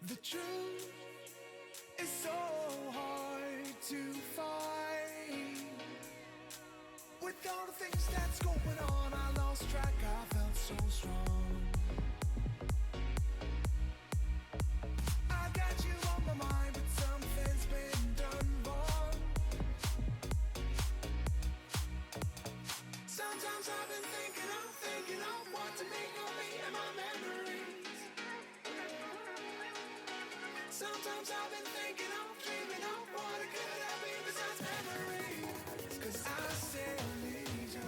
The truth is so hard to find. With all the things that's going on, I lost track, I felt so strong. I got you on my mind, but something's been done wrong. Sometimes I've been thinking of what to make of me and my memories. Sometimes I've been thinking of, dreaming of what it could have been besides memories. 'Cause I still need you.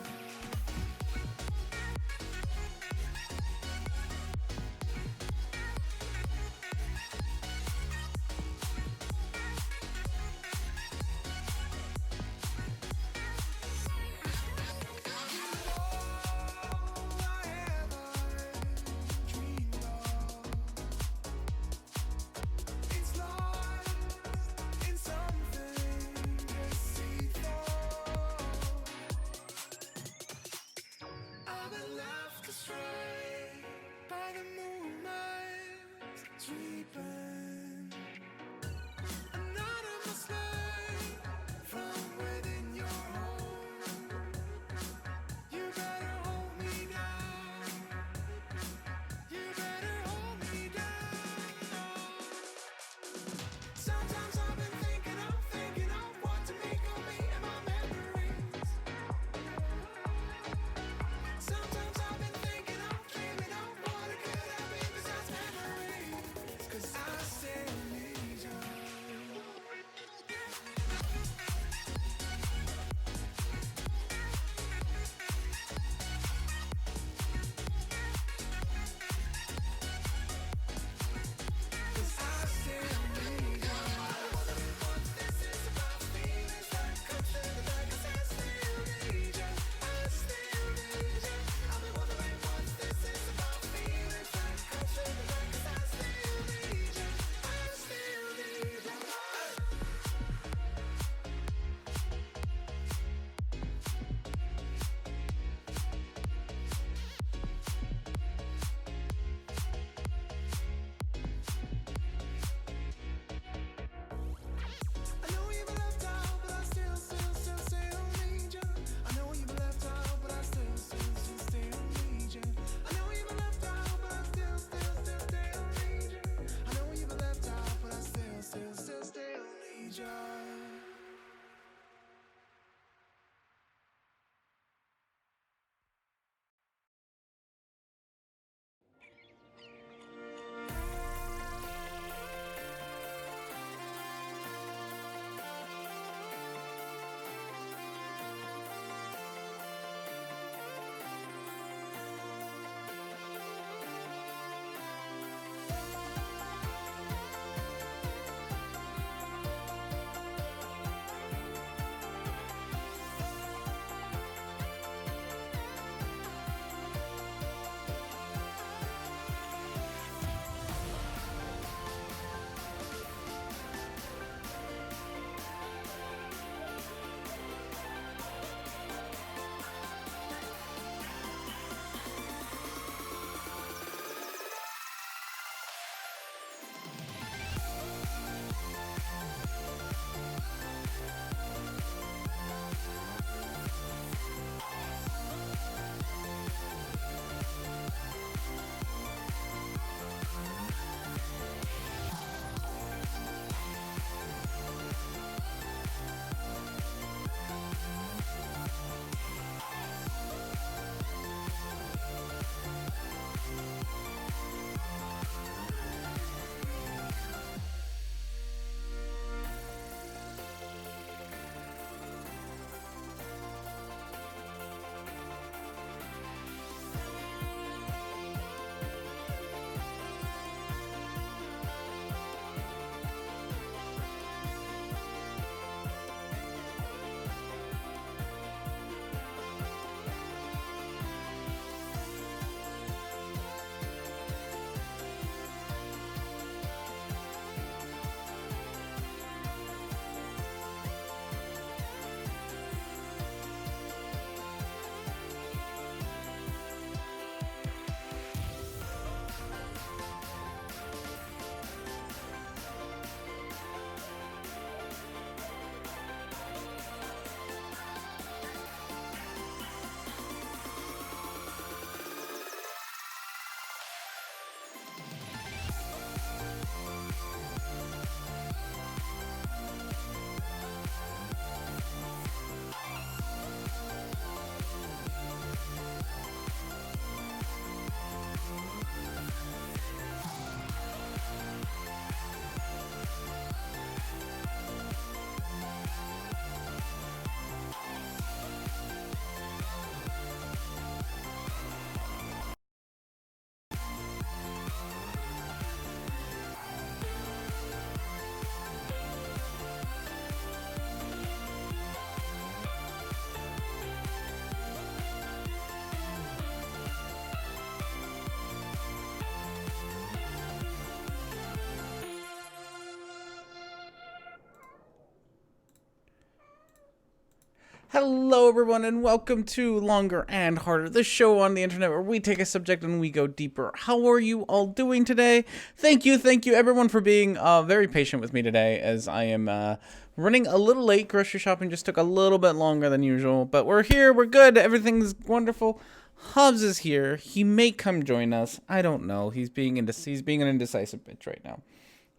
Hello everyone and welcome to Longer and Harder, the show on the internet where we take a subject and we go deeper. How are you all doing today? Thank you everyone for being very patient with me today, as I am running a little late. Grocery shopping just took a little bit longer than usual, but we're here, we're good, everything's wonderful. Hobbs is here. He may come join us. I don't know. He's being an indecisive bitch right now.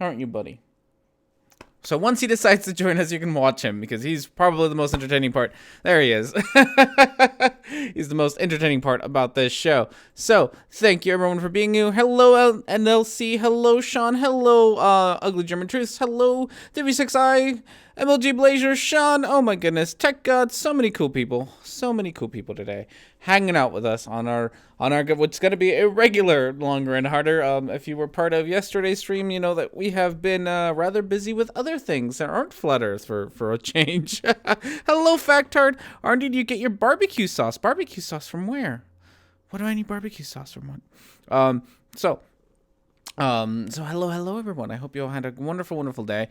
Aren't you, buddy? So once he decides to join us, you can watch him, because he's probably the most entertaining part. There he is. He's the most entertaining part about this show. So thank you everyone for being here. Hello NLC. Hello Sean. Hello Ugly German Truths. Hello W6I. MLG Blazer. Sean. Oh my goodness. Tech God. So many cool people. So many cool people today hanging out with us on our what's going to be a regular Longer and Harder. If you were part of yesterday's stream, you know that we have been rather busy with other things that aren't Flat Earth for a change. Hello Factard. Arnie, do you get your barbecue sauce? Barbecue sauce from where? What do I need barbecue sauce from? So hello everyone. I hope you all had a wonderful day.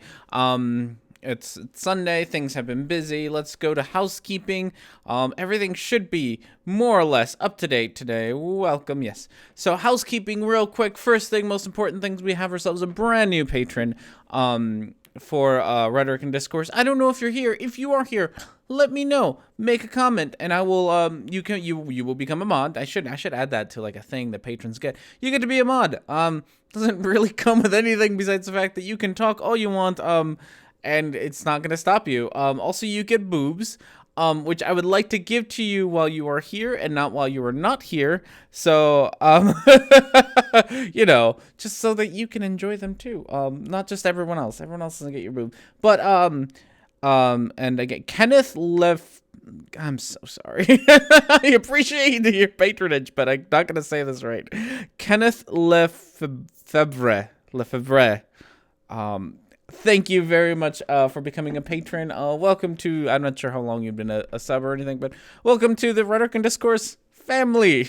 It's Sunday. Things have been busy. Let's go to housekeeping. Everything should be more or less up to date today. Welcome. Yes. So housekeeping real quick. First thing, most important things, we have ourselves a brand new patron for Rhetoric and Discourse. I don't know if you're here. If you are here, let me know. Make a comment and I will you will become a mod. I should add that to like a thing that patrons get. You get to be a mod. Doesn't really come with anything besides the fact that you can talk all you want. And it's not going to stop you. Also, you get boobs, which I would like to give to you while you are here and not while you are not here. So, you know, just so that you can enjoy them too. Not just everyone else. Everyone else doesn't get your boob. But, and again, Kenneth left. I'm so sorry. I appreciate your patronage, but I'm not going to say this right. Kenneth Lefebvre. Thank you very much for becoming a patron. Welcome to, I'm not sure how long you've been a sub or anything, but welcome to the Rhetoric and Discourse family.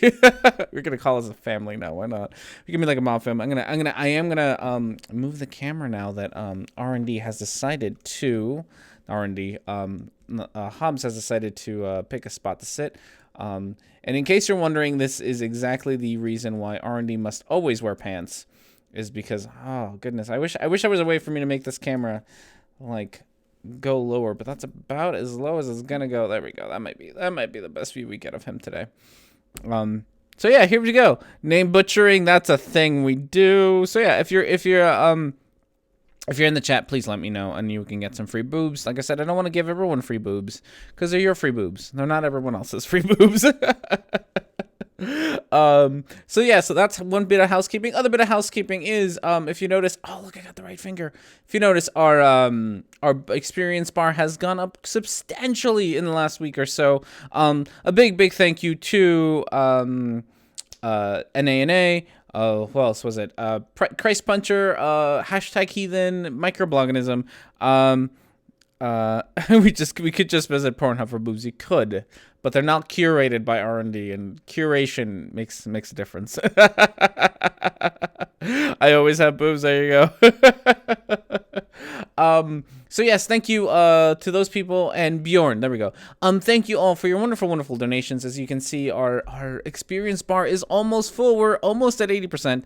We're gonna call us a family now. Why not? You give me like a mob film. I am gonna move the camera now that R&D has decided to Hobbs has decided to pick a spot to sit. And in case you're wondering, this is exactly the reason why R&D must always wear pants. Is because, oh goodness, I wish I was a way for me to make this camera like go lower, but that's about as low as it's gonna go. There we go. That might be the best view we get of him today. So yeah, here we go. Name butchering, that's a thing we do. So yeah, if you're in the chat, please let me know and you can get some free boobs. Like I said, I don't want to give everyone free boobs because they're your free boobs. They're not everyone else's free boobs. So yeah, so that's one bit of housekeeping. Other bit of housekeeping is, if you notice, oh look, I got the right finger. If you notice, our experience bar has gone up substantially in the last week or so. A big thank you to, NANA, who else was it? Christ Puncher, hashtag Heathen, Microbloganism. We could just visit Pornhub for boobs. You could, but they're not curated by R&D, and curation makes a difference. I always have boobs. There you go. So yes, thank you to those people, and Bjorn. There we go. Thank you all for your wonderful donations. As you can see, our experience bar is almost full. We're almost at 80%.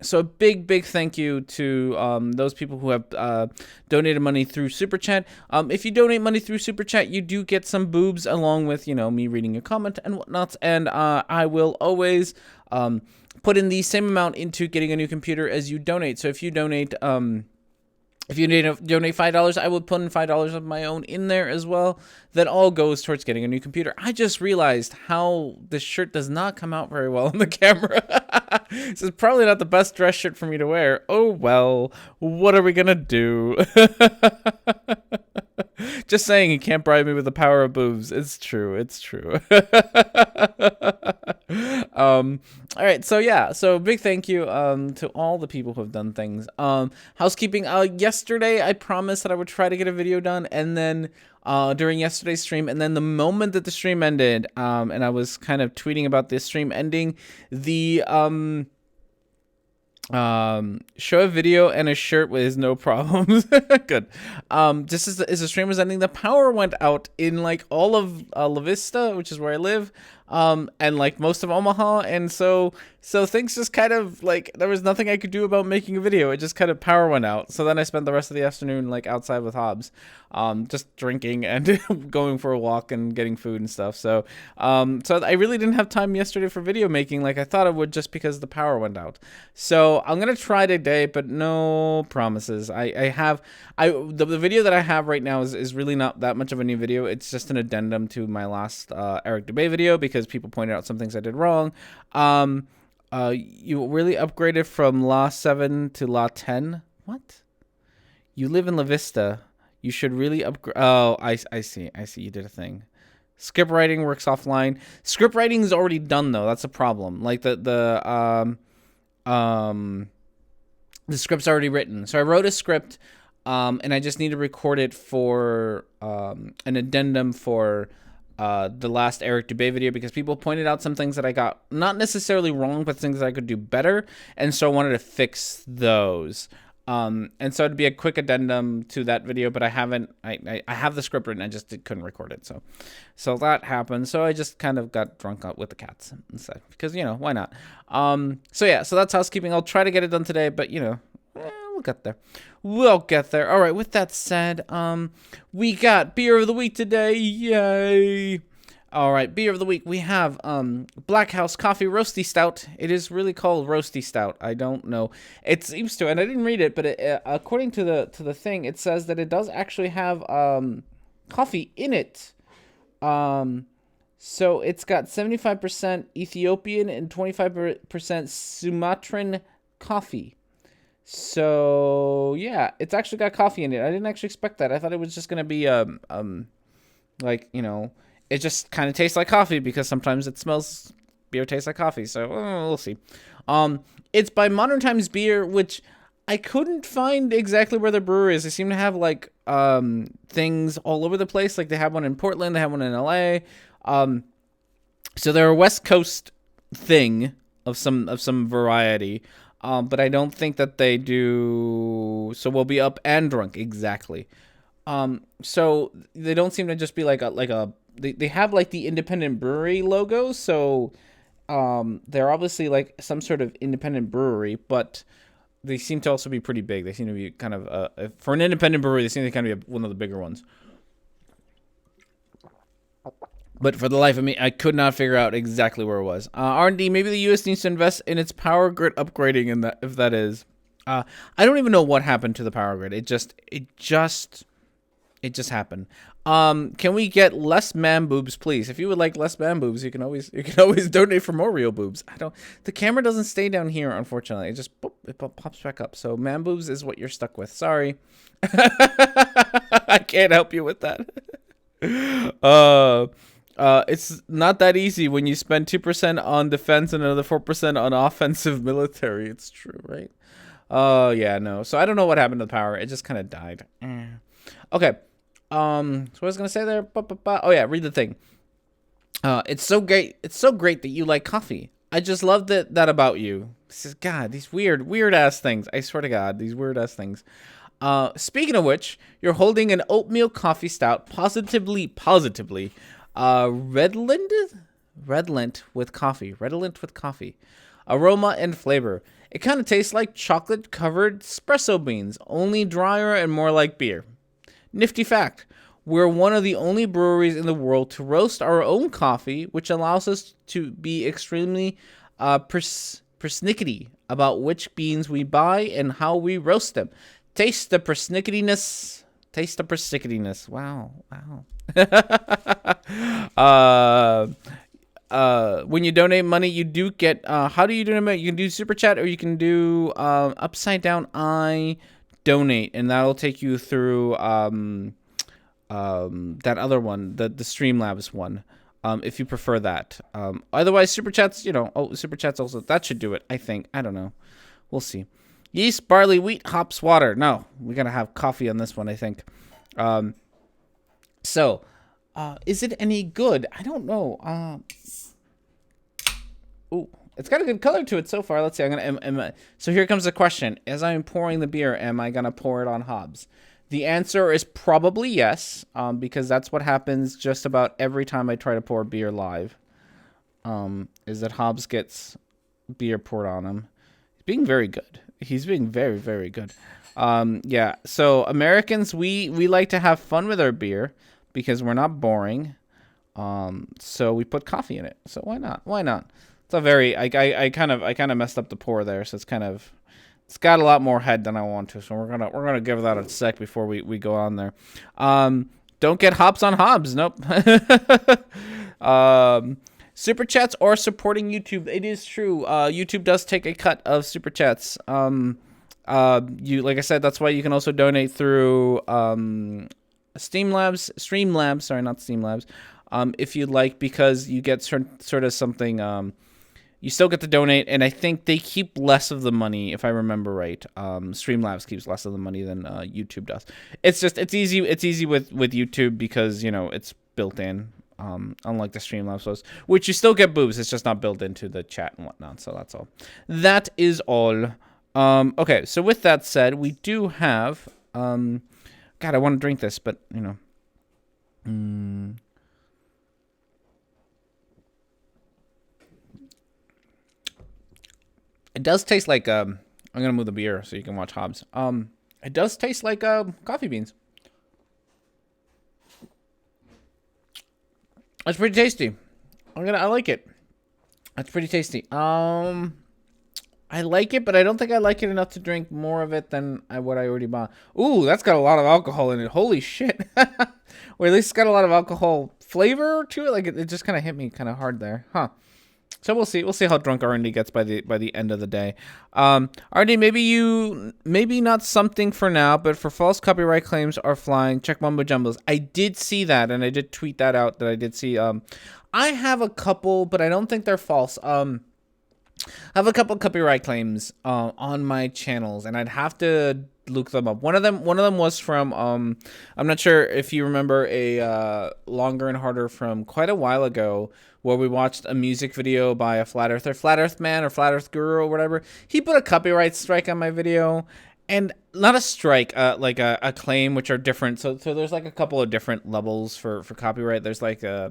So a big thank you to those people who have donated money through Super Chat. If you donate money through Super Chat, you do get some boobs along with, you know, me reading your comment and whatnot. And I will always put in the same amount into getting a new computer as you donate. So if you donate $5, I will put in $5 of my own in there as well. That all goes towards getting a new computer. I just realized how this shirt does not come out very well on the camera. This is probably not the best dress shirt for me to wear. Oh well, what are we gonna do? Just saying, you can't bribe me with the power of boobs. It's true. All right, so yeah, so big thank you to all the people who have done things. Housekeeping, yesterday I promised that I would try to get a video done, and then during yesterday's stream, and then the moment that the stream ended, and I was kind of tweeting about this stream ending, the Show a video and a shirt with no problems. Good. Just as the stream was ending, the power went out in like all of La Vista, which is where I live, and like most of Omaha, and so things just kind of like there was nothing I could do about making a video. It just kind of power went out. So then I spent the rest of the afternoon like outside with Hobbs, just drinking and going for a walk and getting food and stuff. So I really didn't have time yesterday for video making like I thought I would, just because the power went out. So I'm gonna try today, but no promises. The video that I have right now is really not that much of a new video. It's just an addendum to my last Eric Dubay video, because people pointed out some things I did wrong. You really upgraded from Law 7 to Law 10? What? You live in La Vista. You should really upgrade. Oh, I see. You did a thing. Script writing works offline. Script writing is already done, though. That's a problem. Like the script's already written. So I wrote a script, and I just need to record it for an addendum for the last Eric Dubay video, because people pointed out some things that I got not necessarily wrong, but things that I could do better, and so I wanted to fix those. And so it'd be a quick addendum to that video, but I have the script written, I just couldn't record it. So that happened. So I just kind of got drunk out with the cats instead, because, why not? So that's housekeeping. I'll try to get it done today, but we'll get there. All right. With that said, we got beer of the week today. Yay. All right. Beer of the week. We have, Black House Coffee Roasty Stout. It is really called Roasty Stout. I don't know. It seems to, and I didn't read it, but according to the thing, it says that it does actually have, coffee in it. So it's got 75% Ethiopian and 25% Sumatran coffee. So yeah, it's actually got coffee in it. I didn't actually expect that. I thought it was just gonna be it just kind of tastes like coffee, because sometimes beer tastes like coffee. So we'll see. It's by Modern Times Beer, which I couldn't find exactly where the brewery is. They seem to have like things all over the place. Like they have one in Portland, they have one in LA. So they're a West Coast thing of some variety. But I don't think that they do. So we'll be up and drunk, exactly. So they don't seem to just be they have like the independent brewery logo. So they're obviously like some sort of independent brewery, but they seem to also be pretty big. They seem to be kind of for an independent brewery, they seem to kind of be one of the bigger ones. But for the life of me, I could not figure out exactly where it was. R&D, maybe the U.S. needs to invest in its power grid upgrading, in that, if that is. I don't even know what happened to the power grid. It just happened. Can we get less man boobs, please? If you would like less man boobs, you can always donate for more real boobs. The camera doesn't stay down here, unfortunately. It just it pops back up. So man boobs is what you're stuck with. Sorry. I can't help you with that. It's not that easy when you spend 2% on defense and another 4% on offensive military. It's true, right? Yeah, no. So I don't know what happened to the power. It just kind of died. Okay. So what I was gonna say there? Oh yeah, read the thing. It's so great. It's so great that you like coffee. I just love that about you. God, these weird ass things. I swear to God, these weird ass things. Speaking of which, you're holding an oatmeal coffee stout, positively, redolent with coffee, aroma and flavor. It kind of tastes like chocolate-covered espresso beans, only drier and more like beer. Nifty fact: we're one of the only breweries in the world to roast our own coffee, which allows us to be extremely persnickety about which beans we buy and how we roast them. Taste the persnicketiness. Wow. When you donate money, you do get, how do you donate money? You can do super chat, or you can do, upside down I donate, and that'll take you through, that other one, the Streamlabs one, if you prefer that. Otherwise, super chats, super chats also, that should do it, I think. I don't know. We'll see. Yeast, barley, wheat, hops, water. No, we gotta have coffee on this one, I think. So, is it any good? I don't know. It's got a good color to it so far. Let's see. So here comes the question. As I'm pouring the beer, am I going to pour it on hobs? The answer is probably yes, because that's what happens just about every time I try to pour beer live, is that Hobbs gets beer poured on him. He's being very good. He's being very, very good. Yeah, so Americans, we like to have fun with our beer because we're not boring. So we put coffee in it. So why not? Why not? It's a very I kind of messed up the pour there, so it's got a lot more head than I want to. So we're gonna give that a sec before we go on there. Don't get hops on hobs. Nope. Super chats or supporting YouTube. It is true. YouTube does take a cut of super chats. Like I said, that's why you can also donate through Streamlabs. Sorry, not Streamlabs. If you'd like, because you get sort of something. You still get to donate, and I think they keep less of the money, if I remember right. Streamlabs keeps less of the money than YouTube does. It's easy. It's easy with YouTube because it's built in. Unlike the Streamlabs was, which you still get boobs. It's just not built into the chat and whatnot. So that's all. That is all. Okay, so with that said, we do have. God, I want to drink this, but It does taste like I'm gonna move the beer so you can watch Hobbs. It does taste like coffee beans. That's pretty tasty. I like it. That's pretty tasty. I like it, but I don't think I like it enough to drink more of it than what I already bought. Ooh, that's got a lot of alcohol in it. Holy shit. Or at least it's got a lot of alcohol flavor to it. Like it just kind of hit me kind of hard there. Huh. So we'll see. We'll see how drunk R&D gets by the end of the day. R&D, maybe not something for now, but for false copyright claims are flying. Check Mumbo Jumbles. I did see that, and I did tweet that out. That I did see. I have a couple, but I don't think they're false. I have a couple copyright claims on my channels, and I'd have to look them up. One of them was from I'm not sure if you remember a Longer and Harder from quite a while ago, where we watched a music video by a flat earth man or flat earth guru or whatever. He put a copyright strike on my video, and not a strike, like a claim, which are different. So there's like a couple of different levels for copyright. There's a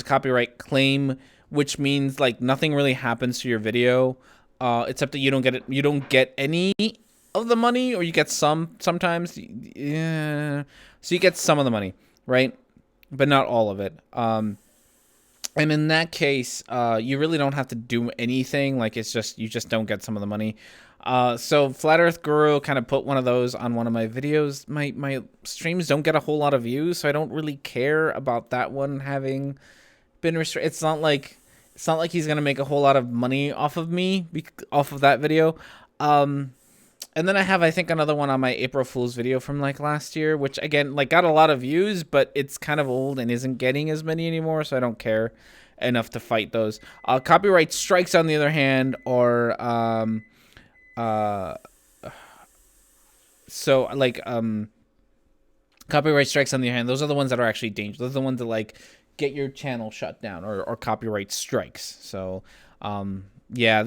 copyright claim, which means like nothing really happens to your video, except that you don't get any of the money, or you get sometimes. Yeah, so you get some of the money, right? But not all of it. And in that case, you really don't have to do anything. Like you just don't get some of the money. So Flat Earth Guru kind of put one of those on one of my videos. My streams don't get a whole lot of views, so I don't really care about that one having been restricted. It's not like he's gonna make a whole lot of money off of me off of that video. And then I have, I think, another one on my April Fool's video from like last year, which again, like got a lot of views, but it's kind of old and isn't getting as many anymore. So I don't care enough to fight those. Copyright strikes, on the other hand, or copyright strikes on the other hand, those are the ones that are actually dangerous. Those are the ones that like get your channel shut down, or copyright strikes. So yeah,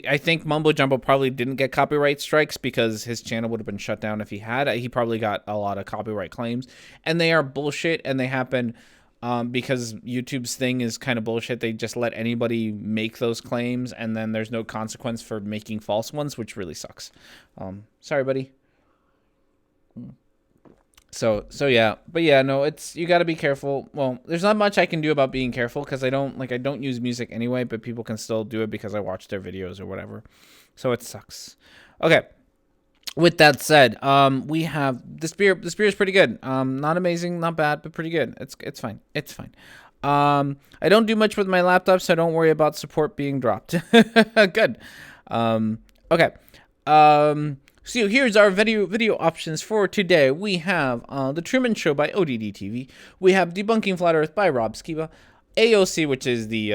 I think Mumbo Jumbo probably didn't get copyright strikes because his channel would have been shut down if he had. He probably got a lot of copyright claims, and they are bullshit, and they happen because YouTube's thing is kind of bullshit. They just let anybody make those claims, and then there's no consequence for making false ones, which really sucks. Sorry, buddy. So yeah, but yeah, no, you got to be careful. Well, there's not much I can do about being careful because I don't use music anyway, but people can still do it because I watch their videos or whatever. So it sucks. Okay. With that said, we have this beer. This beer is pretty good. Not amazing, not bad, but pretty good. It's fine. It's fine. I don't do much with my laptop, so don't worry about support being dropped. Good. Okay. So here's our video options for today. We have The Truman Show by ODD TV. We have Debunking Flat Earth by Rob Skiba. AOC, which is the,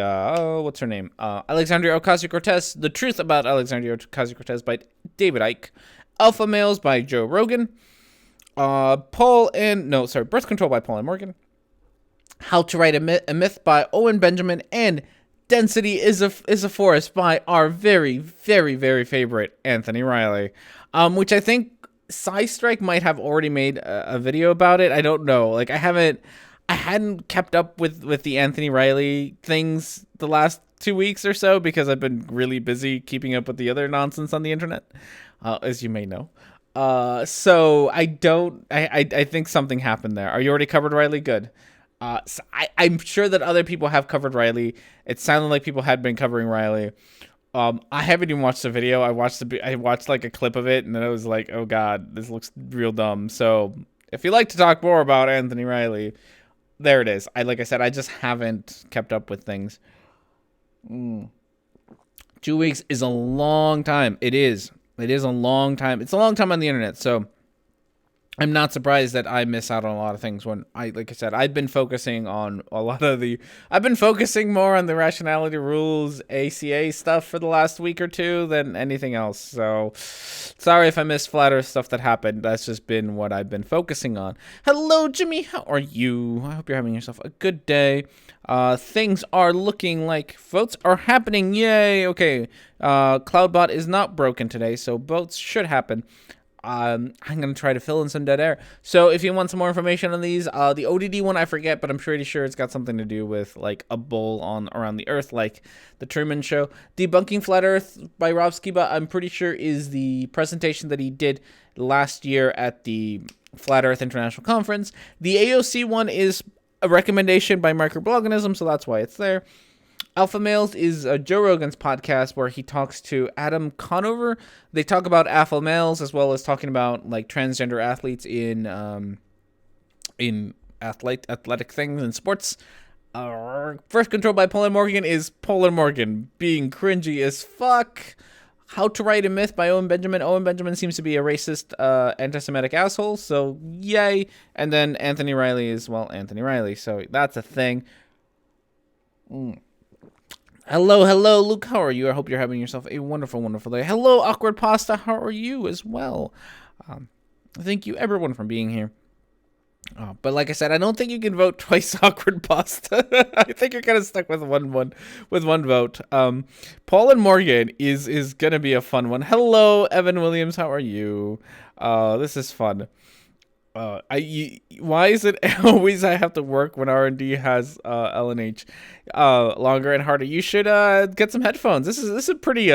what's her name? Alexandria Ocasio-Cortez. The Truth About Alexandria Ocasio-Cortez by David Icke. Alpha Males by Joe Rogan. Birth Control by Paul and Morgan. How to Write a Myth by Owen Benjamin. And Density is a Force by our very, very, very favorite Anthony Riley, which I think Strike might have already made a video about it. I don't know. Like I hadn't kept up with the Anthony Riley things the last 2 weeks or so because I've been really busy keeping up with the other nonsense on the internet, as you may know. So I think something happened there. Are you already covered Riley? Good. So I'm sure that other people have covered Riley. It sounded like people had been covering Riley. I haven't even watched the video. I watched like a clip of it, and then I was like, oh god, this looks real dumb. So if you'd like to talk more about Anthony Riley, there it is. Like I said, I just haven't kept up with things. 2 weeks is a long time. It is. It is a long time. It's a long time on the internet, so I'm not surprised that I miss out on a lot of things when like I said, I've been focusing on I've been focusing more on the rationality rules, ACA stuff for the last week or two than anything else. So sorry if I missed flat earth stuff that happened. That's just been what I've been focusing on. Hello, Jimmy. How are you? I hope you're having yourself a good day. Things are looking like votes are happening. Yay. Okay. Cloudbot is not broken today, so votes should happen. I'm going to try to fill in some dead air. So if you want some more information on these, the ODD one I forget, but I'm pretty sure it's got something to do with like a bull around the earth, like the Truman Show. Debunking Flat Earth by Rob Skiba, I'm pretty sure is the presentation that he did last year at the Flat Earth International Conference. The AOC one is a recommendation by Microblogganism, so that's why it's there. Alpha Males is Joe Rogan's podcast where he talks to Adam Conover. They talk about alpha males as well as talking about like transgender athletes in athletic things and sports. First Control by Paul and Morgan is Paul and Morgan being cringy as fuck. How to Write a Myth by Owen Benjamin. Owen Benjamin seems to be a racist, anti-Semitic asshole, so yay. And then Anthony Riley is, well, Anthony Riley, so that's a thing. Hello, Luke. How are you? I hope you're having yourself a wonderful, wonderful day. Hello, Awkward Pasta. How are you as well? Thank you, everyone, for being here. But like I said, I don't think you can vote twice, Awkward Pasta. I think you're kind of stuck with one vote. Paul and Morgan is gonna be a fun one. Hello, Evan Williams. How are you? This is fun. Why is it always I have to work when R&D has LNH longer and harder? You should get some headphones. This is a pretty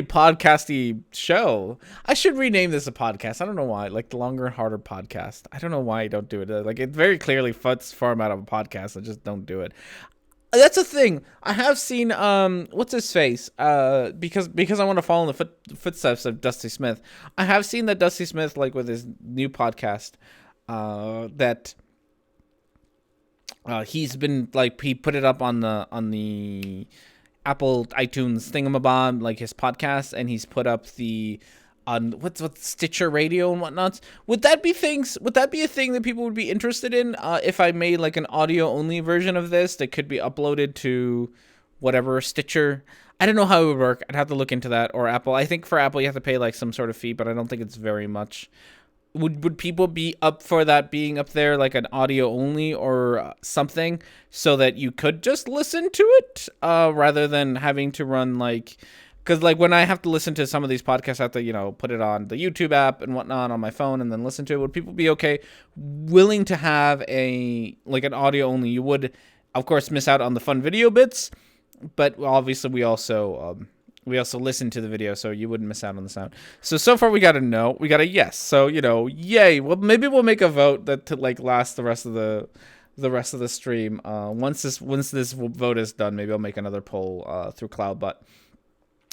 podcasty show. I should rename this a podcast. I don't know why. Like the Longer and Harder podcast. I don't know why I don't do it. Like it very clearly fits format of a podcast. I just don't do it. That's a thing. I have seen what's his face? Because I want to follow in the footsteps of Dusty Smith. I have seen that Dusty Smith, like with his new podcast, that he's been like he put it up on the Apple iTunes thingamabob, like his podcast, and he's put up the on what's Stitcher Radio and whatnot. Would that be a thing that people would be interested in if I made like an audio only version of this that could be uploaded to whatever Stitcher? I don't know how it would work. I'd have to look into that. Or Apple. I think for Apple you have to pay like some sort of fee, but I don't think it's very much. Would people be up for that being up there like an audio only or something so that you could just listen to it rather than having to run like. Because, like, when I have to listen to some of these podcasts, I have to, put it on the YouTube app and whatnot on my phone and then listen to it. Would people be willing to have an audio only? You would, of course, miss out on the fun video bits, but obviously we also listen to the video, so you wouldn't miss out on the sound. So far we got a no. We got a yes. So, yay. Well, maybe we'll make a vote that to, last the rest of the stream. Once this vote is done, maybe I'll make another poll through Cloudbot.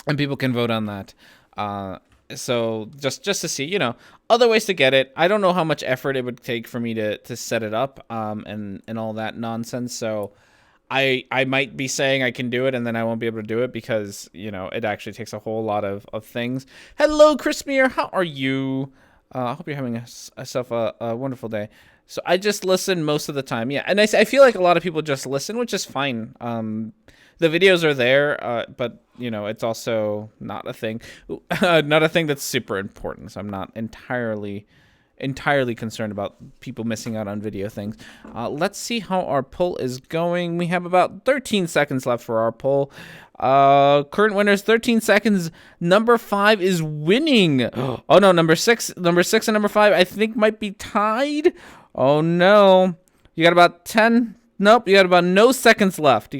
And people can vote on that. So just to see, other ways to get it. I don't know how much effort it would take for me to set it up and all that nonsense. So I might be saying I can do it and then I won't be able to do it because, it actually takes a whole lot of things. Hello, Chris Meir. How are you? I hope you're having yourself a wonderful day. So I just listen most of the time. Yeah, and I feel like a lot of people just listen, which is fine. The videos are there, but it's also not a thing, not a thing that's super important. So I'm not entirely entirely concerned about people missing out on video things. Let's see how our poll is going. We have about 13 seconds left for our poll. Current winners, 13 seconds. Number 5 is winning. Oh no, number 6 and number 5 I think might be tied. Oh no. You got about 10. Nope, you got about no seconds left.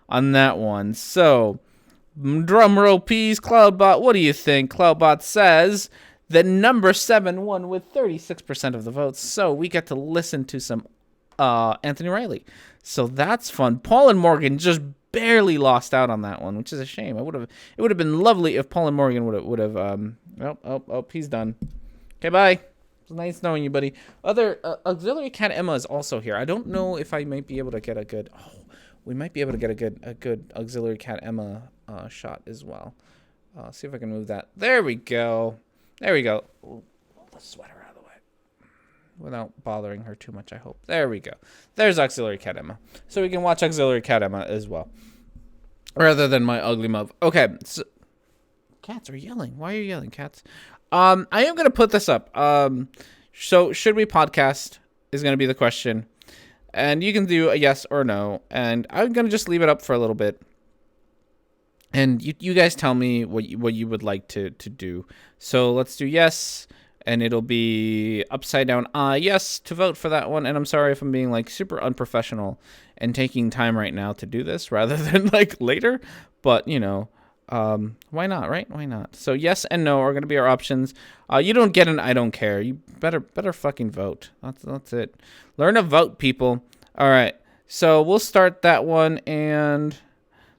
On that one. So, drum roll please, Cloudbot. What do you think? Cloudbot says that number 7 won with 36% of the votes. So we get to listen to some Antony Riley. So that's fun. Paul and Morgan just barely lost out on that one, which is a shame. It would have been lovely if Paul and Morgan would have. He's done. Okay, bye. It's nice knowing you, buddy. Other auxiliary cat Emma is also here. I don't know if I might be able to get a good. We might be able to get a good auxiliary cat Emma shot as well. See if I can move that. There we go. Ooh, pull the sweater out of the way without bothering her too much, I hope. There we go. There's auxiliary cat Emma. So we can watch auxiliary cat Emma as well, rather than my ugly mug. Okay. So, cats are yelling. Why are you yelling, cats? I am gonna put this up. So should we podcast is gonna be the question. And you can do a yes or no. And I'm going to just leave it up for a little bit. And you guys tell me what you would like to do. So let's do yes. And it'll be upside down yes to vote for that one. And I'm sorry if I'm being like super unprofessional and taking time right now to do this rather than like later. But, you know, why not, right? Why not? So yes and no are going to be our options. You don't get an I don't care. You better fucking vote. That's it. Learn to vote, people. All right. So we'll start that one, and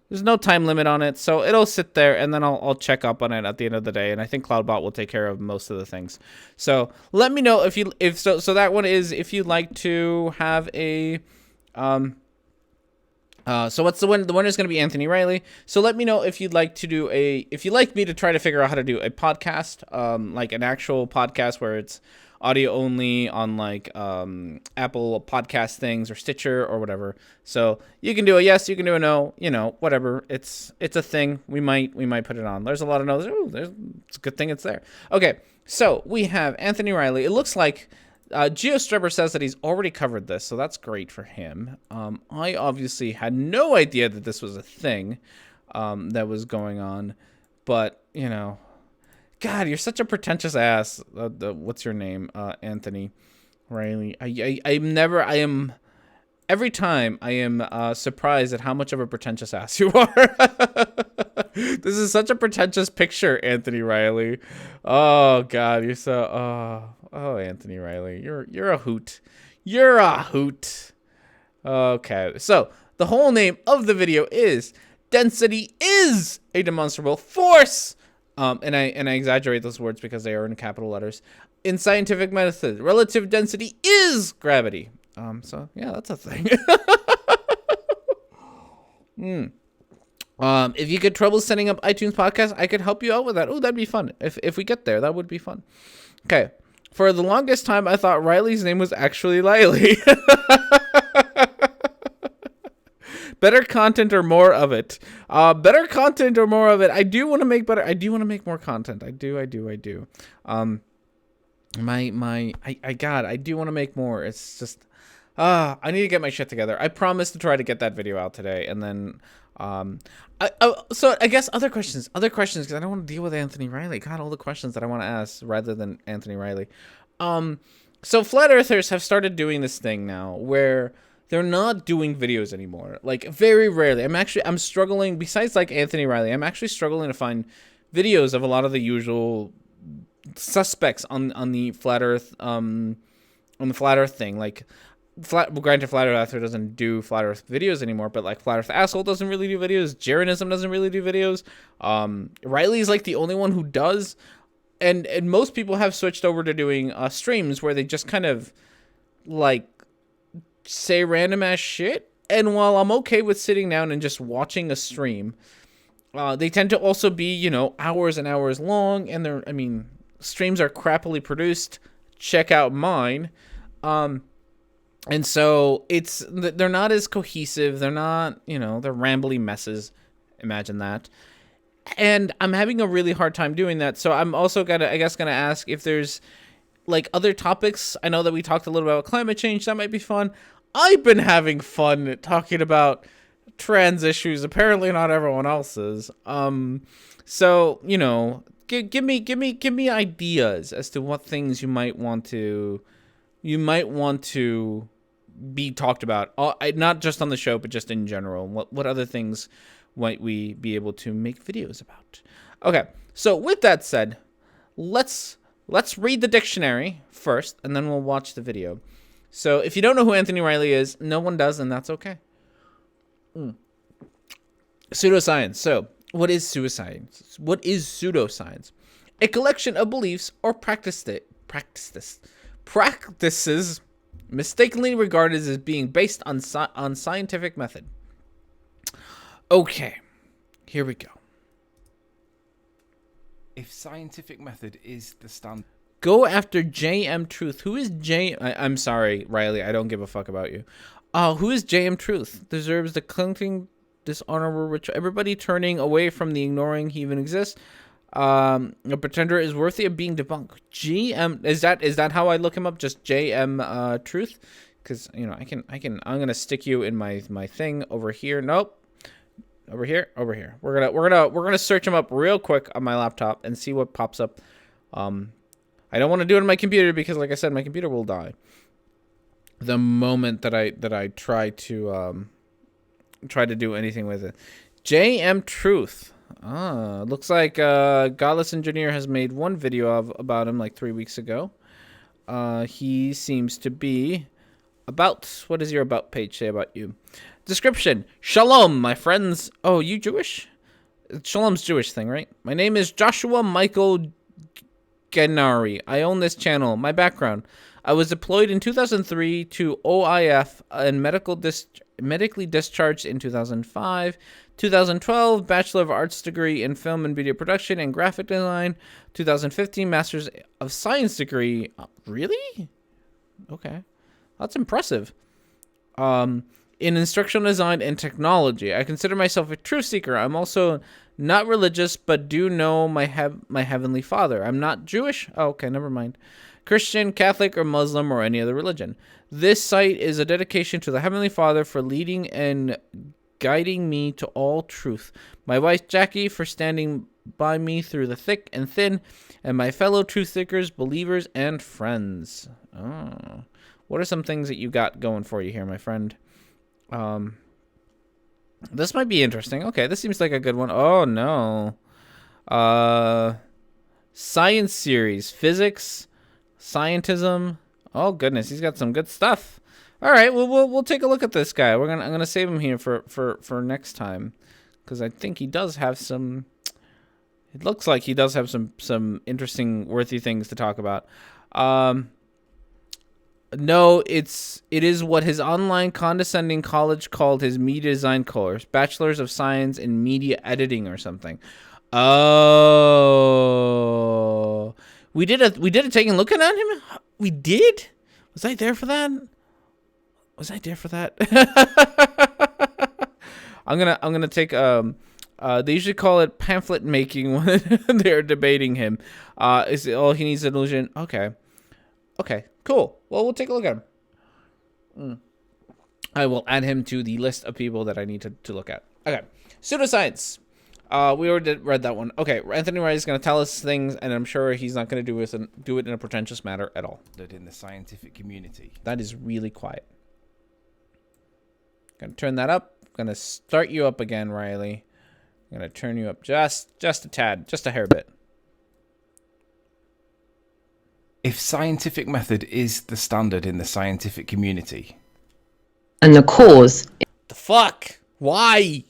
there's no time limit on it, so it'll sit there, and then I'll check up on it at the end of the day, and I think Cloudbot will take care of most of the things. So let me know if so that one is if you'd like to have a so what's the one? The winner is going to be Antony Riley. So let me know if you'd like to do if you'd like me to try to figure out how to do a podcast, like an actual podcast where it's audio only on like Apple podcast things or Stitcher or whatever. So you can do a yes, you can do a no, you know, whatever. It's a thing. We might put it on. There's a lot of no's. Ooh, it's a good thing it's there. Okay, so we have Antony Riley. It looks like GeoStrubber says that he's already covered this, so that's great for him. I obviously had no idea that this was a thing that was going on, but, you know, God, you're such a pretentious ass. What's your name? Antony Riley. Every time I am surprised at how much of a pretentious ass you are. This is such a pretentious picture, Antony Riley. Oh God, you're so Antony Riley, you're a hoot. You're a hoot. Okay, so the whole name of the video is "Density is a Demonstrable Force." And I exaggerate those words because they are in capital letters. In scientific method, relative density is gravity. So yeah, that's a thing. If you get trouble setting up iTunes podcast, I could help you out with that. Oh, that'd be fun. If we get there, that would be fun. Okay. For the longest time, I thought Riley's name was actually Lily. Better content or more of it. Better content or more of it. I do want to make better. I do want to make more content. I do. I do want to make more. It's just, I need to get my shit together. I promise to try to get that video out today. And then, so I guess other questions, because I don't want to deal with Antony Riley. God, all the questions that I want to ask rather than Antony Riley. So flat earthers have started doing this thing now where they're not doing videos anymore. Like, very rarely. I'm struggling, besides like Antony Riley, I'm actually struggling to find videos of a lot of the usual suspects on the flat earth thing. Like, granted, Flat Earth doesn't do Flat Earth videos anymore, but like Flat Earth Asshole doesn't really do videos. Jeranism doesn't really do videos. Riley's like the only one who does. And most people have switched over to doing streams where they just kind of like say random ass shit. And while I'm okay with sitting down and just watching a stream, they tend to also be, you know, hours and hours long. And streams are crappily produced. Check out mine. And so they're not as cohesive. They're not, you know, they're rambly messes. Imagine that. And I'm having a really hard time doing that. So I'm also gonna ask if there's like other topics. I know that we talked a little bit about climate change. That might be fun. I've been having fun talking about trans issues. Apparently not everyone else is. So, you know, give me ideas as to what things you might want to be talked about. Not just on the show, but just in general. What other things might we be able to make videos about? Okay. So with that said, let's read the dictionary first, and then we'll watch the video. So if you don't know who Anthony Riley is, no one does, and that's okay. Pseudoscience. So, what is pseudoscience? What is pseudoscience? A collection of beliefs or practices mistakenly regarded as being based on scientific method. Okay, here we go. If scientific method is the standard. Go after J.M. Truth. Who is I'm sorry, Riley. I don't give a fuck about you. Who is J.M. Truth? Deserves the clinking, dishonorable ritual. Everybody turning away from the ignoring he even exists. A pretender is worthy of being debunked. G.M. Is that how I look him up? Just J.M. Truth? Because you know I'm gonna stick you in my thing over here. Nope. Over here. We're gonna search him up real quick on my laptop and see what pops up. I don't want to do it on my computer because, like I said, my computer will die the moment that I try to do anything with it. J.M. Truth. Looks like Godless Engineer has made one video about him like 3 weeks ago. He seems to be about. What does your about page say about you? Description: Shalom, my friends. Oh, you Jewish? Shalom's Jewish thing, right? My name is Joshua Michael Gennari. I own this channel. My background: I was deployed in 2003 to OIF and medically discharged in 2005. 2012, Bachelor of Arts degree in Film and Video Production and Graphic Design. 2015, Master's of Science degree. Really? Okay. That's impressive. In Instructional Design and Technology. I consider myself a truth seeker. I'm also not religious, but do know my Heavenly Father. I'm not Jewish? Oh, okay, never mind. Christian, Catholic, or Muslim, or any other religion. This site is a dedication to the Heavenly Father for leading and guiding me to all truth. My wife, Jackie, for standing by me through the thick and thin, and my fellow truth seekers, believers, and friends. Oh. What are some things that you got going for you here, my friend? This might be interesting. Okay, this seems like a good one. Oh, no. Science series. Physics. Scientism. Oh, goodness. He's got some good stuff. All right, well, we'll take a look at this guy. I'm gonna save him here for next time, because I think he does have some. It looks like he does have some interesting, worthy things to talk about. No, it is what his online condescending college called his media design course, Bachelor's of Science in Media Editing or something. Oh, we did a taking look at him. We did. Was I there for that? I'm gonna take they usually call it pamphlet making when they're debating him. Is all he needs an illusion? Okay, cool. Well, we'll take a look at him. I will add him to the list of people that I need to look at. Okay, pseudoscience. We already read that one. Okay, Anthony Wright is going to tell us things, and I'm sure he's not going to do it in a pretentious manner at all. In the scientific community. That is really quiet. Gonna turn that up. Gonna start you up again, Riley. I'm gonna turn you up just a tad, just a hair bit. If scientific method is the standard in the scientific community. And the cause. The fuck? Why?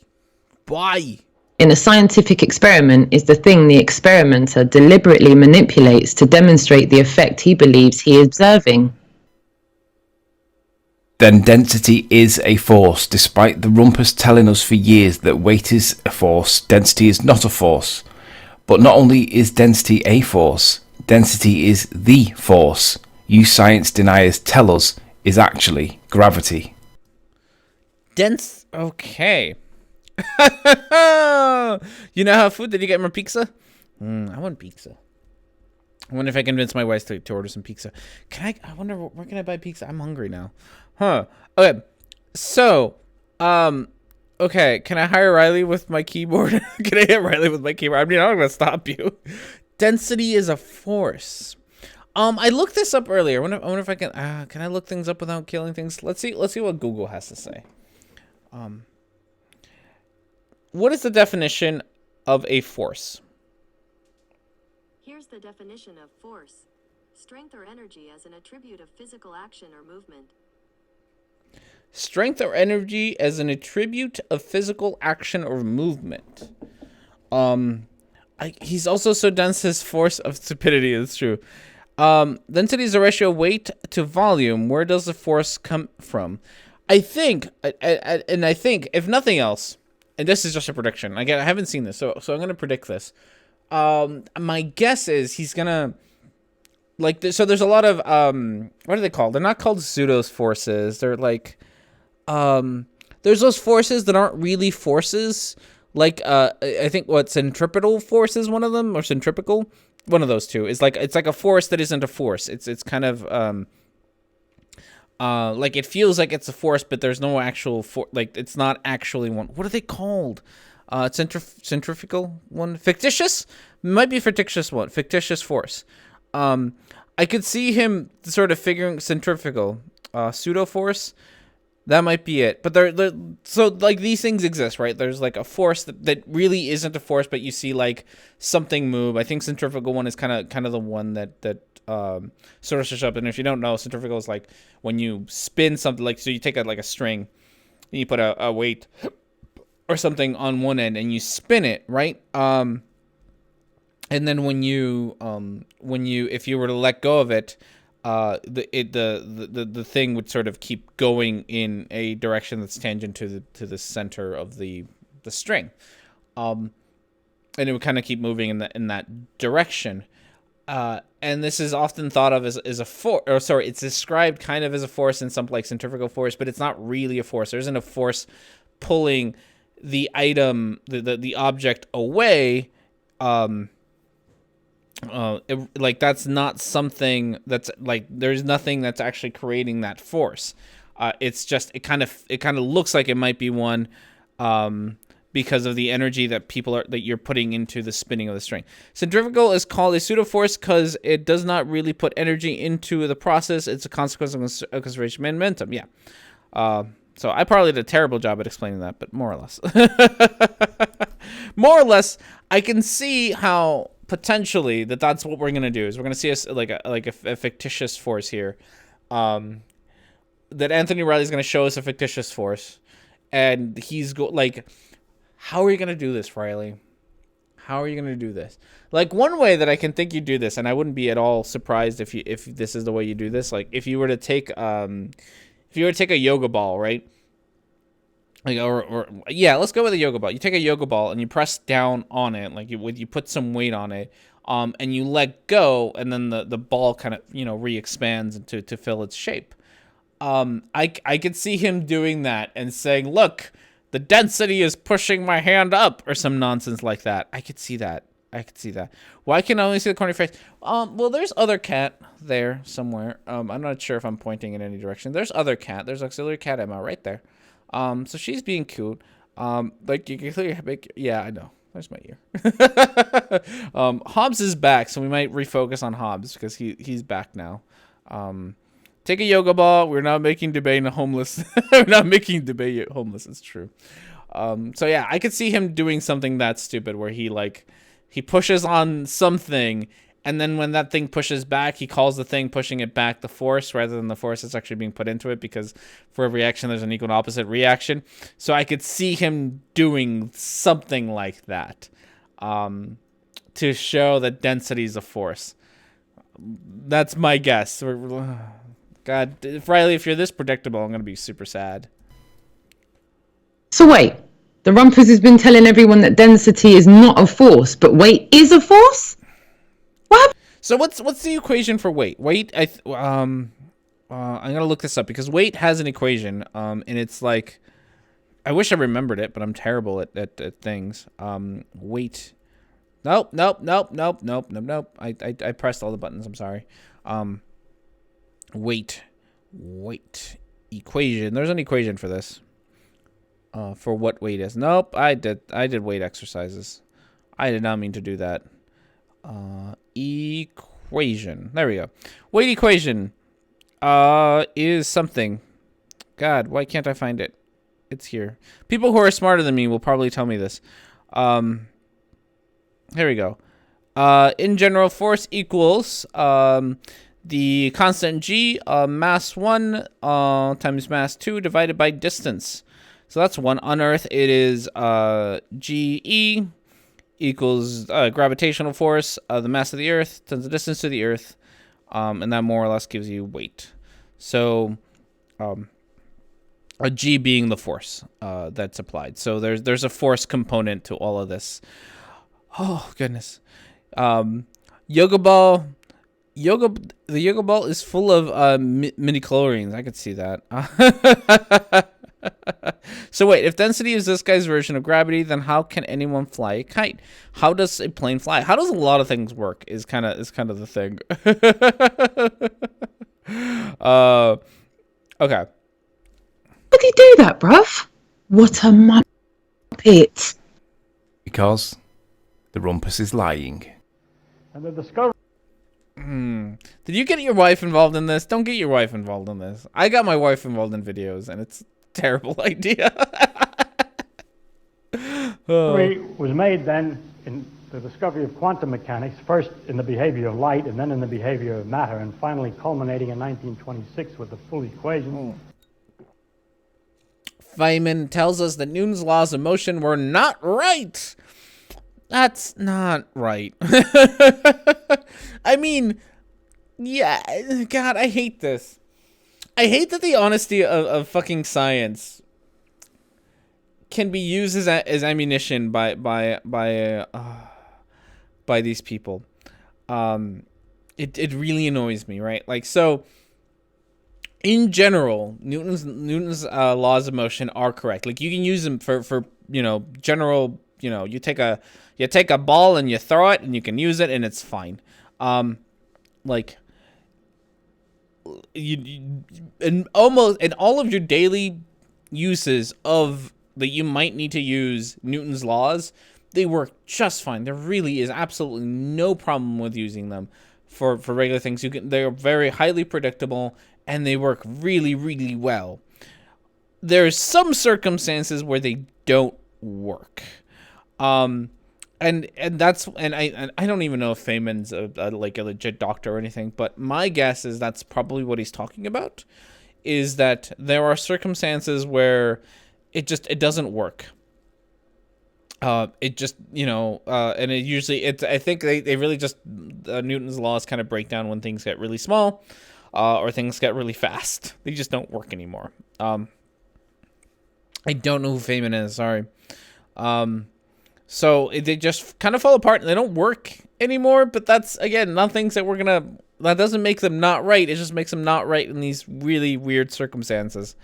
In a scientific experiment is the thing the experimenter deliberately manipulates to demonstrate the effect he believes he is observing. Then density is a force, despite the rumpus telling us for years that weight is a force, density is not a force. But not only is density a force, density is the force you science deniers tell us is actually gravity. Okay. You know how food? Did you get more pizza? I want pizza. I wonder if I convince my wife to order some pizza. I wonder where can I buy pizza? I'm hungry now. Okay. So, okay. Can I hire Riley with my keyboard? Can I hit Riley with my keyboard? I mean, I'm not gonna stop you. Density is a force. I looked this up earlier. I wonder if I can I look things up without killing things? Let's see what Google has to say. What is the definition of a force? Here's the definition of force. Strength or energy as an attribute of physical action or movement. Strength or energy as an attribute of physical action or movement. He's also so dense his force of stupidity. It's true. Density is a ratio of weight to volume. Where does the force come from? I think, if nothing else, and this is just a prediction. Again, I haven't seen this, so I'm gonna predict this. My guess is he's gonna so there's a lot of what are they called? They're not called pseudo forces. They're like there's those forces that aren't really forces. Like I think centripetal force is one of them, or centripetal. One of those two is it's like a force that isn't a force. It's kind of like it feels like it's a force, but there's no actual it's not actually one. What are they called? Centrifugal one, fictitious, might be fictitious one, fictitious force. I could see him sort of figuring centrifugal, pseudo force. That might be it. But so like these things exist, right? There's like a force that really isn't a force, but you see like something move. I think centrifugal one is kind of the one that sort of shows up. And if you don't know, centrifugal is like when you spin something, like so you take a string and you put a weight or something on one end and you spin it, right? And then when you if you were to let go of it, the thing would sort of keep going in a direction that's tangent to the center of the string, and it would kind of keep moving in that direction. And this is often thought of as a force, or sorry, it's described kind of as a force in some like centrifugal force, but it's not really a force. There isn't a force pulling the item, the object away. That's not something that's like there's nothing that's actually creating that force. It's just it kind of looks like it might be one because of the energy that you're putting into the spinning of the string. Centrifugal is called a pseudo force because it does not really put energy into the process. It's a consequence of conservation momentum. Yeah. So I probably did a terrible job at explaining that, but more or less, I can see how potentially that's what we're gonna do. Is we're gonna see a fictitious force here, that Anthony Riley's gonna show us a fictitious force, and he's how are you gonna do this, Riley? How are you gonna do this? Like one way that I can think you do this, and I wouldn't be at all surprised if this is the way you do this. Like if you were to take a yoga ball, right? Let's go with a yoga ball. You take a yoga ball and you press down on it, you put some weight on it, and you let go, and then the ball kind of re-expands to fill its shape. I could see him doing that and saying, "Look, the density is pushing my hand up," or some nonsense like that. I could see that. Why can I only see the corner face? Well, there's other cat there somewhere. I'm not sure if I'm pointing in any direction. There's other cat. There's auxiliary cat Emma right there. So she's being cute. Like you can clearly yeah, I know. There's my ear. Hobbs is back, so we might refocus on Hobbs because he's back now. Take a yoga ball. We're not making debate homeless. We're not making debate homeless. It's true. So yeah, I could see him doing something that stupid where he pushes on something, and then when that thing pushes back, he calls the thing pushing it back the force rather than the force that's actually being put into it, because for every action, there's an equal and opposite reaction. So I could see him doing something like that to show that density is a force. That's my guess. God, Riley, if you're this predictable, I'm going to be super sad. So wait, the Rumpus has been telling everyone that density is not a force, but weight is a force? What? So what's the equation for weight? Weight, I'm gonna look this up because weight has an equation, and it's like, I wish I remembered it, but I'm terrible at things. Weight. Nope. I pressed all the buttons. I'm sorry. Weight equation. There's an equation for this. For what weight is. Nope. I did weight exercises. I did not mean to do that. Equation. There we go. Weight equation. Is something. God, why can't I find it? It's here. People who are smarter than me will probably tell me this. Here we go. In general, force equals the constant g, mass 1 times mass 2 divided by distance. So that's 1. On Earth, it is GE equals gravitational force, the mass of the Earth times the distance to the Earth, and that more or less gives you weight. So a G being the force that's applied. So there's a force component to all of this. Oh goodness. The yoga ball is full of midi-chlorians. I could see that. So wait, if density is this guy's version of gravity, then how can anyone fly a kite? How does a plane fly? How does a lot of things work? Is kind of the thing. Okay. How do you do that, bruv? What a muppet. Because the rumpus is lying. And the discovery. Did you get your wife involved in this? Don't get your wife involved in this. I got my wife involved in videos, and it's a terrible idea. Was made then in the discovery of quantum mechanics, first in the behavior of light and then in the behavior of matter, and finally culminating in 1926 with the full equation. Feynman tells us that Newton's laws of motion were not right. That's not right. I mean, yeah, God, I hate this. I hate that the honesty of fucking science can be used as ammunition by these people. It really annoys me, right? Like, so in general, Newton's laws of motion are correct. Like, you can use them for general. You take a ball and you throw it and you can use it and it's fine. Like, you in all of your daily uses of that you might need to use Newton's laws, they work just fine. There really is absolutely no problem with using them for regular things. They're very highly predictable and they work really, really well. There's some circumstances where they don't work. And I don't even know if Feynman's a legit doctor or anything, but my guess is that's probably what he's talking about, is that there are circumstances where it doesn't work. It just, and it usually, I think they really just, Newton's laws kind of break down when things get really small, or things get really fast. They just don't work anymore. I don't know who Feynman is, sorry. So they just kind of fall apart and they don't work anymore, but that's, again, not things that that doesn't make them not right. It just makes them not right in these really weird circumstances.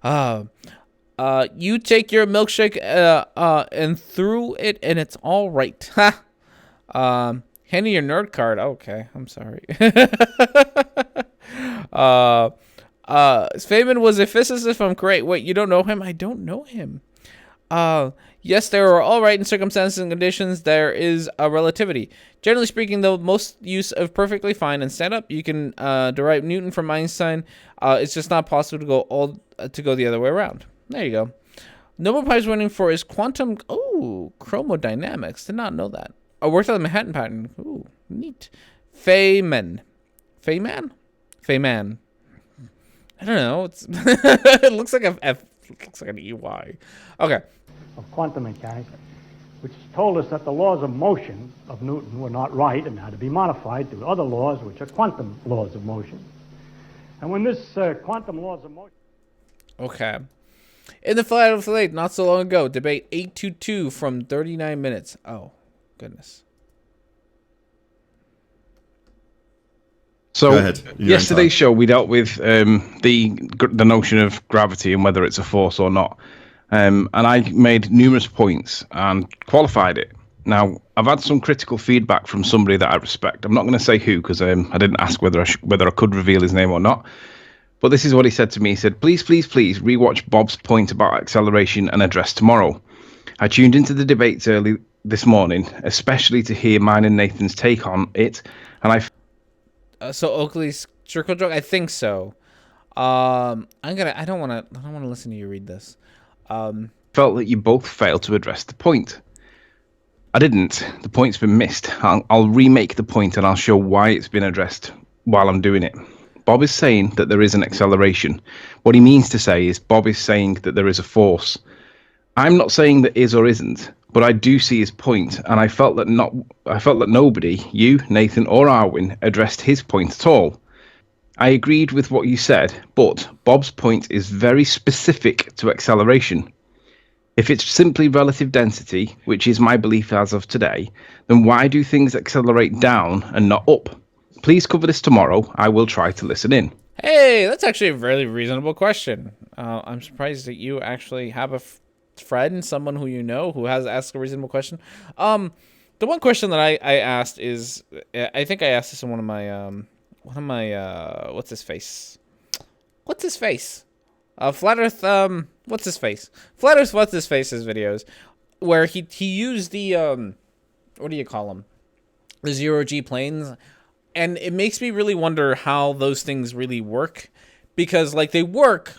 You take your milkshake and threw it and it's all right. Ha. Hand me your nerd card. Okay, I'm sorry. Feynman was a physicist, if I'm correct. Wait, you don't know him? I don't know him. Yes, there are all right in circumstances and conditions. There is a relativity. Generally speaking, though, most use of perfectly fine and stand up. You can derive Newton from Einstein. It's just not possible to go the other way around. There you go. Nobel Prize winning for his quantum chromodynamics. Did not know that. I worked on the Manhattan pattern. Ooh, neat. Feynman. I don't know. It looks like a F. It looks like an EY. Okay. Of quantum mechanics, which told us that the laws of motion of Newton were not right and had to be modified to other laws, which are quantum laws of motion. And when this quantum laws of motion... Okay. In the Flight of Late, not so long ago, debate 822 from 39 minutes. Oh, goodness. So yesterday's show we dealt with the notion of gravity and whether it's a force or not. And I made numerous points and qualified it. Now, I've had some critical feedback from somebody that I respect. I'm not going to say who, because I didn't ask whether I could reveal his name or not. But this is what he said to me. He said, please, please, please rewatch Bob's point about acceleration and address tomorrow. I tuned into the debates early this morning, especially to hear mine and Nathan's take on it. And So Oakley's circle joke? I think so. I don't want to listen to you read this. felt that you both failed to address the point. I didn't. The point's been missed. I'll remake the point and I'll show why it's been addressed while I'm doing it. Bob is saying that there is an acceleration. What he means to say is Bob is saying that there is a force. I'm not saying that is or isn't, but I do see his point, and I felt that nobody, you, Nathan, or Arwin, addressed his point at all. I agreed with what you said, but Bob's point is very specific to acceleration. If it's simply relative density, which is my belief as of today, then why do things accelerate down and not up? Please cover this tomorrow. I will try to listen in. Hey, that's actually a very reasonable question. I'm surprised that you actually have a friend, someone who you know, who has asked a reasonable question. The one question that I asked is, I think I asked this in one of my what's his face? Flat Earth, what's his face? Flat Earth, what's his face's videos, where he used the, what do you call them? The zero-G planes. And it makes me really wonder how those things really work, because like they work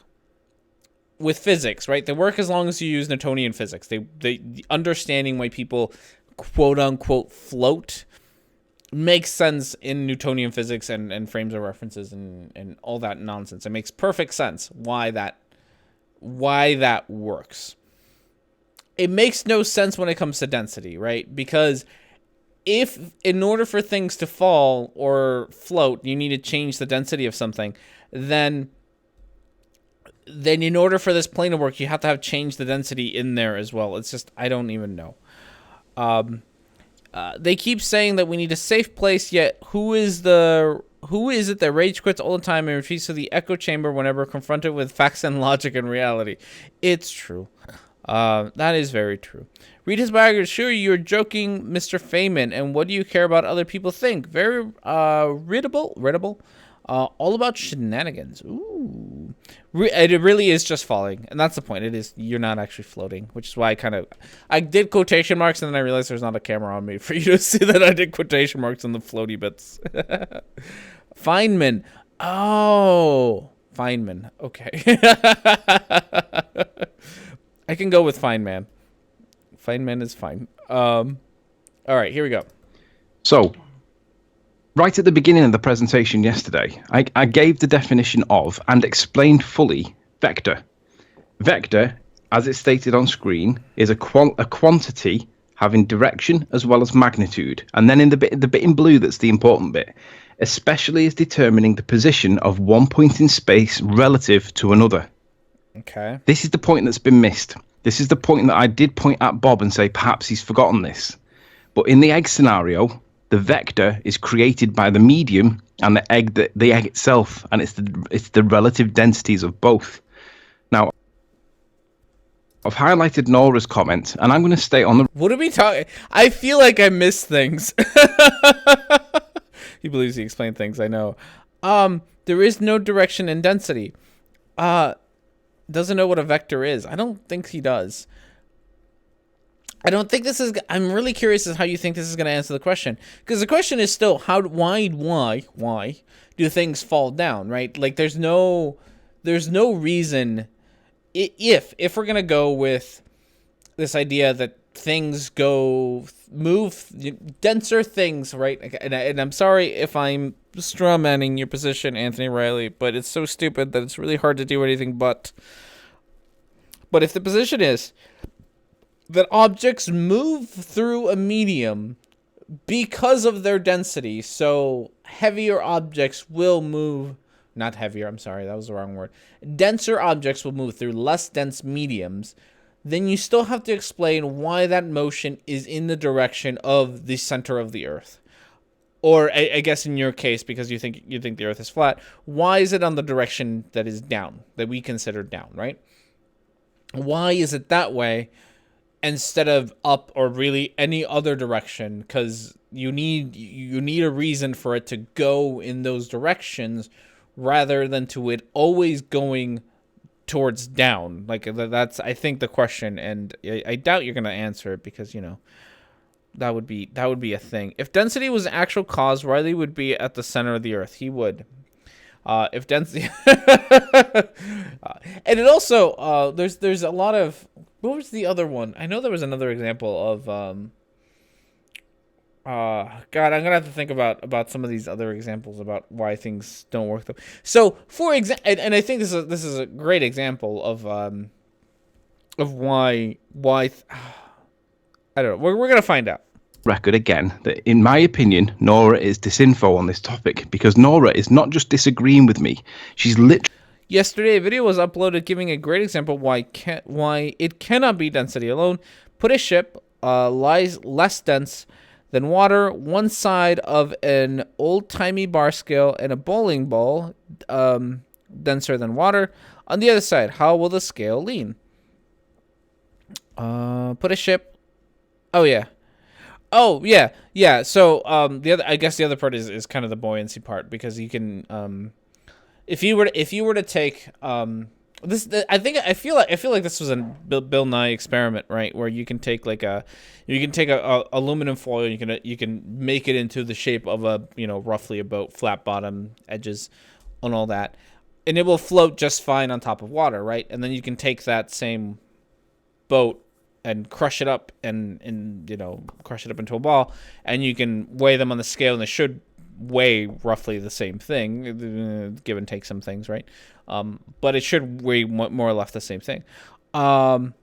with physics, right? They work as long as you use Newtonian physics. They understanding why people quote unquote float makes sense in Newtonian physics and frames of references and all that nonsense. It makes perfect sense why that works. It makes no sense when it comes to density, right? Because if in order for things to fall or float, you need to change the density of something, then in order for this plane to work, you have to have changed the density in there as well. It's just, I don't even know. They keep saying that we need a safe place, yet who is it that rage quits all the time and retreats to the echo chamber whenever confronted with facts and logic and reality? It's true. That is very true. Read his biography. Sure, you're joking, Mr. Feynman. And what do you care about other people think? Very readable. All about shenanigans. Ooh. It really is just falling. And that's the point. It is, you're not actually floating, which is why I did quotation marks, and then I realized there's not a camera on me for you to see that I did quotation marks on the floaty bits. Feynman. Oh, Feynman. Okay. I can go with Feynman. Feynman is fine. All right, here we go. So, right at the beginning of the presentation yesterday, I gave the definition of and explained fully vector. Vector, as it's stated on screen, is a quantity having direction as well as magnitude. And then in the bit in blue, that's the important bit, especially is determining the position of one point in space relative to another. Okay. This is the point that's been missed. This is the point that I did point at Bob and say perhaps he's forgotten this. But in the egg scenario, the vector is created by the medium and the egg itself, and it's the relative densities of both. Now, I've highlighted Nora's comment, and I'm going to stay on the... What are we talking? I feel like I missed things. He believes he explained things, I know. There is no direction in density. Doesn't know what a vector is. I don't think he does. I don't think this is... I'm really curious as how you think this is going to answer the question. Because the question is still, why do things fall down, right? Like, there's no reason... If we're going to go with this idea that things move, denser things, right? And I'm sorry if I'm strawmanning your position, Anthony Riley, but it's so stupid that it's really hard to do anything but if the position is that objects move through a medium because of their density, so heavier objects will move, not heavier, I'm sorry, that was the wrong word. Denser objects will move through less dense mediums, then you still have to explain why that motion is in the direction of the center of the Earth. Or I guess in your case, because you think the Earth is flat, why is it on the direction that is down, that we consider down, right? why is it that way instead of up or really any other direction? Because you need a reason for it to go in those directions rather than to it always going towards down. Like, that's, I think, the question, and I doubt you're gonna answer it, because that would be a thing. If density was an actual cause, Riley would be at the center of the earth. He would. If density, and it also there's a lot of, what was the other one? I know there was another example of God, I'm gonna have to think about some of these other examples about why things don't work though. So, for example, and I think this is a great example of why I don't know. We're gonna find out. Record again that, in my opinion, Nora is disinfo on this topic, because Nora is not just disagreeing with me. She's literally. Yesterday, a video was uploaded giving a great example why it cannot be density alone. Put a ship lies less dense than water, one side of an old-timey bar scale, and a bowling ball denser than water. On the other side, how will the scale lean? Put a ship. Oh yeah. So I guess the other part is kind of the buoyancy part, because you can if you were to take this, I feel like this was a Bill Nye experiment, right? Where you can take a aluminum foil, and you can make it into the shape of a, roughly about flat bottom edges and all that, and it will float just fine on top of water, right? And then you can take that same boat and crush it up and crush it up into a ball, and you can weigh them on the scale, and they should weigh roughly the same thing, give and take some things, right? But it should weigh more or less the same thing. And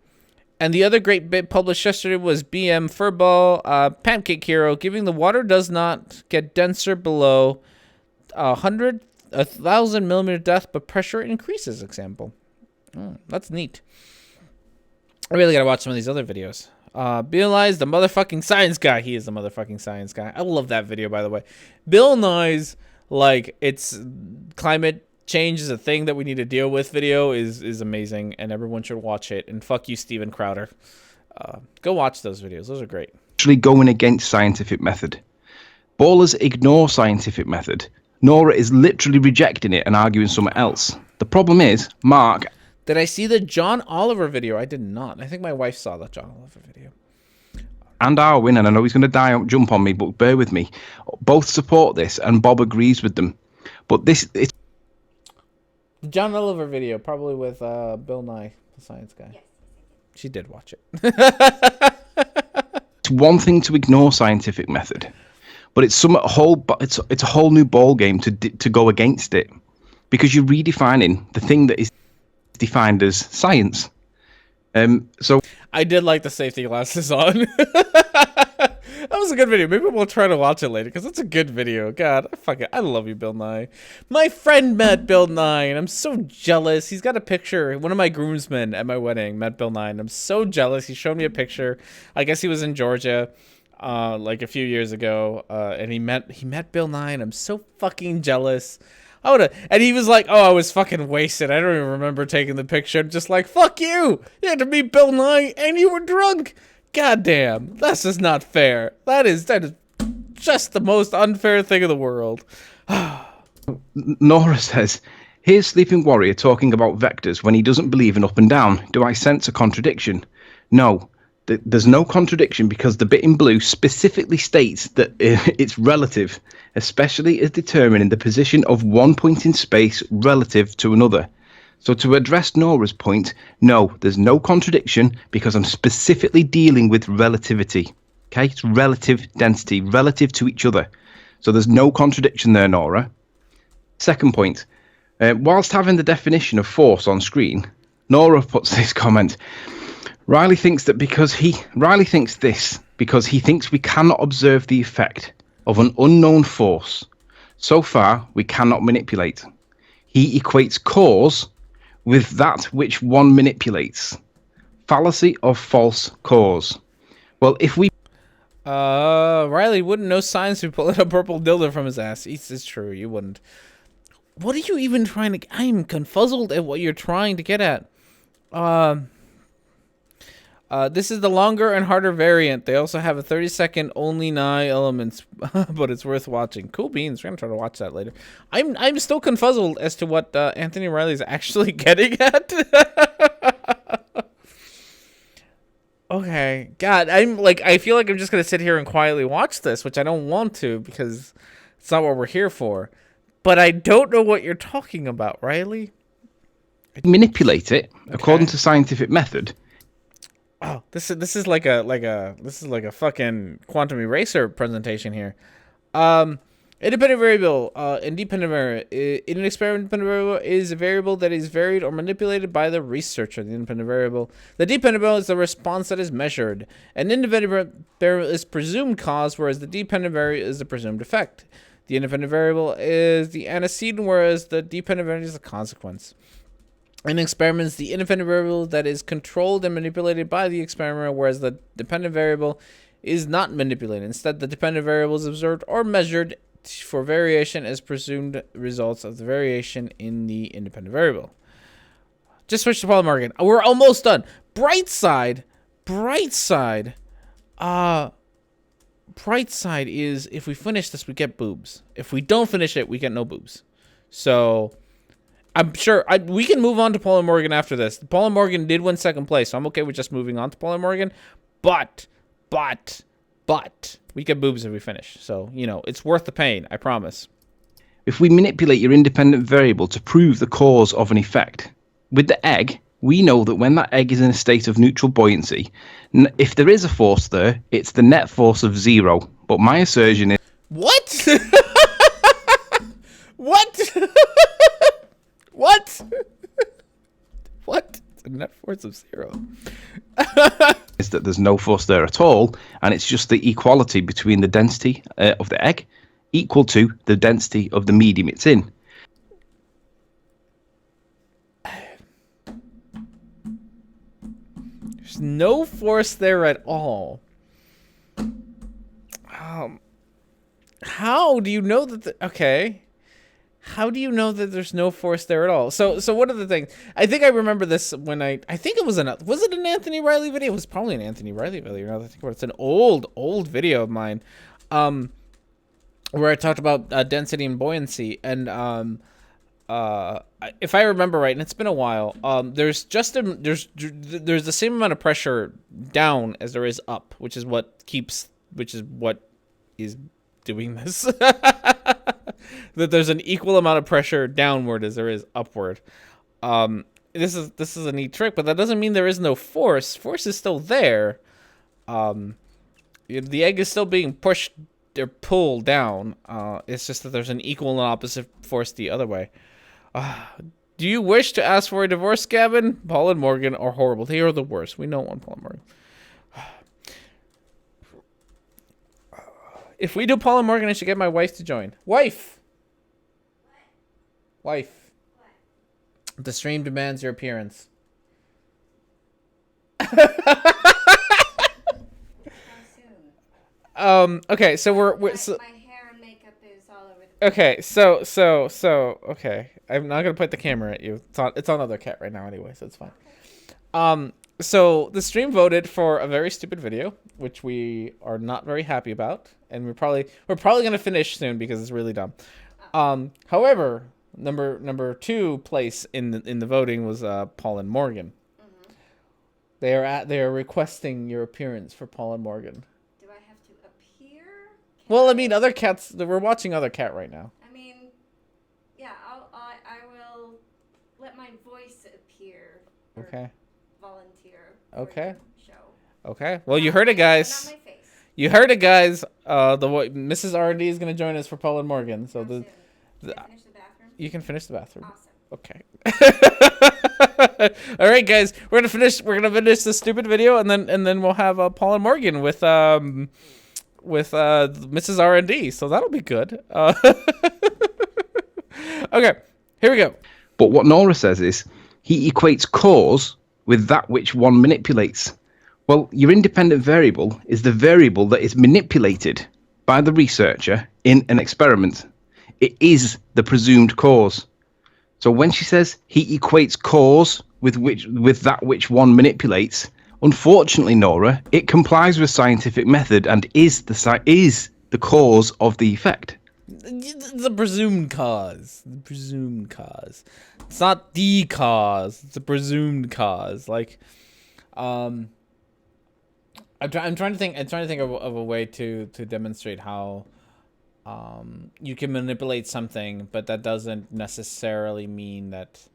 the other great bit published yesterday was BM Furball, Pancake Hero, giving the water does not get denser below 1,000 millimeter depth, but pressure increases example. That's neat. I really gotta watch some of these other videos. Bill Nye's the motherfucking science guy. He is the motherfucking science guy. I love that video, by the way. Bill Nye's, it's climate change is a thing that we need to deal with video is amazing, and everyone should watch it. And fuck you, Steven Crowder. Go watch those videos. Those are great. Actually going against scientific method. Ballers ignore scientific method. Nora is literally rejecting it and arguing something else. The problem is, Mark. Did I see the John Oliver video? I did not. I think my wife saw the John Oliver video. And Arwin, and I know he's going to jump on me, but bear with me. Both support this, and Bob agrees with them. But it's the John Oliver video, probably with Bill Nye, the science guy. Yes. She did watch it. It's one thing to ignore scientific method, but it's a whole new ball game to go against it, because you're redefining the thing that is defined as science. So I did like the safety glasses on. That was a good video. Maybe we'll try to watch it later, because it's a good video. God, I love you, Bill Nye. My friend met Bill Nye, and I'm so jealous. He's got a picture. One of my groomsmen at my wedding met Bill Nye, and I'm so jealous. He showed me a picture. I guess he was in Georgia, a few years ago, and he met Bill Nye, and I'm so fucking jealous. And he was like, "Oh, I was fucking wasted. I don't even remember taking the picture." I'm just like, fuck you! You had to meet Bill Nye and you were drunk. God damn, that's just not fair. That is just the most unfair thing in the world. Nora says, "Here's Sleeping Warrior talking about vectors when he doesn't believe in up and down. Do I sense a contradiction?" No. There's no contradiction, because the bit in blue specifically states that it's relative, especially as determining the position of one point in space relative to another. So to address Nora's point, no, there's no contradiction, because I'm specifically dealing with relativity. Okay, it's relative density, relative to each other. So there's no contradiction there, Nora. Second point, whilst having the definition of force on screen, Nora puts this comment. Riley thinks because he thinks we cannot observe the effect of an unknown force. So far, we cannot manipulate. He equates cause with that which one manipulates. Fallacy of false cause. Well, if we... Riley wouldn't know science if he pulled a purple dildo from his ass. It's true, you wouldn't. What are you even trying to... I'm confuzzled at what you're trying to get at. This is the longer and harder variant. They also have a 30-second only nigh elements, but it's worth watching. Cool beans. We're gonna try to watch that later. I'm still confuzzled as to what Anthony Riley is actually getting at. Okay, God, I feel like I'm just gonna sit here and quietly watch this, which I don't want to because it's not what we're here for. But I don't know what you're talking about, Riley. Manipulate it according to scientific method. Oh, this is like a fucking quantum eraser presentation here. Independent variable, independent variable. In an experiment, independent variable is a variable that is varied or manipulated by the researcher. The independent variable. The dependent variable is the response that is measured. An independent variable is presumed cause, whereas the dependent variable is the presumed effect. The independent variable is the antecedent, whereas the dependent variable is the consequence. In experiments, the independent variable that is controlled and manipulated by the experimenter, whereas the dependent variable is not manipulated. Instead, the dependent variable is observed or measured for variation as presumed results of the variation in the independent variable. Just switch to Paul Morgan. We're almost done. Bright side is if we finish this, we get boobs. If we don't finish it, we get no boobs. So I'm sure we can move on to Paul and Morgan after this. Paul and Morgan did win second place, so I'm okay with just moving on to Paul and Morgan. But we get boobs if we finish. So, it's worth the pain, I promise. If we manipulate your independent variable to prove the cause of an effect, with the egg, we know that when that egg is in a state of neutral buoyancy, if there is a force there, it's the net force of 0. But my assertion is... What? What? What? What? It's a net force of 0. Is that there's no force there at all, and it's just the equality between the density of the egg equal to the density of the medium it's in. There's no force there at all. How do you know that? Okay. How do you know that there's no force there at all? So what are the things? I think I remember this when I think it was it an Anthony Riley video? It was probably an Anthony Riley video. Now that I think about it, it's an old video of mine, where I talked about density and buoyancy, and if I remember right, and it's been a while, there's the same amount of pressure down as there is up, which is what is doing this. That there's an equal amount of pressure downward as there is upward. This is a neat trick, but that doesn't mean there is no force. Force is still there. The egg is still being pushed or pulled down. It's just that there's an equal and opposite force the other way. Do you wish to ask for a divorce, Gavin? Paul and Morgan are horrible. They are the worst. We don't want Paul and Morgan. If we do Paul and Morgan, I should get my wife to join. Wife! Wife. The stream demands your appearance. Okay, so we're so, my hair and makeup is all over the okay, okay. I'm not gonna point the camera at you. It's on other cat right now anyway, so it's fine. So the stream voted for a very stupid video, which we are not very happy about, and we're probably gonna finish soon because it's really dumb. However, number 2 place in the voting was Paul and Morgan. Mm-hmm. They are requesting your appearance for Paul and Morgan. Do I have to appear? Well, I mean, other cats. We're watching other cat right now. I mean, yeah, I will let my voice appear. Okay. Volunteer. Okay. Show. Okay. Well, you heard it, guys. Not my face. You heard it, guys. Mrs. R&D is going to join us for Paul and Morgan. So Can I finish the bathroom? You can finish the bathroom. Awesome. Okay. All right, guys. We're gonna finish this stupid video, and then we'll have Paul and Morgan with Mrs. R&D. So that'll be good. Okay. Here we go. But what Nora says is he equates cause with that which one manipulates. Well, your independent variable is the variable that is manipulated by the researcher in an experiment. It is the presumed cause. So when she says he equates cause with that which one manipulates, Unfortunately, Nora, it complies with scientific method and is the cause of the effect. The presumed cause. The presumed cause. It's not the cause. It's a presumed cause. Like, I'm trying to think. I'm trying to think of a way to demonstrate how you can manipulate something, but that doesn't necessarily mean that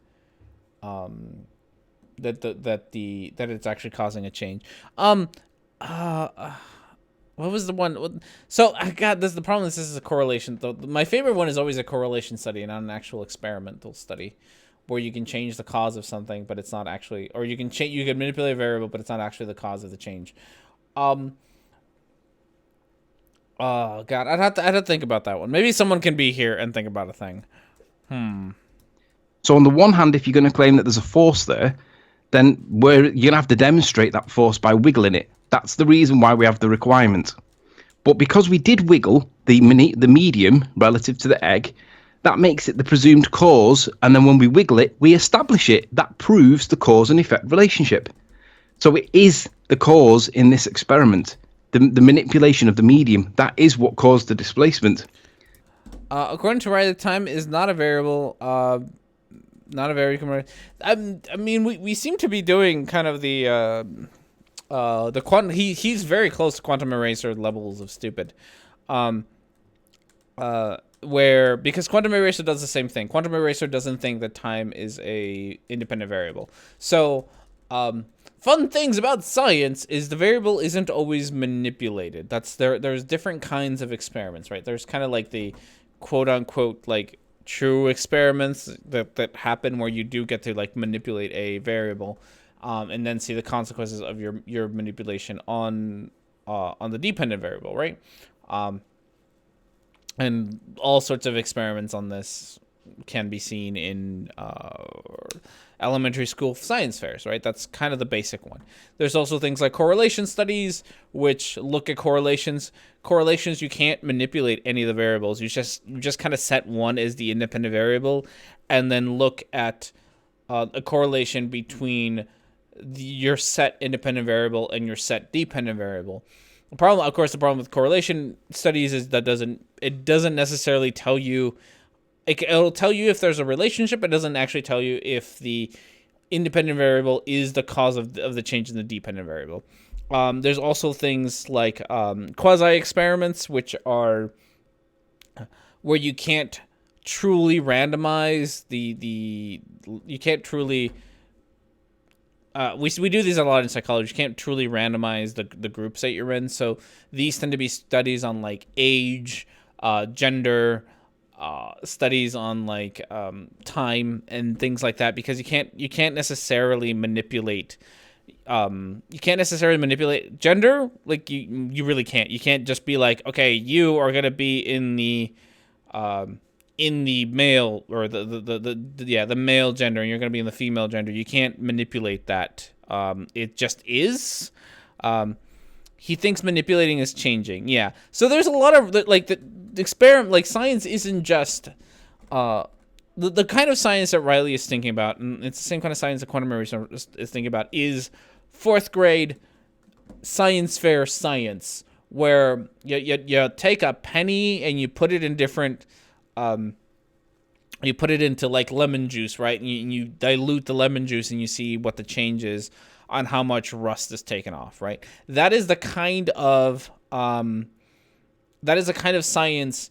that it's actually causing a change. What was the one? So I got this. The problem is this is a correlation. My favorite one is always a correlation study, not an actual experimental study, where you can change the cause of something, but it's not actually, or you can manipulate a variable, but it's not actually the cause of the change. Oh God, I'd have to think about that one. Maybe someone can be here and think about a thing. So on the one hand, if you're going to claim that there's a force there, then you're going to have to demonstrate that force by wiggling it. That's the reason why we have the requirement. But because we did wiggle the medium relative to the egg, that makes it the presumed cause. And then when we wiggle it, we establish it. That proves the cause and effect relationship. So it is the cause in this experiment. The manipulation of the medium, that is what caused the displacement. According to Riley, time is not a variable. Not a very I mean, we seem to be doing kind of the quantum. He's very close to quantum eraser levels of stupid. Where, because quantum eraser does the same thing. Quantum eraser doesn't think that time is a independent variable. So, fun things about science is the variable isn't always manipulated. There's different kinds of experiments, right? There's kind of like the quote unquote like true experiments that happen where you do get to like manipulate a variable, and then see the consequences of your manipulation on the dependent variable, right? And all sorts of experiments on this can be seen in elementary school science fairs, right? That's kind of the basic one. There's also things like correlation studies, which look at correlations. Correlations, you can't manipulate any of the variables. You just kind of set one as the independent variable, and then look at a correlation between your set independent variable and your set dependent variable. The problem with correlation studies is that it doesn't necessarily tell you. It'll tell you if there's a relationship. It doesn't actually tell you if the independent variable is the cause of the change in the dependent variable. There's also things like quasi experiments, which are where you can't truly randomize you can't truly. We do these a lot in psychology. You can't truly randomize the groups that you're in. So these tend to be studies on like age, gender, studies on like time and things like that, because you can't necessarily manipulate gender. Like you really can't. You can't just be like, okay, you are gonna be in the male or the male gender, and you're gonna be in the female gender. You can't manipulate that. It just is. He thinks manipulating is changing. Yeah. So there's a lot of like the experiment, like science isn't just the kind of science that Riley is thinking about, and it's the same kind of science that quantum eraser is thinking about, is fourth grade science fair science, where you take a penny and you put it in different you put it into like lemon juice, right? And you dilute the lemon juice and you see what the change is on how much rust is taken off, right? That is the kind of science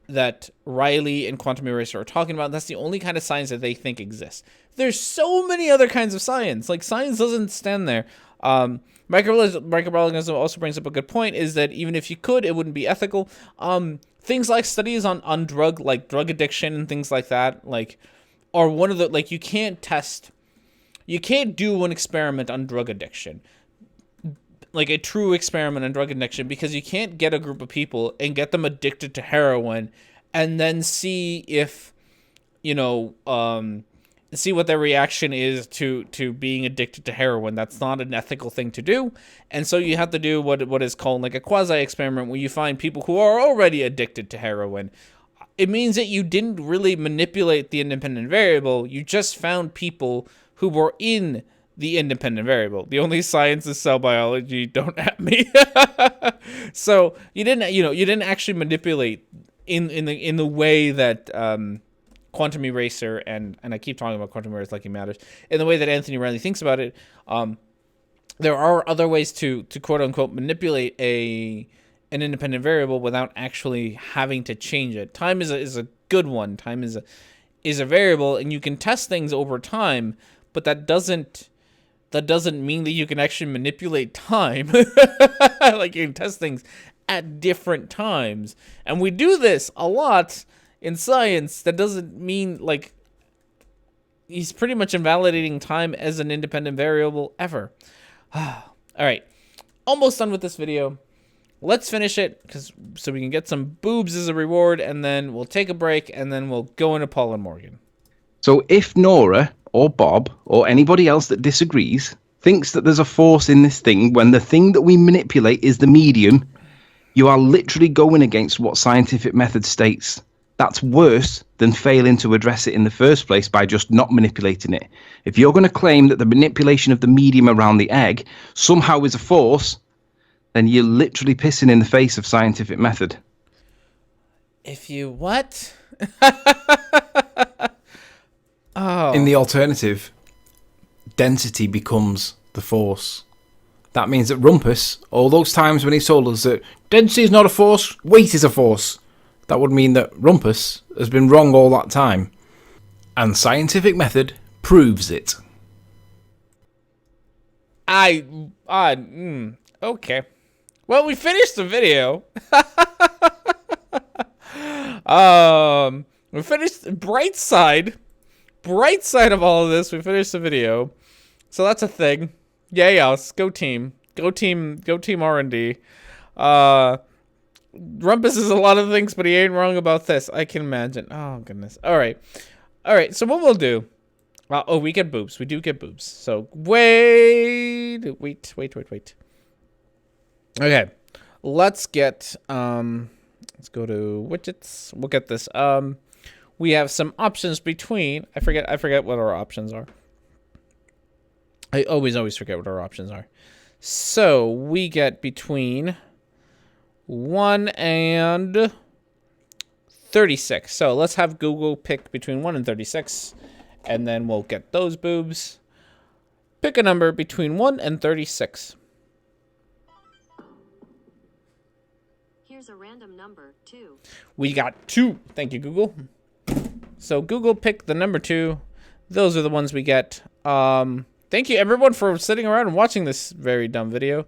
that Riley and Quantum Eraser are talking about. That's the only kind of science that they think exists. There's so many other kinds of science. Like, science doesn't stand there. Microbiologism also brings up a good point, is that even if you could, it wouldn't be ethical. Things like studies on drug addiction and things like that, like, are one of the, like, you can't do an experiment on drug addiction, like a true experiment on drug addiction, because you can't get a group of people and get them addicted to heroin and then see if, see what their reaction is to being addicted to heroin. That's not an ethical thing to do. And so you have to do what is called like a quasi-experiment, where you find people who are already addicted to heroin. It means that you didn't really manipulate the independent variable. You just found people who were in the independent variable. The only science is cell biology. Don't at me. So you didn't actually manipulate in the way that Quantum Eraser and I keep talking about Quantum Eraser like it matters, in the way that Anthony Riley thinks about it. There are other ways to quote unquote manipulate an independent variable without actually having to change it. Time is a good one. Time is a variable, and you can test things over time, but that doesn't mean that you can actually manipulate time. Like, you can test things at different times, and we do this a lot in science. That doesn't mean, like, he's pretty much invalidating time as an independent variable ever. All right, almost done with this video. Let's finish it so we can get some boobs as a reward, and then we'll take a break, and then we'll go into Paul and Morgan. So if Nora or Bob or anybody else that disagrees thinks that there's a force in this thing when the thing that we manipulate is the medium, you are literally going against what scientific method states. That's worse than failing to address it in the first place by just not manipulating it. If you're going to claim that the manipulation of the medium around the egg somehow is a force, then you're literally pissing in the face of scientific method. If you what? Oh. In the alternative, density becomes the force. That means that Rumpus, all those times when he told us that density is not a force, weight is a force, that would mean that Rumpus has been wrong all that time. And scientific method proves it. Okay. Well, we finished the video. We finished bright side of all of this. We finished the video, so that's a thing. Yay us! Go team! Go team! R&D. Rumpus is a lot of things, but he ain't wrong about this. I can imagine. Oh goodness. All right. So what we'll do? We get boobs. We do get boobs. So wait. Okay, let's get let's go to widgets. We'll get this. We have some options between. I forget what our options are. I always forget what our options are. So we get between 1 and 36. So let's have Google pick between 1 and 36, and then we'll get those boobs. Pick a number between 1 and 36. Here's a random number, 2. We got 2. Thank you, Google. So Google picked the number 2. Those are the ones we get. Thank you, everyone, for sitting around and watching this very dumb video.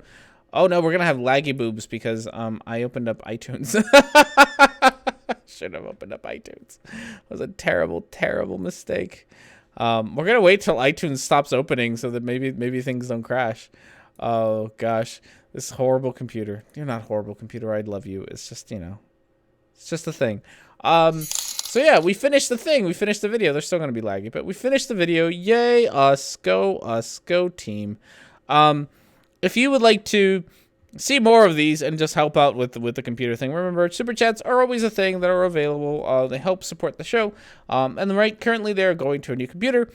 Oh, no, we're going to have laggy boobs because I opened up iTunes. Should have opened up iTunes. That was a terrible, terrible mistake. We're going to wait till iTunes stops opening so that maybe things don't crash. Oh, gosh. This horrible computer. You're not horrible, computer. I love you. It's just, it's just a thing. So yeah, we finished the thing. We finished the video. They're still going to be laggy, but we finished the video. Yay, us. Go team. If you would like to see more of these and just help out with the computer thing, remember, super chats are always a thing that are available. They help support the show. And currently they're going to a new computer.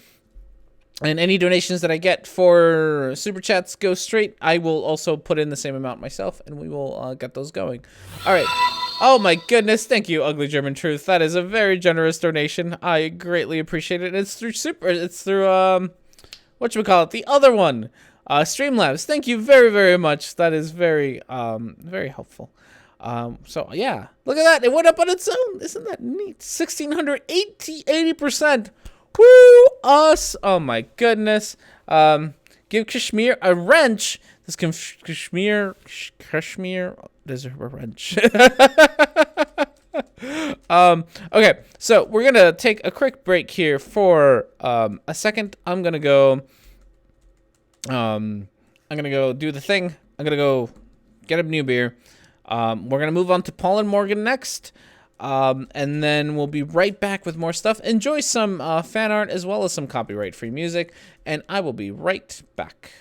And any donations that I get for super chats go straight. I will also put in the same amount myself, and we will get those going. All right. Oh my goodness! Thank you, Ugly German Truth. That is a very generous donation. I greatly appreciate it. It's through whatchamacallit, the other one, Streamlabs. Thank you very, very much. That is very very helpful. So yeah, look at that. It went up on its own. Isn't that neat? 80%. Woo! Us! Oh my goodness. Give Kashmir a wrench. This Kashmir deserves a wrench. Okay, so we're gonna take a quick break here for a second. I'm gonna go do the thing. I'm gonna go get a new beer. We're gonna move on to Paul and Morgan next. And then we'll be right back with more stuff. Enjoy some fan art as well as some copyright-free music, and I will be right back.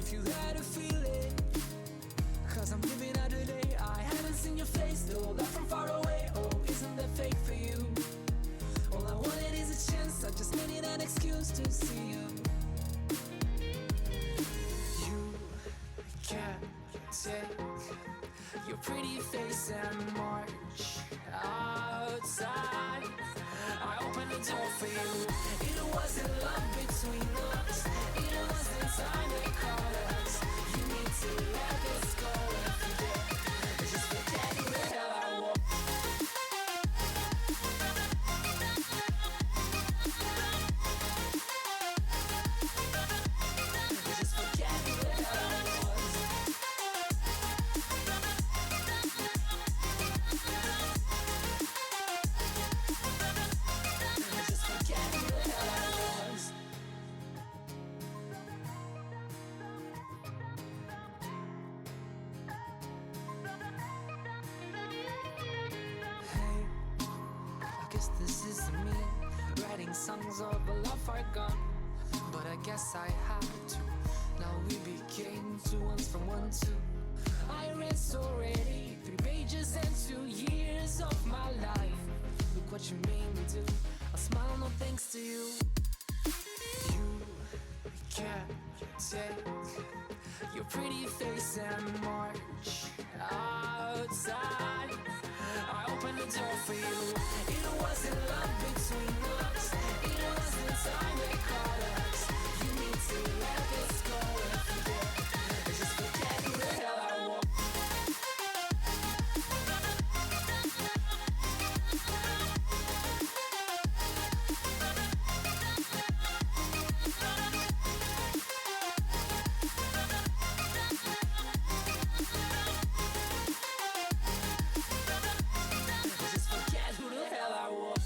if you had to feel it. Cause I'm living out today. I haven't seen your face though, love from far away. Oh, isn't that fake for you? All I wanted is a chance, I just needed an excuse to see you. You can't take your pretty face and march outside. I opened the door for you. It wasn't love between us, it was the time they caught us. You need to let this go and forget. Just forget who the hell I was. Just forget who the hell I was. Just forget who the hell I was. Hey, I guess this is me, writing songs of a love far gone. But I guess I have to. Now we became two ones from 1 2. I read already 3 pages and 2 years of my life. Look what you made me do. I smile no thanks to you. You can't take your pretty face and march outside. I opened the door for you. It wasn't love between us, it was the time they caught us. You need to let this go and forget. Just forget who the hell I was. Just forget who the hell I was.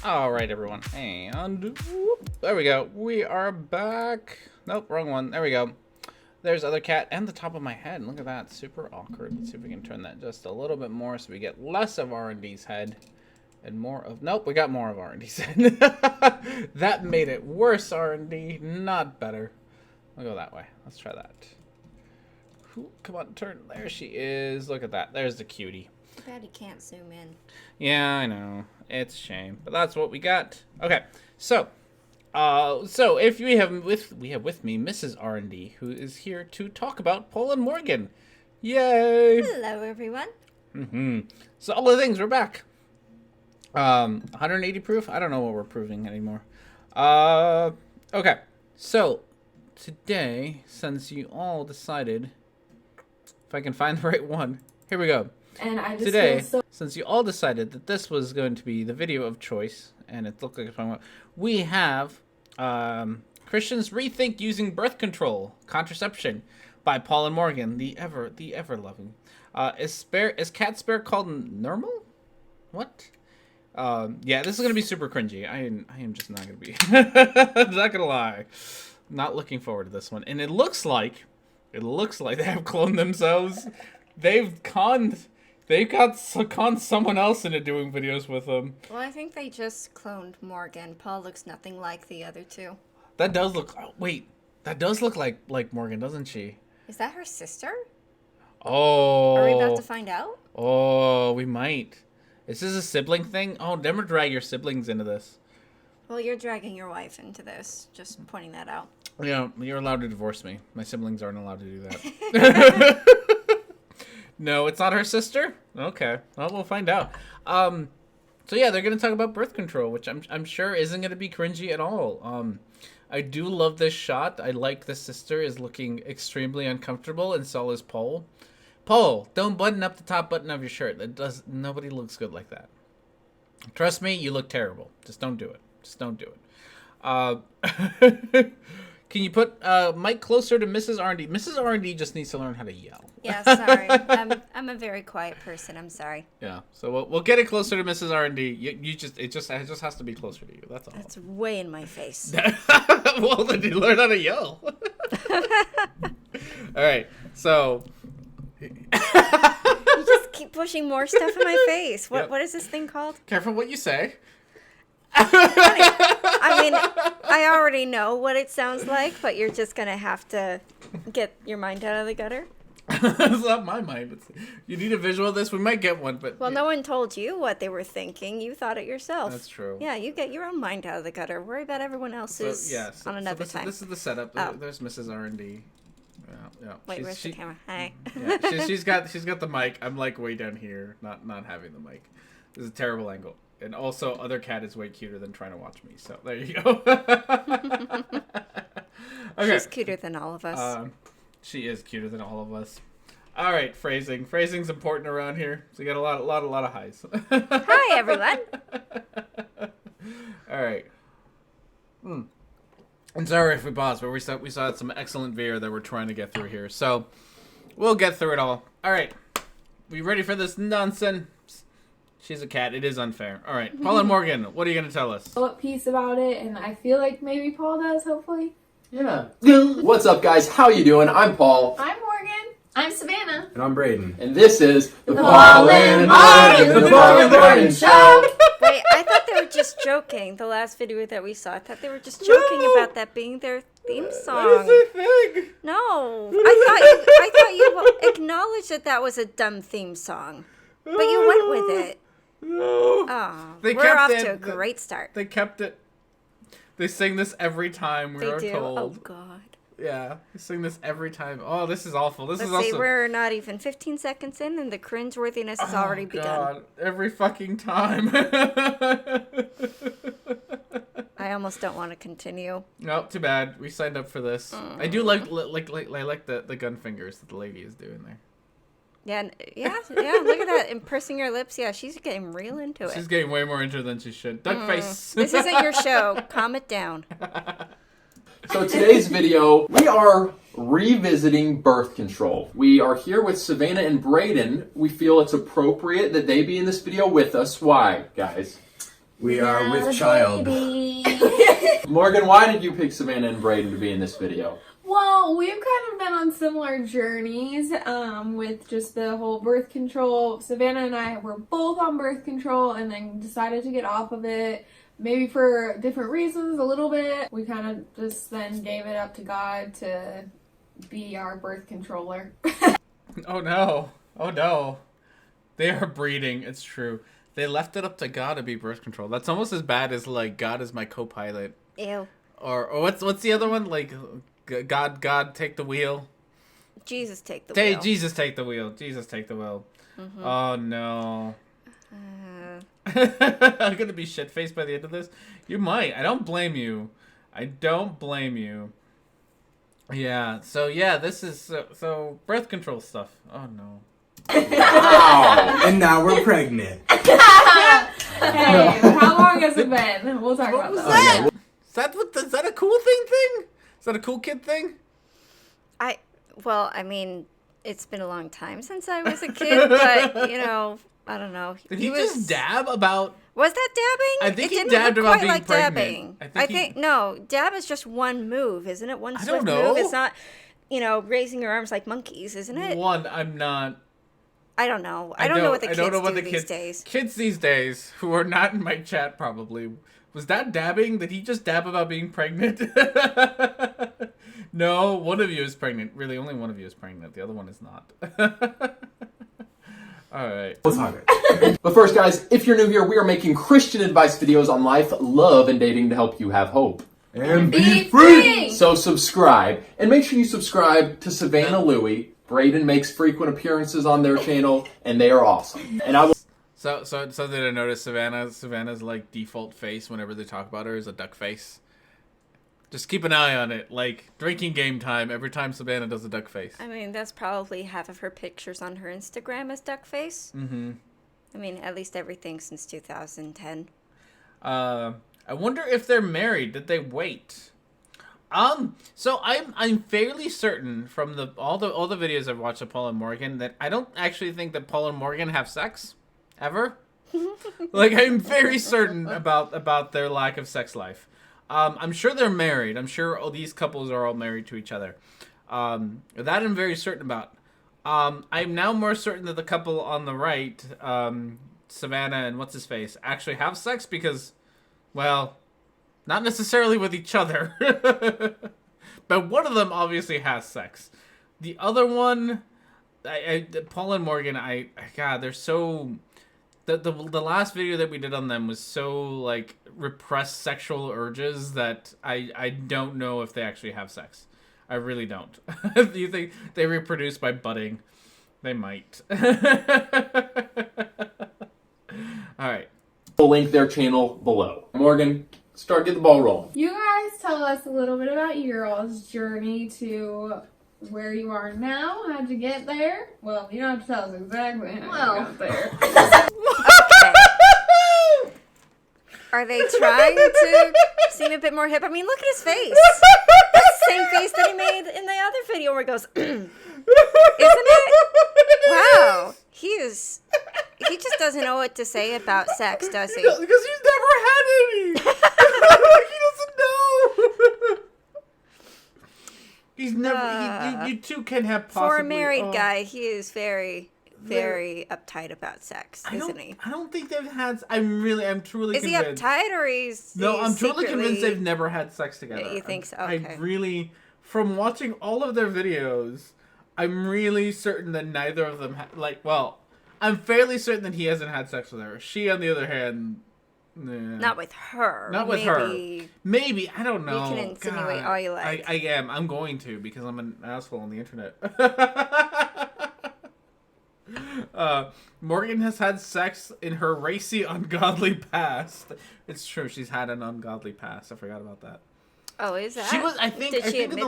All right, everyone, and whoop, there we go. We are back. Nope, wrong one. There we go. There's other cat and the top of my head. Look at that, super awkward. Let's see if we can turn that just a little bit more so we get less of R&D's head and more of. Nope, we got more of R&D's head. That made it worse. R&D, not better. I'll go that way. Let's try that. Ooh, come on, turn. There she is. Look at that. There's the cutie. Bad you can't zoom in. Yeah, I know. It's a shame, but that's what we got. Okay, so if we have with me Mrs. R&D, who is here to talk about Paul and Morgan. Yay! Hello, everyone. So all the things, we're back. 180 proof. I don't know what we're proving anymore. Okay, so today, since you all decided, if I can find the right one, here we go. And I just Today, feel so since you all decided that this was going to be the video of choice, and it looked like a fun one, we have Christians Rethink Using Birth Control, Contraception, by Paul and Morgan, the ever loving. Is cat spare called normal? What? Yeah, this is gonna be super cringy. I am just not gonna be not gonna lie. Not looking forward to this one. And it looks like they have cloned themselves. They've conned someone else into doing videos with them. Well, I think they just cloned Morgan. Paul looks nothing like the other two. That does look. Oh, wait, that does look like Morgan, doesn't she? Is that her sister? Oh. Are we about to find out? Oh, we might. Is this a sibling thing? Oh, never drag your siblings into this. Well, you're dragging your wife into this. Just pointing that out. Yeah, you're allowed to divorce me. My siblings aren't allowed to do that. No, it's not her sister? Okay. Well, we'll find out. So yeah, they're going to talk about birth control, which I'm sure isn't going to be cringy at all. I do love this shot. I like the sister is looking extremely uncomfortable, and so is Paul. Paul, don't button up the top button of your shirt. Nobody looks good like that. Trust me, you look terrible. Just don't do it. Just don't do it. Can you put Mike closer to Mrs. R&D? Mrs. R&D just needs to learn how to yell. Yeah, sorry. I'm a very quiet person. I'm sorry. Yeah, so we'll get it closer to Mrs. R&D. It just has to be closer to you. That's all. That's way in my face. Well, then you learn how to yell. All right, so You just keep pushing more stuff in my face. What is this thing called? Careful what you say. I mean, I already know what it sounds like, but you're just gonna have to get your mind out of the gutter. It's not my mind. You need a visual of this. We might get one, but well, no one told you what they were thinking. You thought it yourself. That's true. Yeah, you get your own mind out of the gutter. Worry about everyone else's on another time. This is the setup. Oh. There's Mrs. R&D. Yeah. Wait, where's the camera? Hi. Yeah, she's got the mic. I'm like way down here, not having the mic. This is a terrible angle. And also, other cat is way cuter than trying to watch me. So there you go. Okay. She's cuter than all of us. She is cuter than all of us. All right, phrasing. Phrasing's important around here. So you got a lot of highs. Hi, everyone. All right. And sorry if we paused, but we saw some excellent veer that we're trying to get through here. So we'll get through it all. All right. We ready for this nonsense? She's a cat. It is unfair. All right. Paul and Morgan, what are you going to tell us? a piece about it, and I feel like maybe Paul does, hopefully. Yeah. What's up, guys? How you doing? I'm Paul. I'm Morgan. I'm Savannah. And I'm Braden. And this is the Paul and Morgan Show. Wait, I thought they were just joking. The last video that we saw, I thought they were just joking about that being their theme song. That is a thing. No, I thought you acknowledged that was a dumb theme song, but you went with it. No. Oh, They we're kept off it. to a great start. They kept it. They sing this every time we are do. told. Oh God. Yeah, they sing this every time. Oh, this is awful. This Let's is also. see, we're not even 15 seconds in, and the cringeworthiness has already begun. God, every fucking time. I almost don't want to continue. No, too bad. We signed up for this. I do like the gun fingers that the lady is doing there. Yeah. Look at that, and pursing your lips. Yeah, she's getting real into it. She's getting way more into it than she should. Duck face. This isn't your show. Calm it down. So today's video, we are revisiting birth control. We are here with Savannah and Braden. We feel it's appropriate that they be in this video with us. Why, guys? We are with child. Morgan, why did you pick Savannah and Braden to be in this video? Well, we've kind of been on similar journeys with just the whole birth control. Savannah and I were both on birth control and then decided to get off of it, maybe for different reasons a little bit. We kind of just then gave it up to God to be our birth controller. Oh no. Oh no. They are breeding. It's true. They left it up to God to be birth control. That's almost as bad as like God is my co-pilot. Ew. Or what's the other one? Like God take the wheel. Jesus take the wheel. Jesus take the wheel. Jesus take the wheel. Mm-hmm. Oh no. I'm gonna be shit faced by the end of this. You might. I don't blame you. I don't blame you. Yeah. So yeah, this is so birth control stuff. Oh no. Wow. And now we're pregnant. Hey, how long has it been? We'll talk about that. Is that a cool thing? Is that a cool kid thing? Well, I mean, it's been a long time since I was a kid, but, you know, I don't know. Did he just dab about... Was that dabbing? I think it he didn't dabbed look about quite being like pregnant. dabbing. I think no, dab is just one move, isn't it? One I swift don't know. move. It's not, you know, raising your arms like monkeys, isn't it? I'm not... I don't know. I don't know what the kids do these days. Kids these days, who are not in my chat probably, was that dabbing? Did he just dab about being pregnant? No, one of you is pregnant. Really, only one of you is pregnant. The other one is not. All right. But first, guys, if you're new here, we are making Christian advice videos on life, love, and dating to help you have hope. And be free! So subscribe, and make sure you subscribe to Savannah Louie. Braden makes frequent appearances on their channel, and they are awesome. And I will... So something I noticed, Savannah's like default face whenever they talk about her is a duck face. Just keep an eye on it. Like drinking game time, every time Savannah does a duck face. I mean, that's probably half of her pictures on her Instagram is duck face. Mm-hmm. I mean, at least everything since 2010. I wonder if they're married. Did they wait? So I'm fairly certain from all the videos I've watched of Paul and Morgan that I don't actually think that Paul and Morgan have sex ever. Like I'm very certain about their lack of sex life. I'm sure they're married. I'm sure all these couples are all married to each other. That I'm very certain about. I'm now more certain that the couple on the right, Savannah and what's his face, actually have sex because, well, not necessarily with each other. But one of them obviously has sex. The other one, Paul and Morgan, God, they're so... The last video that we did on them was so, like, repressed sexual urges that I don't know if they actually have sex. I really don't. Do you think they reproduce by budding? They might. Alright. We'll link their channel below. Morgan, get the ball rolling. You guys tell us a little bit about your all's journey to where you are now. How'd you get there? Well, you don't have to tell us exactly how you got there. Are they trying to seem a bit more hip? I mean, look at his face. That's the same face that he made in the other video where he goes, isn't it? Wow. He just doesn't know what to say about sex, does he? Because he's never had any. He doesn't know. He's never. You two can have possibly. For a married guy, he is very, very uptight about sex, isn't he? I don't think they've had. I'm truly Is convinced. he uptight or he's No, I'm truly secretly... convinced they've never had sex together. You think so? Okay. I really, from watching all of their videos, I'm really certain that neither of them I'm fairly certain that he hasn't had sex with her. She, on the other hand, not with her. Not with her. Maybe, I don't know. You can insinuate all you like. I am. I'm going to because I'm an asshole on the internet. Morgan has had sex in her racy, ungodly past. It's true. She's had an ungodly past. I forgot about that. Oh, is that? She was. I think in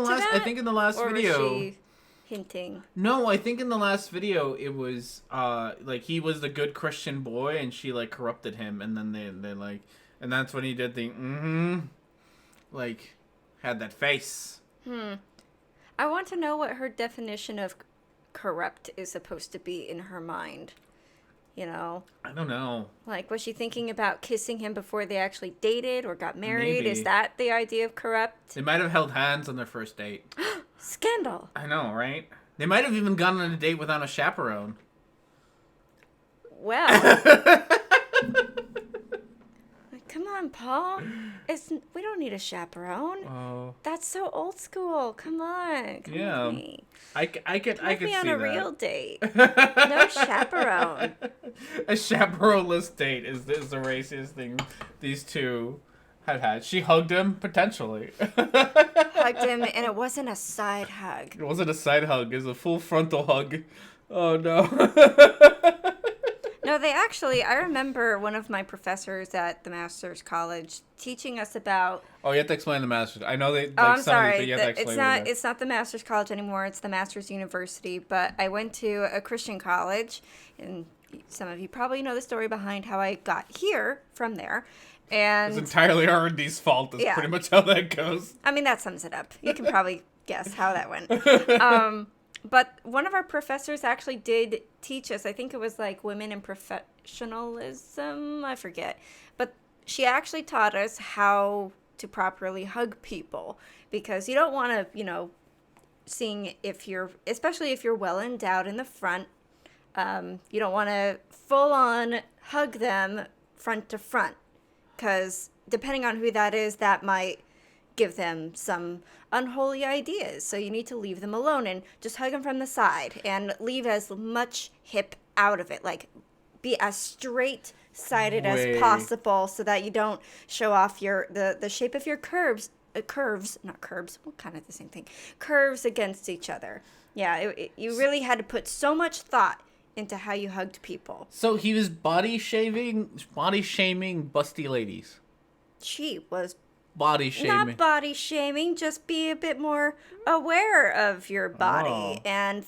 the last video. Was she hinting? No, I think in the last video it was like he was the good Christian boy and she like corrupted him, and then they like, and that's when he did the like had that face. I want to know what her definition of corrupt is supposed to be in her mind. You know? I don't know. Like, was she thinking about kissing him before they actually dated or got married? Maybe. Is that the idea of corrupt? They might have held hands on their first date. Scandal. I know, right? They might have even gone on a date without a chaperone. Well. Come on, Paul. We don't need a chaperone. Oh. That's so old school. Come on. Come Yeah. with me. I could see that. Take me on a real date. No chaperone. A chaperone-less date is the raciest thing these two had. She hugged him, potentially. Hugged him, and it wasn't a side hug. It wasn't a side hug. It was a full frontal hug. Oh, no. No, I remember one of my professors at the Master's College teaching us about... Oh, you have to explain the Master's. I know they... I'm sorry. It's not the Master's College anymore. It's the Master's University. But I went to a Christian college, and some of you probably know the story behind how I got here from there. And it's entirely R&D's fault. That's pretty much how that goes. I mean, that sums it up. You can probably guess how that went. But one of our professors actually did teach us, I think it was like women in professionalism, I forget. But she actually taught us how to properly hug people. Because you don't want to, especially if you're well endowed in the front, you don't want to full on hug them front to front. Because depending on who that is, that might give them some unholy ideas. So you need to leave them alone and just hug them from the side and leave as much hip out of it. Like, be as straight-sided as possible so that you don't show off the shape of your curves against each other. Yeah, you really had to put so much thought into how you hugged people. So he was body shaming busty ladies. She was body shaming. Not body shaming, just be a bit more aware of your body and,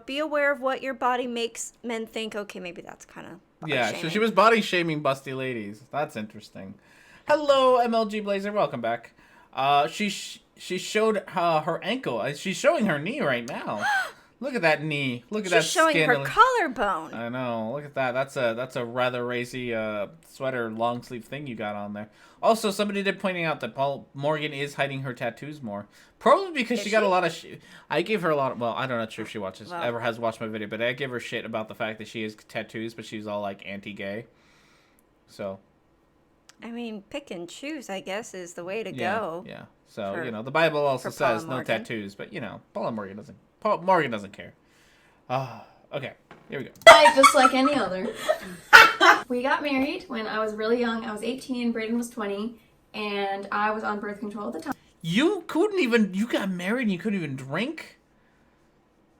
be aware of what your body makes men think, okay, maybe that's kind of shaming. So she was body shaming busty ladies. That's interesting. Hello, MLG Blazer. Welcome back. She showed her ankle. She's showing her knee right now. Look at that knee. Look at that skin. She's showing her collarbone. I know. Look at that. That's a rather racy sweater long sleeve thing you got on there. Also, somebody did pointing out that Paul Morgan is hiding her tattoos more. Probably because she got a lot of I gave her a lot of... Well, I'm not sure if she ever has watched my video, but I give her shit about the fact that she has tattoos, but she's all, like, anti-gay. So... I mean, pick and choose, I guess, is the way to go. Yeah. So, the Bible also says no tattoos, but, Paul Morgan doesn't care. Okay. Here we go. Just like any other. We got married when I was really young. I was 18, Brayden was 20, and I was on birth control at the time. You got married and you couldn't even drink?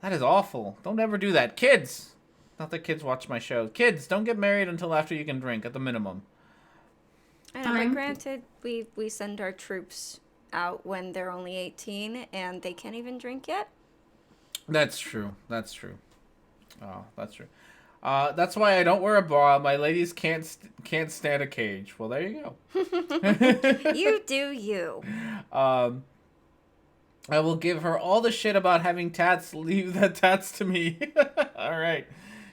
That is awful. Don't ever do that. Kids! Not that kids watch my show. Kids, don't get married until after you can drink, at the minimum. I know, but granted, we send our troops out when they're only 18 and they can't even drink yet. That's true. Oh, that's true. That's why I don't wear a bra. My ladies can't stand a cage. Well, there you go. You do you. I will give her all the shit about having tats. Leave the tats to me. All right.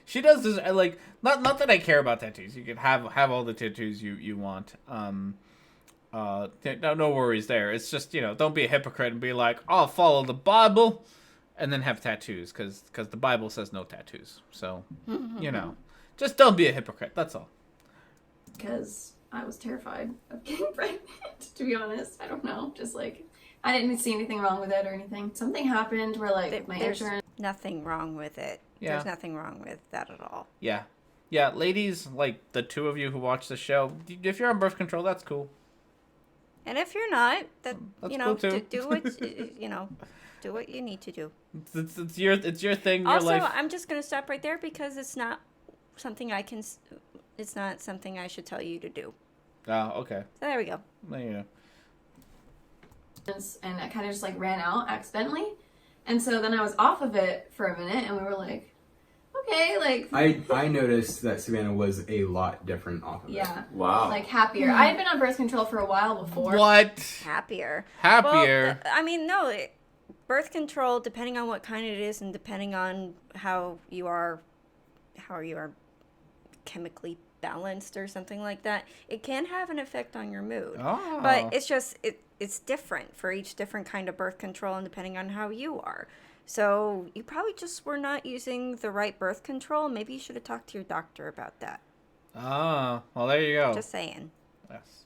She does this. Not that I care about tattoos. You can have all the tattoos you want. No worries there. It's just, don't be a hypocrite and be like, I'll follow the Bible, and then have tattoos, because the Bible says no tattoos. So, just don't be a hypocrite. That's all. Because I was terrified of getting pregnant, to be honest. I don't know. Just I didn't see anything wrong with it or anything. Something happened where my insurance... Nothing wrong with it. Yeah. There's nothing wrong with that at all. Yeah. Yeah, ladies, the two of you who watch the show, if you're on birth control, that's cool. And if you're not, that's cool too. do what do what you need to do. It's your thing. Also, your life. I'm just gonna stop right there because it's not something It's not something I should tell you to do. Oh, okay. So there we go. There you go. And I kind of just ran out accidentally, and so then I was off of it for a minute, and we were like, okay, I noticed that Savannah was a lot different off of it. Yeah. Wow. Happier. I had been on birth control for a while before. What? Happier. Happier. Well, no, birth control, depending on what kind it is, and depending on how you are chemically balanced or something like that, it can have an effect on your mood. Oh. But it's just, it's different for each different kind of birth control and depending on how you are. So you probably just were not using the right birth control. Maybe you should have talked to your doctor about that. Oh, well, there you go. Just saying. Yes.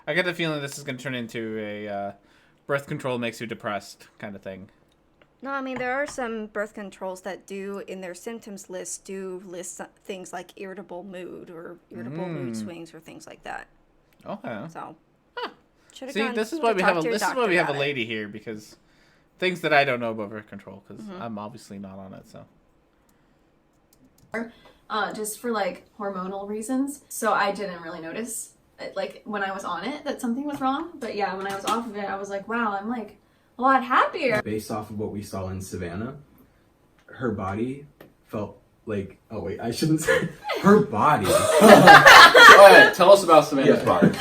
I get the feeling this is going to turn into a birth control makes you depressed kind of thing. No, I mean, there are some birth controls that do, in their symptoms list, things like irritable mood or irritable mood swings or things like that. Okay. So, see, this is why we have a lady here, because things that I don't know about birth control, because I'm obviously not on it, so. Just for like hormonal reasons. So I didn't really notice, like when I was on it, that something was wrong. But yeah, when I was off of it, I was like, wow, I'm like a lot happier. Based off of what we saw in Savannah, her body felt like, oh wait, I shouldn't say her body. Go ahead, tell us about Savannah's body.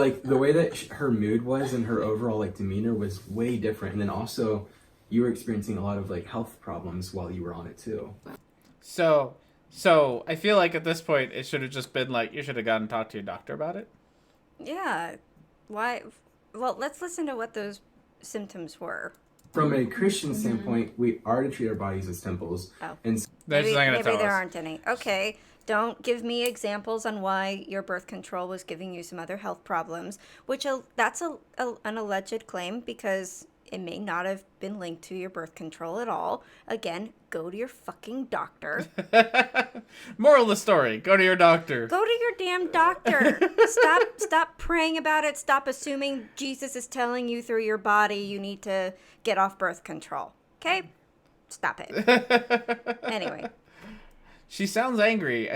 Like the way that her mood was and her overall like demeanor was way different. And then also you were experiencing a lot of like health problems while you were on it too. So I feel like at this point it should have just been like you should have gone and talked to your doctor about it. Yeah. Why? Well, let's listen to what those symptoms were. From a Christian standpoint, we are to treat our bodies as temples. Oh. And Maybe there aren't any. Okay. Don't give me examples on why your birth control was giving you some other health problems, which that's an alleged claim because it may not have been linked to your birth control at all. Again, go to your fucking doctor. Moral of the story, go to your doctor. Go to your damn doctor. Stop praying about it. Stop assuming Jesus is telling you through your body you need to get off birth control. Okay? Stop it. Anyway. She sounds angry.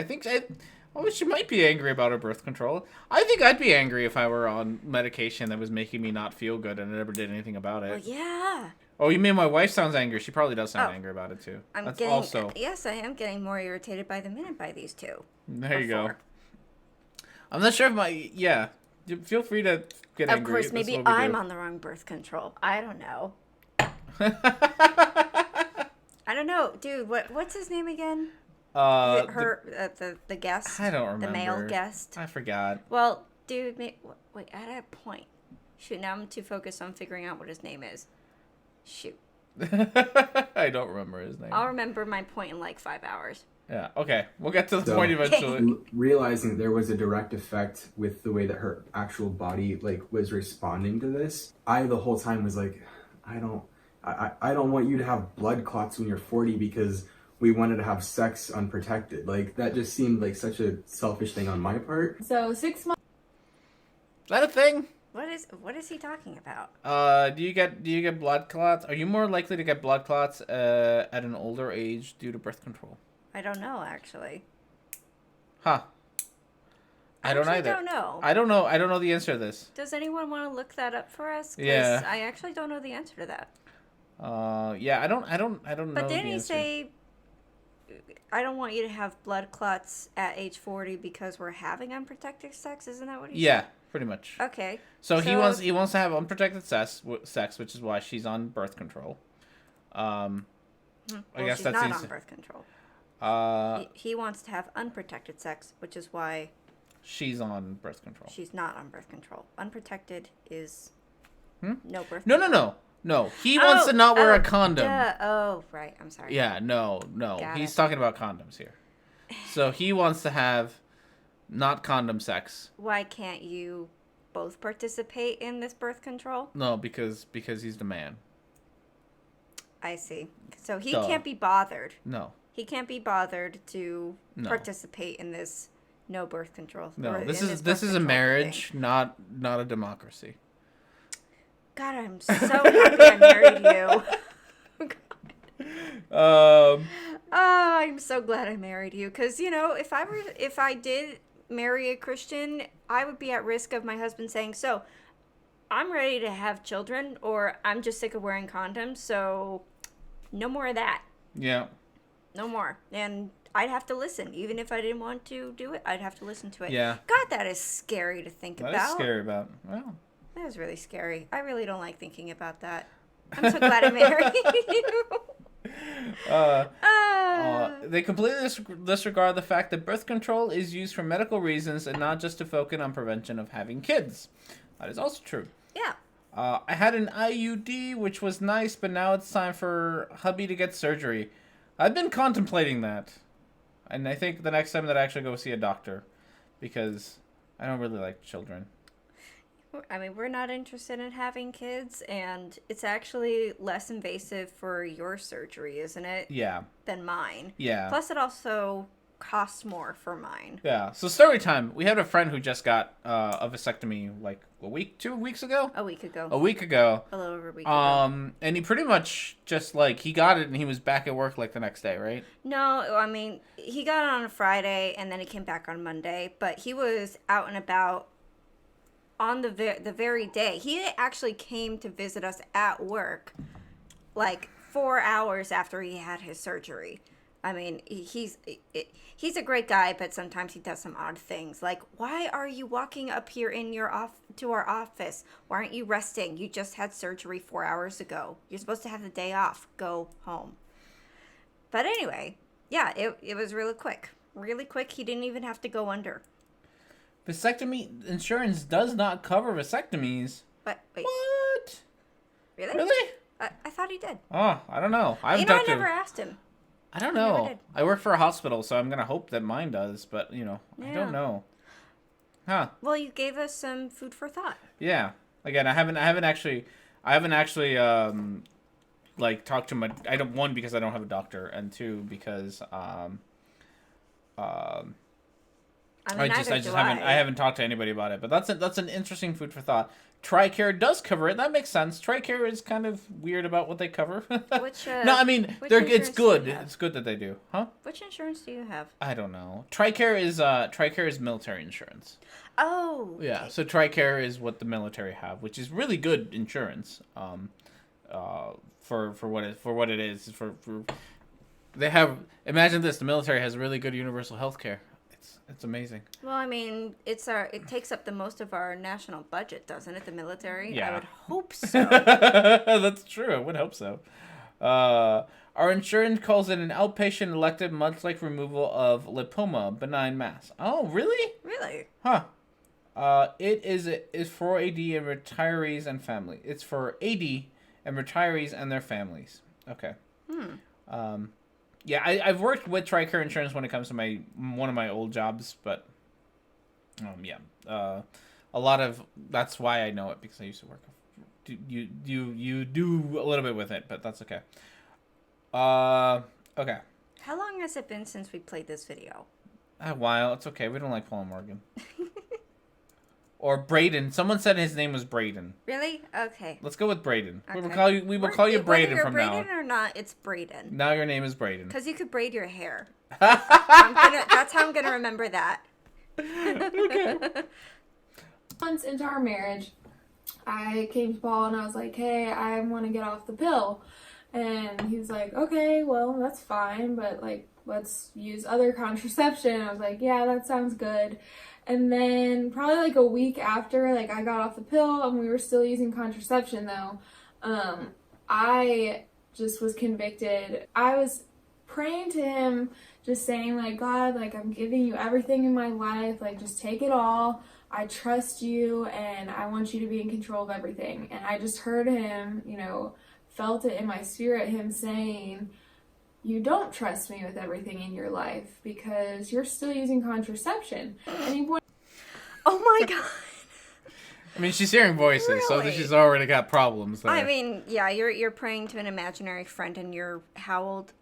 She might be angry about her birth control. I think I'd be angry if I were on medication that was making me not feel good and I never did anything about it. Well, yeah. Oh, you mean my wife sounds angry? She probably does sound angry about it too. Yes, I am getting more irritated by the minute by these two. There you go. I'm not sure if feel free to get angry. Of course, maybe I'm on the wrong birth control. I don't know. I don't know, dude. What's his name again? The guest. I don't remember. The male guest. I forgot. Well, dude, wait, at a point. Shoot, now I'm too focused on figuring out what his name is. Shoot. I don't remember his name. I'll remember my point in like 5 hours. Yeah, okay. We'll get to the point eventually. Realizing there was a direct effect with the way that her actual body like was responding to this, I the whole time was like, I don't want you to have blood clots when you're 40 because we wanted to have sex unprotected. Like that just seemed like such a selfish thing on my part. So 6 months. Is that a thing? What is he talking about? Do you get blood clots? Are you more likely to get blood clots at an older age due to birth control? I don't know, actually. Huh. I don't either. I don't know. I don't know the answer to this. Does anyone want to look that up for us? 'Cause yeah. I actually don't know the answer to that. Yeah, I don't know. But didn't he say, I don't want you to have blood clots at age 40 because we're having unprotected sex? Isn't that what he said? Yeah, pretty much. Okay. So he wants to have unprotected sex, which is why she's on birth control. I guess she's that's not on birth control. He wants to have unprotected sex, which is why she's on birth control. She's not on birth control. Unprotected is no birth control. No. He wants to not wear a condom. Oh, right. I'm sorry. Yeah, no. He's talking about condoms here. So he wants to have not condom sex. Why can't you both participate in this birth control? No, because he's the man. I see. So he can't be bothered. No. He can't be bothered to participate in this no birth control. No, this is a marriage, not a democracy. God, I'm so happy I married you. Oh, I'm so glad I married you. Because, if I did marry a Christian, I would be at risk of my husband saying, so, I'm ready to have children, or I'm just sick of wearing condoms, so no more of that. Yeah. No more. And I'd have to listen. Even if I didn't want to do it, I'd have to listen to it. Yeah. God, that is scary to think about. That is scary about. Well. That is really scary. I really don't like thinking about that. I'm so glad I married you. They completely disregard the fact that birth control is used for medical reasons and not just to focus on prevention of having kids. That is also true. Yeah. I had an IUD, which was nice, but now it's time for hubby to get surgery. I've been contemplating that. And I think the next time that I actually go see a doctor, because I don't really like children. I mean, we're not interested in having kids, and it's actually less invasive for your surgery, isn't it? Yeah. Than mine. Yeah. Plus, it also costs more for mine. Yeah. So story time. We had a friend who just got a vasectomy like 2 weeks ago. A week ago. A week ago. A little over a week ago. And he pretty much just like he got it and he was back at work like the next day, right? No, I mean he got it on a Friday and then he came back on Monday, but he was out and about on the very day. He actually came to visit us at work, like 4 hours after he had his surgery. I mean, he's a great guy, but sometimes he does some odd things. Like, why are you walking up here in to our office? Why aren't you resting? You just had surgery 4 hours ago. You're supposed to have the day off. Go home. But anyway, yeah, it was really quick. Really quick. He didn't even have to go under. Vasectomy insurance does not cover vasectomies. But wait. What? Really? Really? I thought he did. Oh, I don't know. I never asked him. I don't know. I work for a hospital, so I'm gonna hope that mine does, but I don't know. Huh? Well, you gave us some food for thought. Yeah. Again, I haven't actually like talked to my. I don't, one, because I don't have a doctor, and two, because I haven't talked to anybody about it. But that's an interesting food for thought. TRICARE does cover it. That makes sense. TRICARE is kind of weird about what they cover. No, I mean it's good. It's good that they do, huh? Which insurance do you have? I don't know. TRICARE is military insurance. Oh. Okay. Yeah. So TRICARE is what the military have, which is really good insurance. For what it is. They have. Imagine this: the military has really good universal health care. It's amazing. Well, I mean, it takes up the most of our national budget, doesn't it? The military. Yeah. I would hope so. That's true. I would hope so. Our insurance calls it an outpatient elective, much-like removal of lipoma, benign mass. Oh, really? Really? Huh. It is for AD and retirees and family. It's for AD and retirees and their families. Okay. Yeah, I've worked with TRICARE insurance when it comes to one of my old jobs, but a lot of that's why I know it, because I used to work. You do a little bit with it, but that's okay. Okay. How long has it been since we played this video? A while. It's okay. We don't like Paul Morgan. Or Braden. Someone said his name was Braden. Really? Okay. Let's go with Braden. Okay. We will call you Braden from now on. Whether you're Braden or not, it's Braden. Now your name is Braden. Because you could braid your hair. That's how I'm gonna remember that. Okay. Months into our marriage, I came to Paul and I was like, hey, I want to get off the pill. And he was like, okay, well, that's fine, but like, let's use other contraception. I was like, yeah, that sounds good. And then probably like a week after, like, I got off the pill and we were still using contraception though, I just was convicted. I was praying to him, just saying like, God, like, I'm giving you everything in my life, like, just take it all. I trust you and I want you to be in control of everything. And I just heard him, felt it in my spirit, him saying, you don't trust me with everything in your life because you're still using contraception. And oh my God. I mean, she's hearing voices, really? So she's already got problems there. I mean, yeah, you're praying to an imaginary friend and you're how old?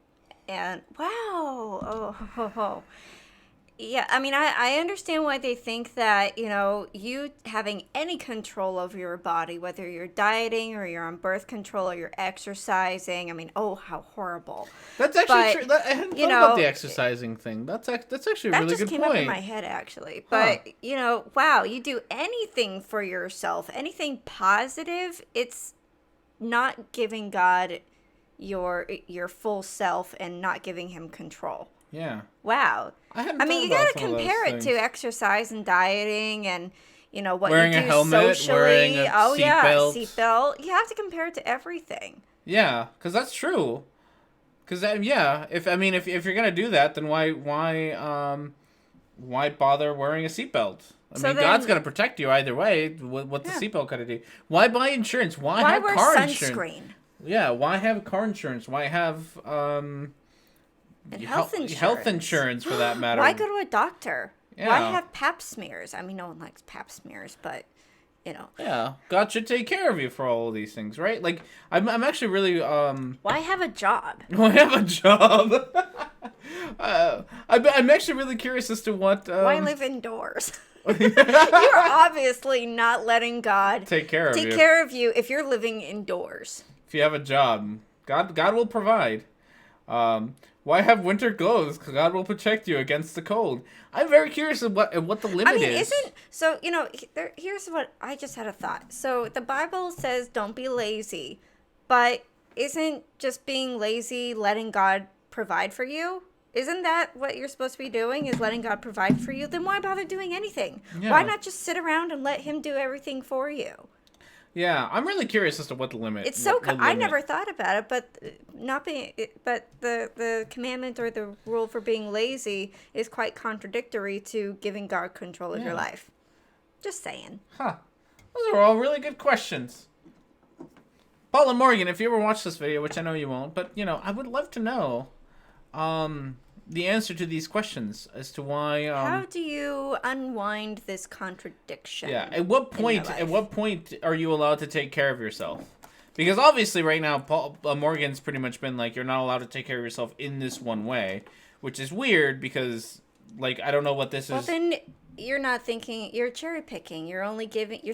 And wow. Oh. Yeah, I mean, I understand why they think that, you having any control over your body, whether you're dieting or you're on birth control or you're exercising. I mean, oh, how horrible. That's actually true. I hadn't thought about the exercising thing. That's actually a really good point. That just came up in my head, actually. But, wow, you do anything for yourself, anything positive, it's not giving God your full self and not giving him control. Yeah. Wow. I mean, you gotta compare it to exercise and dieting and what wearing you do a helmet, socially. wearing a seatbelt. You have to compare it to everything. Yeah, because that's true. Because yeah, if you're gonna do that, then why bother wearing a seatbelt? I mean, God's gonna protect you either way. What the seatbelt gonna do? Why buy insurance? Why have wear car sunscreen? Insurance? Yeah, why have car insurance? Why have health insurance for that matter? Why go to a doctor? Yeah. Why have pap smears? I mean, no one likes pap smears, but you know. Yeah, God should take care of you for all of these things, right? Like, I'm actually really Why have a job? Why have a job? I'm actually really curious as to what. Why live indoors? You're obviously not letting God take care of you if you're living indoors. If you have a job, God will provide. Why have winter clothes? Because God will protect you against the cold. I'm very curious of what the limit is. So, you know, here's what I just had a thought. So the Bible says don't be lazy, but isn't just being lazy letting God provide for you? Isn't that what you're supposed to be doing, is letting God provide for you? Then why bother doing anything? Yeah. Why not just sit around and let him do everything for you? Yeah, I'm really curious as to what the limit. It's so I never thought about it, but the commandment or the rule for being lazy is quite contradictory to giving God control of your life. Just saying. Huh. Those are all really good questions. Paul and Morgan, if you ever watch this video, which I know you won't, but you know, I would love to know the answer to these questions as to why. How do you unwind this contradiction? Yeah. At what point are you allowed to take care of yourself? Because obviously, right now, Paul Morgan's pretty much been like, you're not allowed to take care of yourself in this one way, which is weird because, like, I don't know what this is. Well, then you're not thinking. You're cherry picking. You're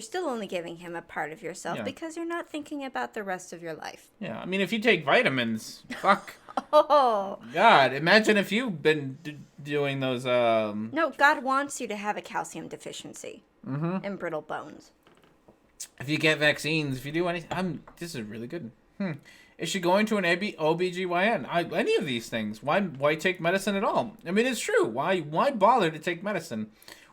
still only giving him a part of yourself because you're not thinking about the rest of your life. Yeah. I mean, if you take vitamins, fuck. Oh God! Imagine if you've been doing those. No, God wants you to have a calcium deficiency and brittle bones. If you get vaccines, if you do anything, this is really good. Is she going to an OBGYN? Any of these things? Why take medicine at all? I mean, it's true. Why bother to take medicine?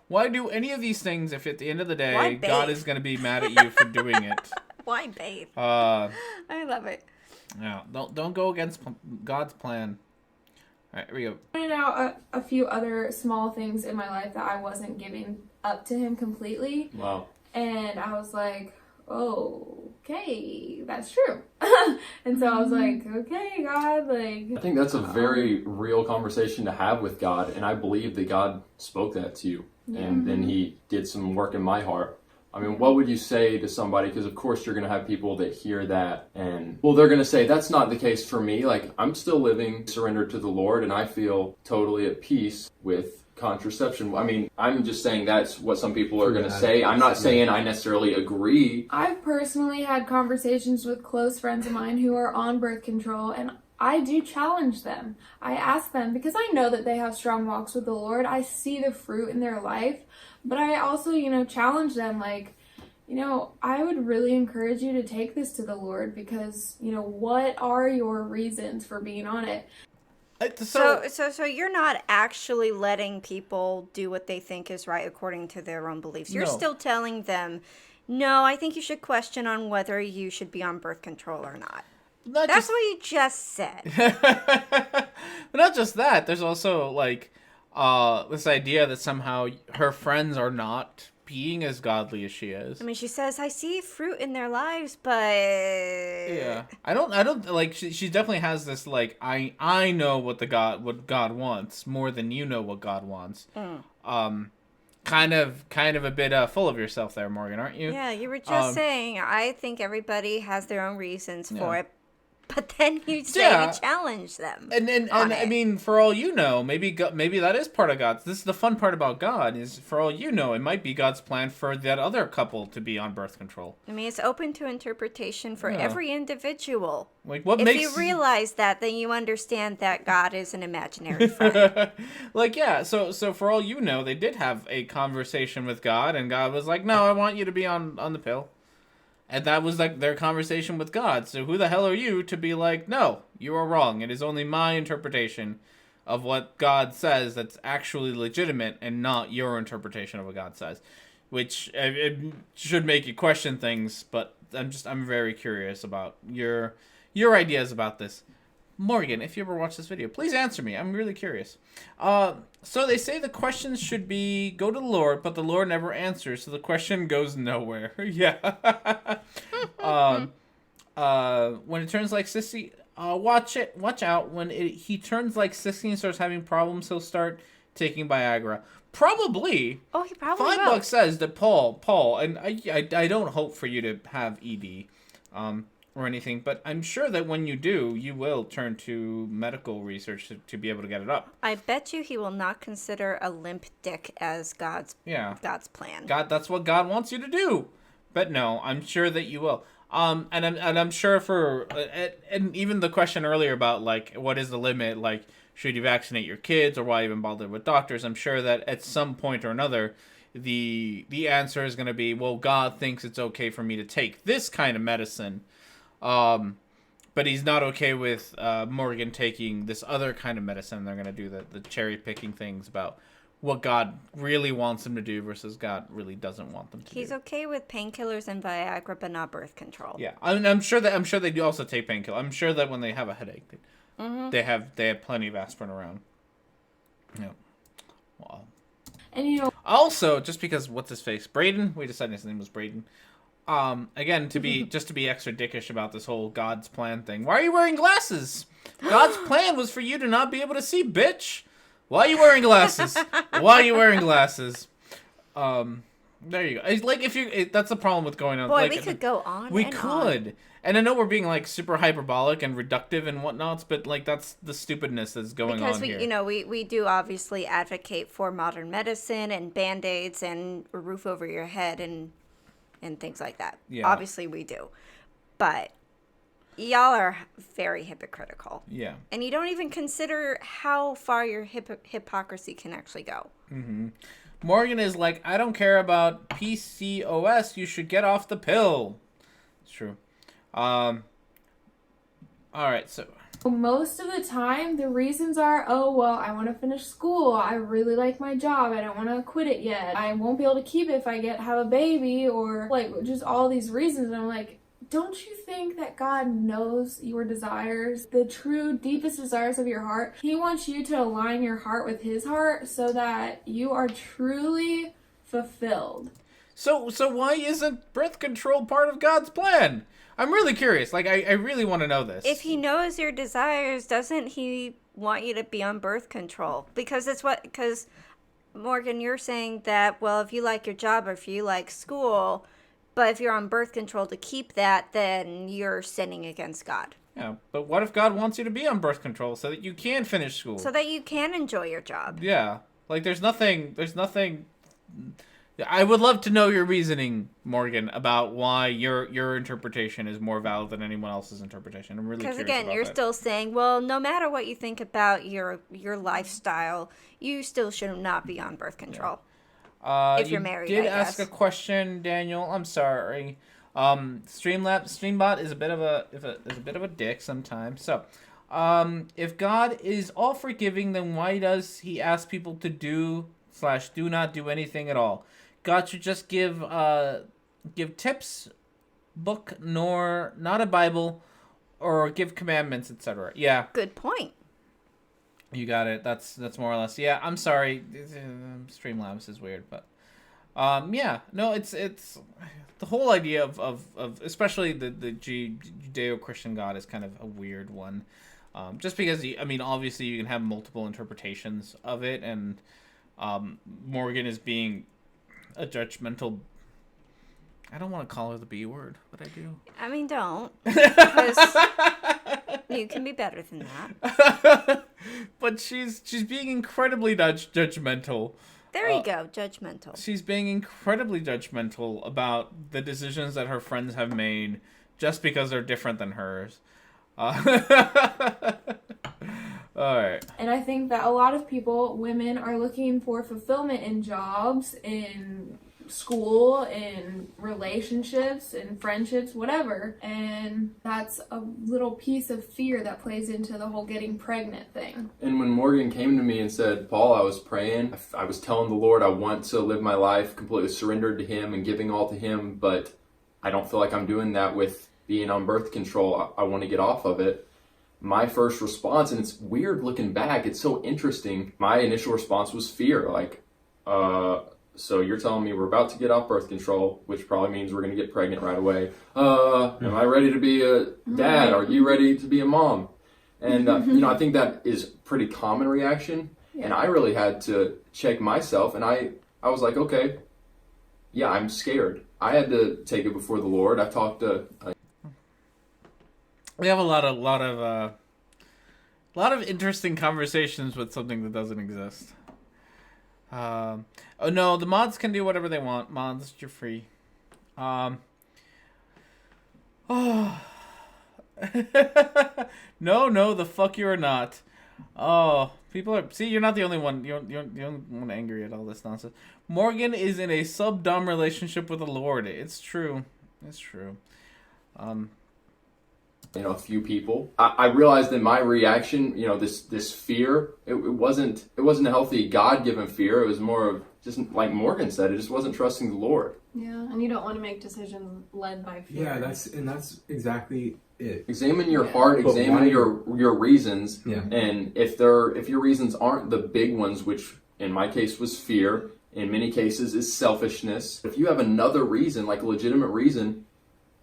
Why do any of these things if at the end of the day God is going to be mad at you for doing it? Why bathe? I love it. Yeah, don't go against God's plan. All right, here we go. I pointed out a few other small things in my life that I wasn't giving up to him completely. Wow. And I was like, okay, that's true. And so I was like, okay, God, like. I think that's a very real conversation to have with God, and I believe that God spoke that to you, and then He did some work in my heart. I mean, what would you say to somebody? Because of course you're going to have people that hear that and, well, they're going to say, that's not the case for me. Like, I'm still living surrendered to the Lord and I feel totally at peace with contraception. I mean, I'm just saying that's what some people are going to say. I'm not saying I necessarily agree. I've personally had conversations with close friends of mine who are on birth control, and I do challenge them. I ask them, because I know that they have strong walks with the Lord. I see the fruit in their life. But I also, challenge them, like, I would really encourage you to take this to the Lord because, what are your reasons for being on it? So you're not actually letting people do what they think is right according to their own beliefs. You're still telling them, no, I think you should question on whether you should be on birth control or not. That's what you just said. But not just that. There's also, like, this idea that somehow her friends are not being as godly as she is. I mean, she says, I see fruit in their lives, but yeah, I don't like. She definitely has this like I know what God wants more than you know what God wants. Kind of a bit full of yourself there, Morgan, aren't you? Yeah, you were just saying. I think everybody has their own reasons for it. But then you say you challenge them. And I mean, for all you know, maybe that is part of God's. This is the fun part about God, is for all you know, it might be God's plan for that other couple to be on birth control. I mean, it's open to interpretation for every individual. Like, if you realize that, then you understand that God is an imaginary friend. Like, yeah, so for all you know, they did have a conversation with God, and God was like, no, I want you to be on the pill. And that was like their conversation with God. So who the hell are you to be like, no, you are wrong. It is only my interpretation of what God says that's actually legitimate and not your interpretation of what God says. Which it should make you question things, but I'm very curious about your ideas about this. Morgan, if you ever watch this video, please answer me. I'm really curious. So they say the questions should be go to the Lord, but the Lord never answers, so the question goes nowhere. Yeah. When it turns like Sissy, watch out. When he turns like Sissy and starts having problems, he'll start taking Viagra. Probably. Oh, he probably will. $5 says that Paul, and I don't hope for you to have ED, or anything, but I'm sure that when you do, you will turn to medical research to be able to get it up. I bet you he will not consider a limp dick as God's plan. That's what God wants you to do. But no, I'm sure that you will. And I'm sure for and even the question earlier about like what is the limit, like should you vaccinate your kids or why even bother with doctors? I'm sure that at some point or another, the answer is going to be, well, God thinks it's okay for me to take this kind of medicine. But he's not okay with Morgan taking this other kind of medicine. They're going to do the cherry picking things about what God really wants them to do versus God really doesn't want them to do. He's okay with painkillers and Viagra, but not birth control. Yeah, I'm sure they do also take painkillers. I'm sure that when they have a headache, they have plenty of aspirin around. Yeah. Wow. And also, just because what's his face, Braden, we decided his name was Braden. Again, to be extra dickish about this whole God's plan thing. Why are you wearing glasses? God's plan was for you to not be able to see, bitch. Why are you wearing glasses? Why are you wearing glasses? There you go. It's like that's the problem with going on. Boy, like, we could go on. We and could. On. And I know we're being like super hyperbolic and reductive and whatnots, but like that's the stupidness that's going on here. Because we do obviously advocate for modern medicine and Band-Aids and a roof over your head and things like that. Yeah. Obviously we do. But y'all are very hypocritical. Yeah. And you don't even consider how far your hypocrisy can actually go. Mm-hmm. Morgan is like, I don't care about PCOS. You should get off the pill. It's true. All right, so most of the time the reasons are, oh well, I want to finish school, I really like my job, I don't want to quit it yet, I won't be able to keep it if I have a baby, or like just all these reasons. And I'm like, don't you think that God knows your desires, the true deepest desires of your heart? He wants you to align your heart with his heart so that you are truly fulfilled. So why isn't birth control part of God's plan? I'm really curious. Like, I really want to know this. If he knows your desires, doesn't he want you to be on birth control? Because Morgan, you're saying that, well, if you like your job or if you like school, but if you're on birth control to keep that, then you're sinning against God. Yeah, but what if God wants you to be on birth control so that you can finish school? So that you can enjoy your job. Yeah. Like, there's nothing... I would love to know your reasoning, Morgan, about why your interpretation is more valid than anyone else's interpretation. I'm really curious about that. Because again, you're still saying, well, no matter what you think about your lifestyle, you still should not be on birth control. Yeah. If you're married, I guess. Ask a question, Daniel. I'm sorry. Streambot is a bit of a dick sometimes. So, if God is all forgiving, then why does he ask people to do not do anything at all? God should just give tips, book, nor not a Bible, or give commandments, etc. Yeah. Good point. You got it. That's more or less. Yeah. I'm sorry. Streamlabs is weird, but yeah. No, it's the whole idea of especially the Judeo-Christian God is kind of a weird one, just because obviously you can have multiple interpretations of it, and Morgan is being a judgmental. I don't want to call her the B word, but I do. Don't. Because you can be better than that. But she's being incredibly judgmental. There you go, judgmental. She's being incredibly judgmental about the decisions that her friends have made just because they're different than hers. All right. And I think that a lot of women are looking for fulfillment in jobs, in school, in relationships, in friendships, whatever. And that's a little piece of fear that plays into the whole getting pregnant thing. And when Morgan came to me and said, Paul, I was praying, I was telling the Lord I want to live my life completely surrendered to him and giving all to him, but I don't feel like I'm doing that with being on birth control. I want to get off of it. my first response, and it's weird looking back, it's so interesting. My initial response was fear, like, so you're telling me we're about to get off birth control, which probably means we're going to get pregnant right away. Am I ready to be a dad? Are you ready to be a mom? And, I think that is a pretty common reaction. Yeah. And I really had to check myself. And I was like, okay, yeah, I'm scared. I had to take it before the Lord. I talked to... We have a lot of interesting conversations with something that doesn't exist. Oh no, the mods can do whatever they want. Mods, you're free. Oh. No, the fuck you are not. Oh, people are... See, you're not the only one. You're the only one angry at all this nonsense. Morgan is in a sub-dom relationship with the Lord. It's true. It's true. A few people. I realized that my reaction, this fear, it wasn't a healthy God-given fear. It was more of just like Morgan said, it just wasn't trusting the Lord. Yeah, and you don't want to make decisions led by fear. Yeah, that's exactly it. Examine your heart, examine your reasons, and if your reasons aren't the big ones, which in my case was fear, in many cases is selfishness. If you have another reason, like a legitimate reason,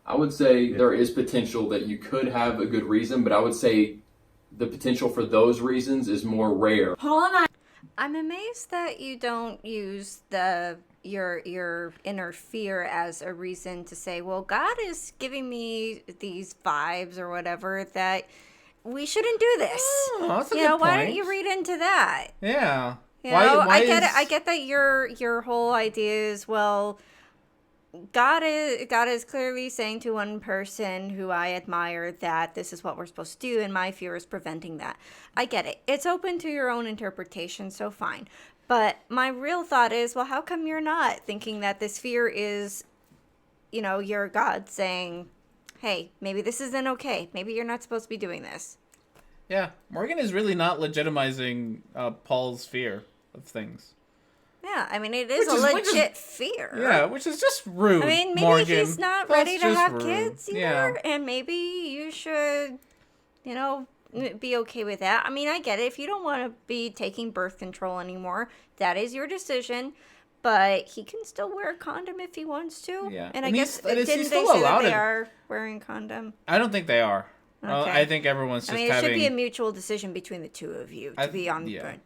I would say there is potential that you could have a good reason, but I would say the potential for those reasons is more rare. I'm amazed that you don't use your inner fear as a reason to say, well, God is giving me these vibes or whatever that we shouldn't do this. Oh, that's a good point. Why don't you read into that? Yeah. I get it. I get that your whole idea is, well, God is clearly saying to one person who I admire that this is what we're supposed to do, and my fear is preventing that. I get it. It's open to your own interpretation, so fine. But my real thought is, well, how come you're not thinking that this fear is, your God saying, hey, maybe this isn't okay. Maybe you're not supposed to be doing this. Yeah, Morgan is really not legitimizing Paul's fear of things. Yeah, I mean, it is a legit fear. Yeah, which is just rude. I mean, maybe Morgan. he's not ready to have kids either, yeah. And maybe you should, be okay with that. I mean, I get it. If you don't want to be taking birth control anymore, that is your decision. But he can still wear a condom if he wants to. Yeah, and I guess didn't they say that they are wearing condom? I don't think they are. Okay. I think everyone's just having... it should be a mutual decision between the two of you to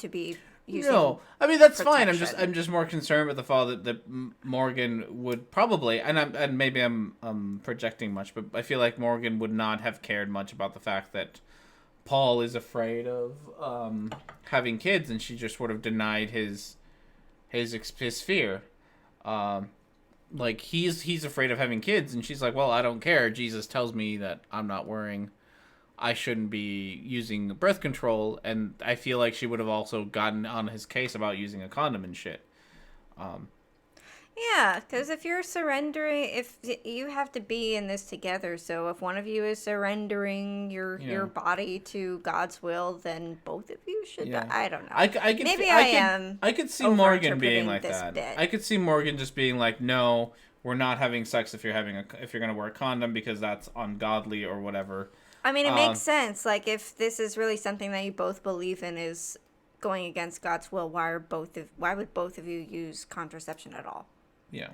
be using. No, I mean that's protection. fine. I'm just more concerned with the thought that Morgan would probably, and maybe I'm projecting much, but I feel like Morgan would not have cared much about the fact that Paul is afraid of having kids, and she just would have denied his fear. Like he's afraid of having kids, and she's like, well, I don't care. Jesus tells me that I shouldn't be using birth control, and I feel like she would have also gotten on his case about using a condom and shit. Yeah, because if you're surrendering, if you have to be in this together, so if one of you is surrendering your body to God's will, then both of you should. Yeah. I don't know. I could see Morgan being like that. I could see Morgan just being like, no, we're not having sex if you're gonna wear a condom because that's ungodly or whatever. I mean, it makes sense. Like, if this is really something that you both believe in is going against God's will, why would both of you use contraception at all? Yeah.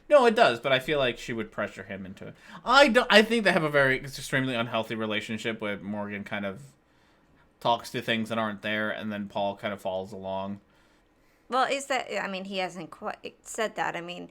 No, it does, but I feel like she would pressure him into it. I think they have a very extremely unhealthy relationship where Morgan kind of talks to things that aren't there, and then Paul kind of follows along. Well, he hasn't quite said that. I mean,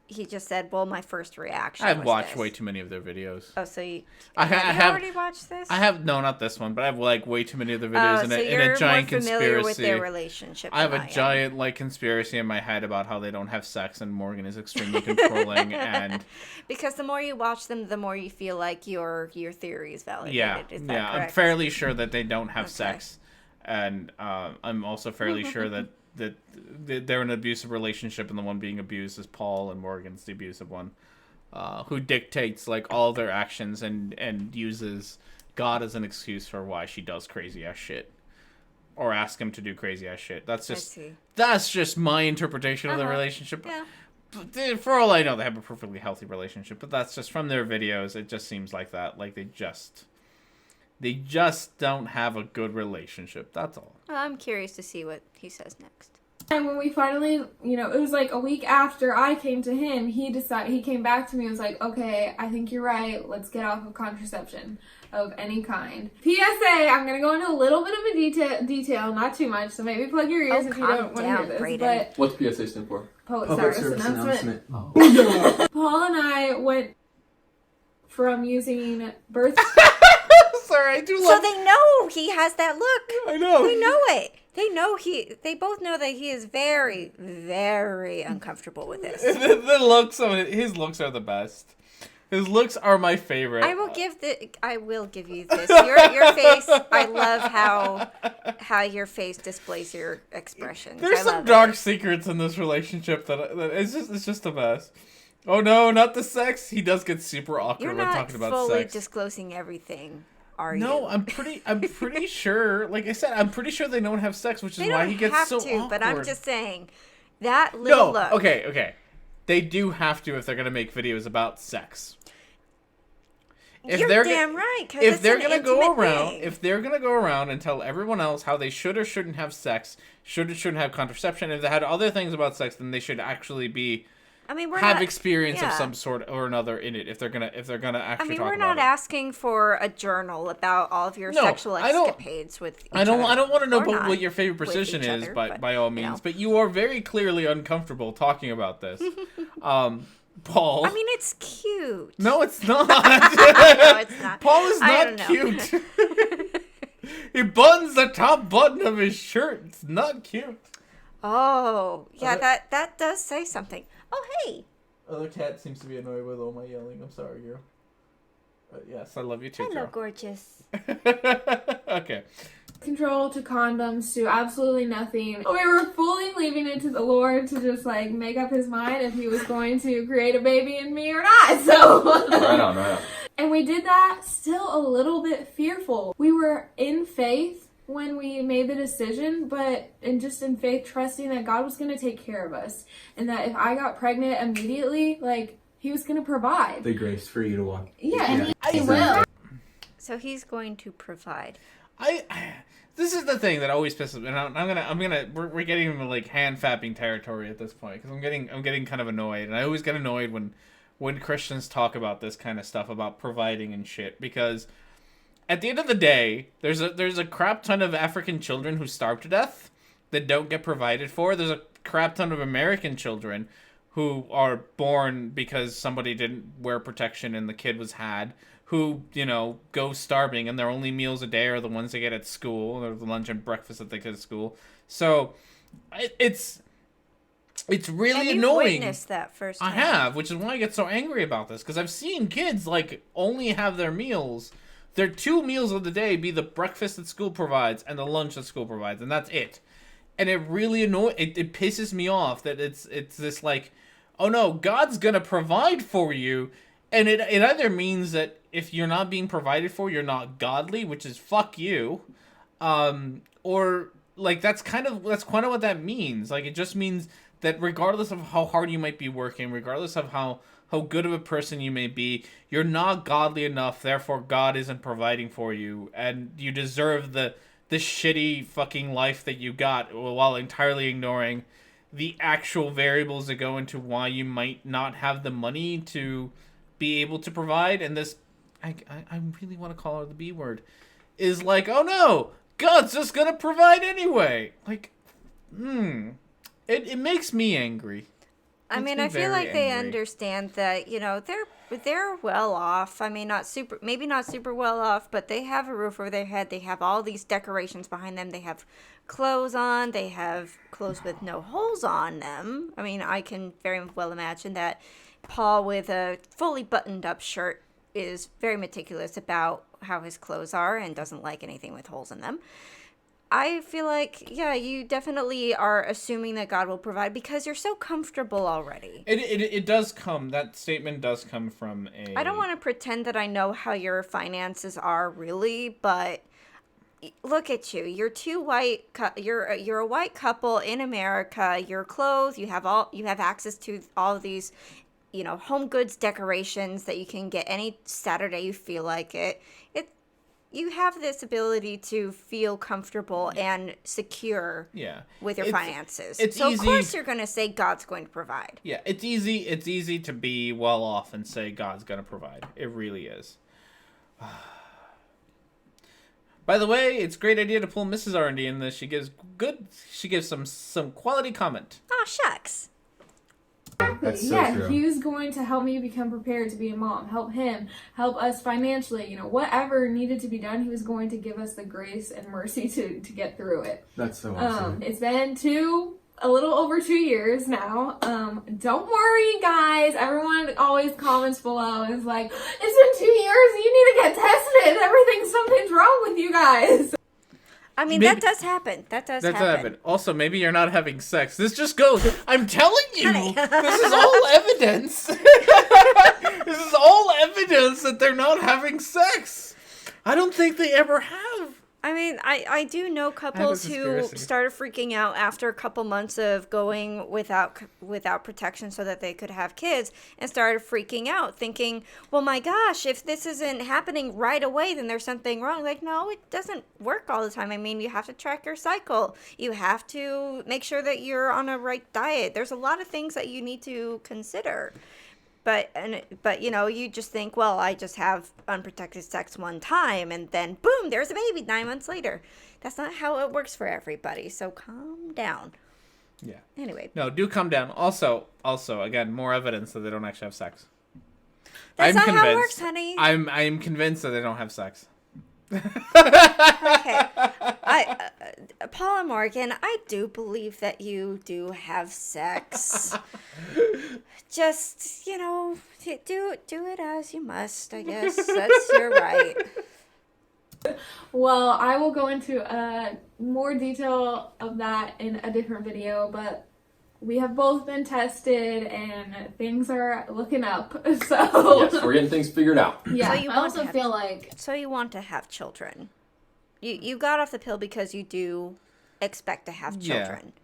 he just said, well, my first reaction I've watched way too many of their videos. Oh, so you already watched this? No, not this one, but I have way too many of their videos in a giant conspiracy. You're more familiar with their relationship. I have a giant conspiracy in my head about how they don't have sex, and Morgan is extremely controlling. And because the more you watch them, the more you feel like your theory is validated. Yeah, is that correct? I'm fairly sure that they don't have sex, and I'm also fairly sure that they're in an abusive relationship, and the one being abused is Paul, and Morgan's the abusive one, who dictates all their actions and uses God as an excuse for why she does crazy ass shit, or ask him to do crazy ass shit. That's just my interpretation of the relationship. Yeah. But for all I know, they have a perfectly healthy relationship, but that's just from their videos. It just seems like that, like they just They just don't have a good relationship. That's all. Well, I'm curious to see what he says next. And when we finally, it was like a week after I came to him, he came back to me and was like, okay, I think you're right. Let's get off of contraception of any kind. PSA, I'm going to go into a little bit of a detail, not too much, so maybe plug your ears if you don't want to hear this. Brayden. But What's PSA stand for? Public Public service service announcement. announcement. Paul and I went from using birth... Sorry, I do So they know he has that look. I know. They know it. They both know that he is very, very uncomfortable with this. The looks of it, his looks are the best. His looks are my favorite. I will give you this. Your face. I love how your face displays your expressions. There's some dark secrets in this relationship that it's just the best. Oh no, not the sex. He does get super awkward when talking about sex. You're not fully disclosing everything, are you? No, I'm pretty sure. Like I said, I'm pretty sure they don't have sex, which is why he gets so awkward. But I'm just saying that little look. Okay. They do have to if they're gonna make videos about sex. You're damn right. If they're gonna go around and tell everyone else how they should or shouldn't have sex, should or shouldn't have contraception, if they had other things about sex, then they should actually be. Have experience of some sort or another in it if they're gonna actually talk about it. We're not asking for a journal about all of your sexual escapades with each other. I don't want to know what your favorite position is, by all means. But you are very clearly uncomfortable talking about this. Paul. I mean, it's cute. No, it's not. No, it's not. Paul is not cute. He buttons the top button of his shirt. It's not cute. Oh, yeah, that does say something. Oh, hey. Other cat seems to be annoyed with all my yelling. I'm sorry, girl. Yes, I love you too, Hello, girl. gorgeous. Okay. Control to condoms to absolutely nothing. We were fully leaving it to the Lord to just make up his mind if he was going to create a baby in me or not. So right on. And we did that still a little bit fearful. We were in faith when we made the decision, but in faith trusting that God was going to take care of us and that if I got pregnant immediately, he was going to provide. The grace for you to walk. Yeah. He will. So he's going to provide. This is the thing that always pisses me. And we're getting into hand fapping territory at this point because I'm getting kind of annoyed, and I always get annoyed when Christians talk about this kind of stuff about providing and shit, because at the end of the day, there's a crap ton of African children who starve to death that don't get provided for. There's a crap ton of American children who are born because somebody didn't wear protection and the kid was had, who, go starving and their only meals a day are the ones they get at school, or the lunch and breakfast that they get at school. So it's really annoying. You've witnessed that firsthand. I have, which is why I get so angry about this, because I've seen kids only have their meals. Their 2 meals of the day be the breakfast that school provides and the lunch that school provides, and that's it. And it really it pisses me off that it's this oh no, God's gonna provide for you, and it either means that if you're not being provided for, you're not godly, which is fuck you, or that's kind of what that means. It just means that regardless of how hard you might be working, regardless of how good of a person you may be, you're not godly enough, therefore God isn't providing for you, and you deserve the shitty fucking life that you got, while entirely ignoring the actual variables that go into why you might not have the money to be able to provide. And this, I really want to call her the B word, is oh no, God's just gonna provide anyway. It makes me angry. I feel like they understand that, they're well off. Maybe not super well off, but they have a roof over their head. They have all these decorations behind them. They have clothes on. They have clothes with no holes on them. I can very well imagine that Paul with a fully buttoned up shirt is very meticulous about how his clothes are and doesn't like anything with holes in them. I feel like, you definitely are assuming that God will provide because you're so comfortable already. It does come, that statement does come from I don't want to pretend that I know how your finances are really, but look at you. You're you're a white couple in America. You're clothed. You have access to all of these, home goods decorations that you can get any Saturday you feel like it. you have this ability to feel comfortable and secure with your finances. So of course you're going to say God's going to provide. Yeah, it's easy to be well off and say God's going to provide. It really is. By the way, it's a great idea to pull Mrs. R&D in this. She gives some quality comment. Oh, shucks. That's so true. He was going to help me become prepared to be a mom, help him, help us financially, whatever needed to be done, he was going to give us the grace and mercy to get through it. That's so awesome. It's been a little over 2 years now. Don't worry, guys. Everyone always comments below and is like, it's been 2 years, you need to get tested. Something's wrong with you guys. I mean, that does happen. That does happen. Also, maybe you're not having sex. This just goes, I'm telling you, this is all evidence. This is all evidence that they're not having sex. I don't think they ever have. I mean, I do know couples who started freaking out after a couple months of going without protection so that they could have kids, and started freaking out, thinking, well, my gosh, if this isn't happening right away, then there's something wrong. Like, no, it doesn't work all the time. I mean, you have to track your cycle. You have to make sure that you're on a right diet. There's a lot of things that you need to consider. But you just think, well, I just have unprotected sex one time, and then boom, there's a baby 9 months later. That's not how it works for everybody. So calm down. Yeah. Anyway. No, do calm down. Also, again, more evidence that they don't actually have sex. That's not how it works, honey. I'm convinced that they don't have sex. Okay. Paula Morgan, I do believe that you do have sex. Just, do it as you must, I guess. That's your right. Well, I will go into more detail of that in a different video, but we have both been tested and things are looking up. So yes, we're getting things figured out. Yeah, so I also feel like... So you want to have children. You got off the pill because you do expect to have children. Yeah.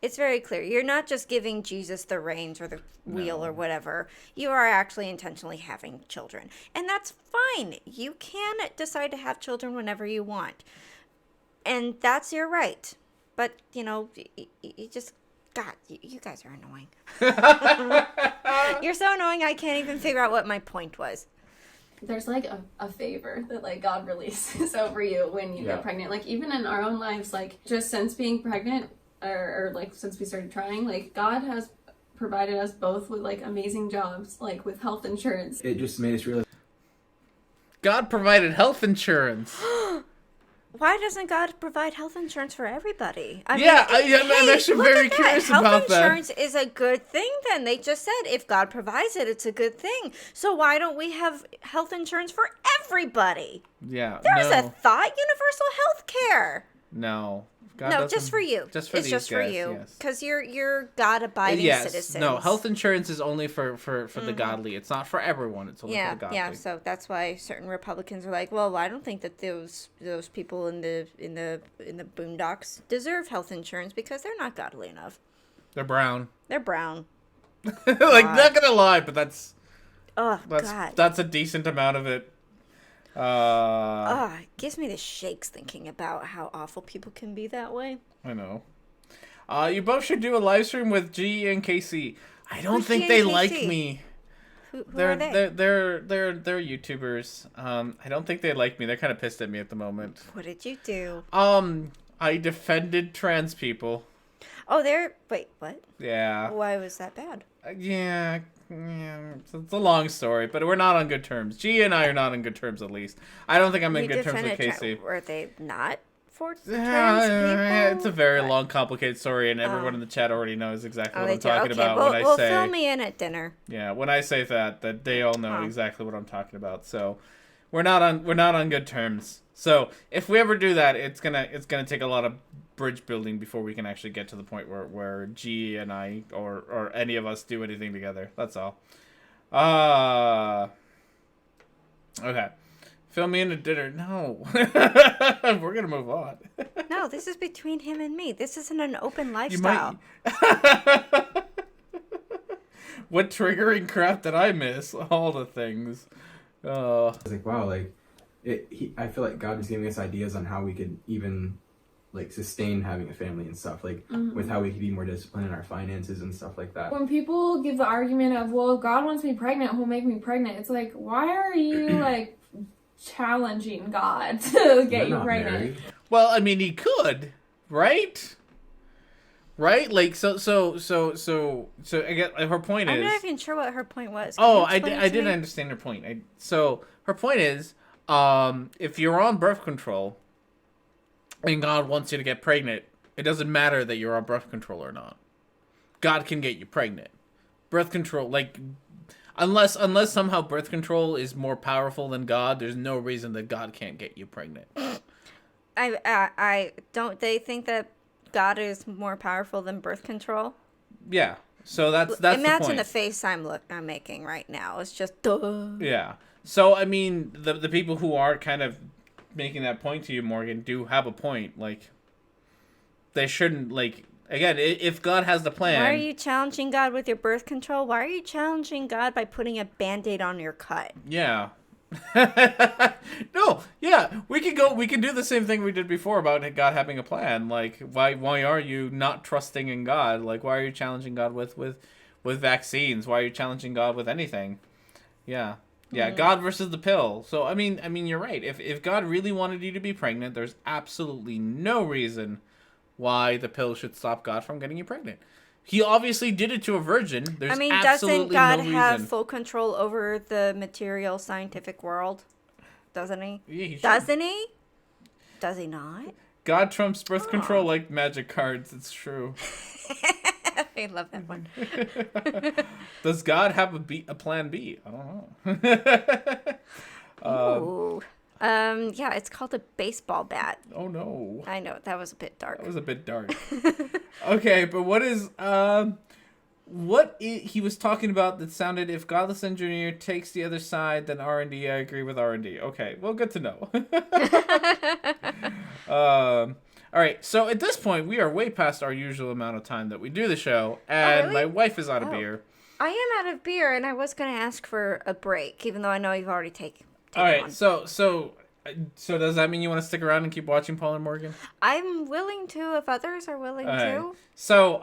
It's very clear. You're not just giving Jesus the reins or the wheel or whatever. You are actually intentionally having children. And that's fine. You can decide to have children whenever you want. And that's your right. But, you just... God, you guys are annoying. You're so annoying, I can't even figure out what my point was. There's like a favor that like God releases over you when you get pregnant. Like even in our own lives, like just since being pregnant or like since we started trying, like God has provided us both with like amazing jobs, like with health insurance. It just made us realize God provided health insurance. Why doesn't God provide health insurance for everybody? I'm actually very curious about that. Health insurance is a good thing then. They just said if God provides it, it's a good thing. So why don't we have health insurance for everybody? Yeah. There's a thought, universal health care. No. No, just for you. Just for it's these just guys, for you. yes. Because you're God-abiding citizens. No, health insurance is only for the godly. It's not for everyone. It's only for the godly. Yeah, so that's why certain Republicans are like, well, I don't think that those people in the boondocks deserve health insurance because they're not godly enough. They're brown. They're brown. Not gonna lie, but that's God. That's a decent amount of it. It gives me the shakes thinking about how awful people can be that way. I know. You both should do a live stream with G and KC. I don't think they like me. Who are they? They're YouTubers. I don't think they like me. They're kind of pissed at me at the moment. What did you do? I defended trans people. Oh, wait, what? Yeah. Why was that bad? Yeah, it's a long story, but we're not on good terms. G and I are not on good terms, at least. I don't think I'm in good terms with Casey. Were they not for trans people? It's a very long, complicated story, and everyone in the chat already knows exactly what I'm talking about when I say... Well, fill me in at dinner. Yeah, when I say that they all know exactly what I'm talking about. So, we're not on good terms. So, if we ever do that, it's gonna take a lot of bridge building before we can actually get to the point where G and I or any of us do anything together. That's all. Okay. Fill me in at dinner. No. We're gonna move on. No, this is between him and me. This isn't an open lifestyle. What triggering crap did I miss? All the things. I was like, wow, like I feel like God is giving us ideas on how we could even like sustain having a family and stuff, like with how we could be more disciplined in our finances and stuff like that. When people give the argument of, well, if God wants me pregnant, he'll make me pregnant, it's like, why are you like challenging God to get you pregnant? Married. Well, I mean, he could, right? Right? Like, so I get her point is... I'm not even sure what her point was. I didn't understand her point. So her point is, if you're on birth control and God wants you to get pregnant, it doesn't matter that you're on birth control or not. God can get you pregnant. Birth control, like, unless somehow birth control is more powerful than God, there's no reason that God can't get you pregnant. I don't they think that God is more powerful than birth control? Yeah. So that's imagine the face I'm making right now. It's just duh. Yeah. So I mean, the people who are kind of making that point to you, Morgan, do have a point. Like, they shouldn't, like, again, if God has the plan. Why are you challenging God with your birth control? Why are you challenging God by putting a Band-Aid on your cut? Yeah. No, yeah, we can do the same thing we did before about God having a plan. Like, why are you not trusting in God? Like, why are you challenging God with vaccines? Why are you challenging God with anything? Yeah. Yeah, God versus the pill. So I mean you're right. If God really wanted you to be pregnant, there's absolutely no reason why the pill should stop God from getting you pregnant. He obviously did it to a virgin. There's doesn't God no reason. have full control over the material scientific world? Doesn't he? Yeah, he doesn't he? Does he not? God trumps birth control like magic cards. It's true. I love that one. Does God have a plan B? I don't know. Yeah, it's called a baseball bat. Oh no. I know, that was a bit dark. That was a bit dark. Okay, but what is he was talking about that sounded, if godless engineer takes the other side, then R&D, I agree with R&D. Okay, well, good to know. All right, so at this point, we are way past our usual amount of time that we do the show, and my wife is out of beer. I am out of beer, and I was going to ask for a break, even though I know you've already taken all right, one. So does that mean you want to stick around and keep watching Paul and Morgan? I'm willing to if others are willing to. So,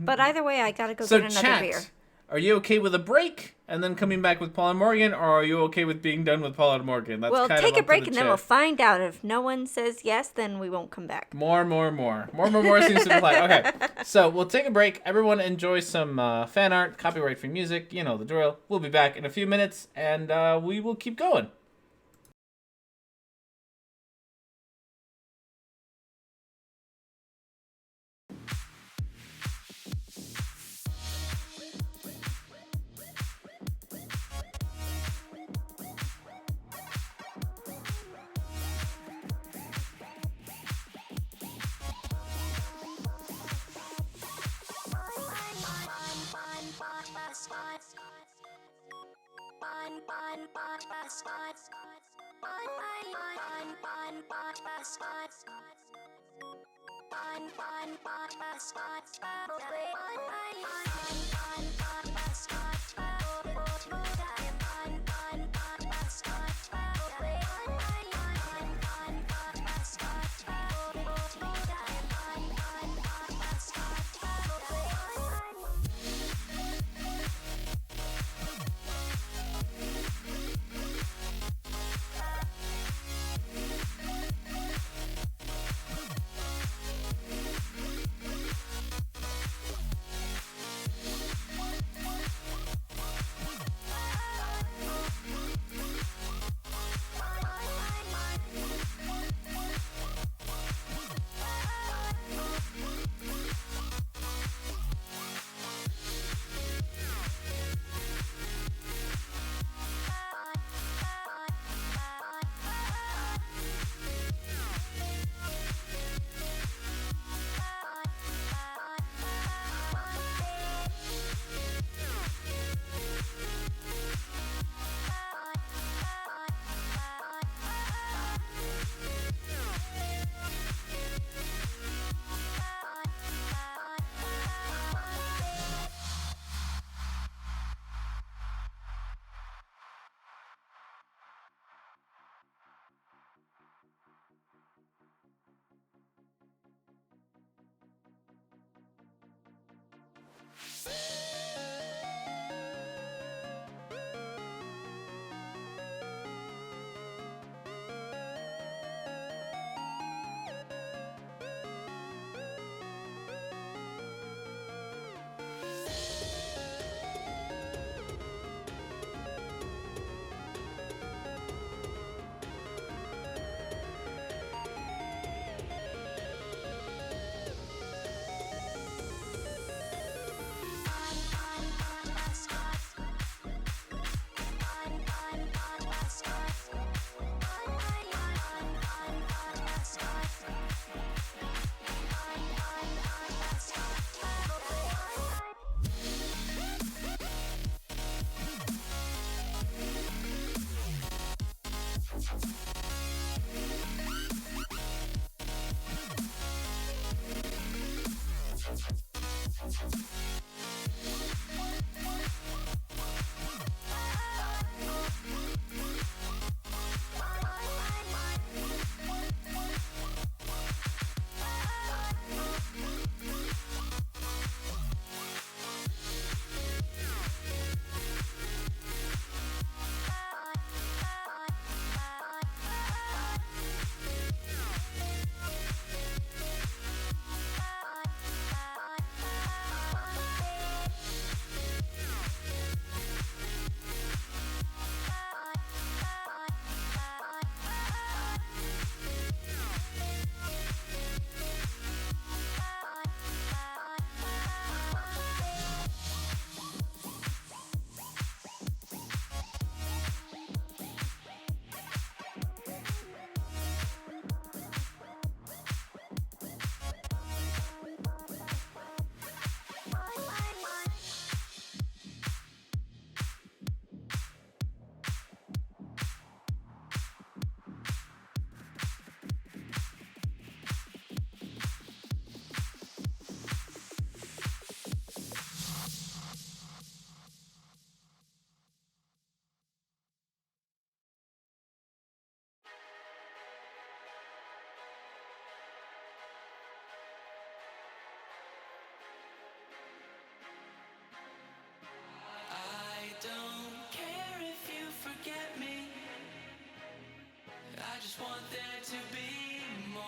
but either way, I gotta go get another beer. Are you okay with a break and then coming back with Paul and Morgan, or are you okay with being done with Paul and Morgan? That's we'll kind take of a break and then we'll find out. If no one says yes, then we won't come back. More seems to apply. Okay, so we'll take a break. Everyone enjoy some fan art, copyright-free music. You know the drill. We'll be back in a few minutes, and we will keep going. just want there to be more.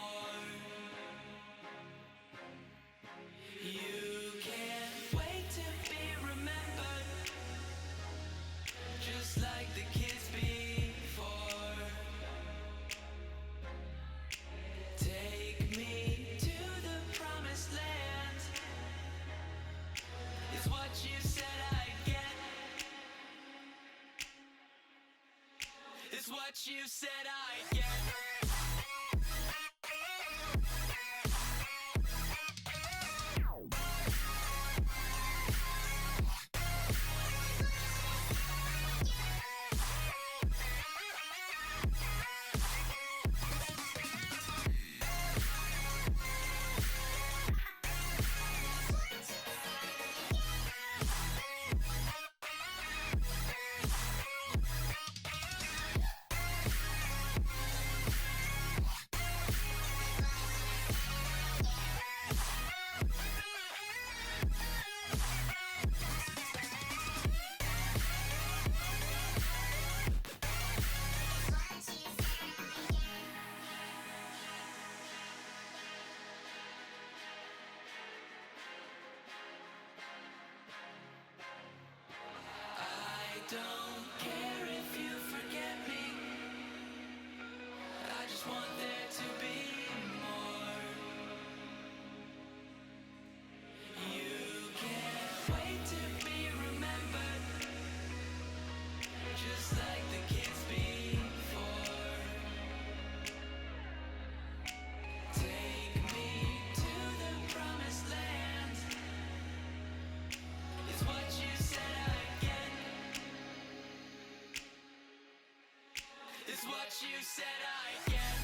You can't wait to be remembered, just like the kids before. Take me to the promised land, is what you said I'd get. It's what you said I'd get. Don't care if you forget me, I just want there to be more. You can't wait to be remembered, just like the kids before. Take me to the promised land, is what you said I'd get. Is what you said I get.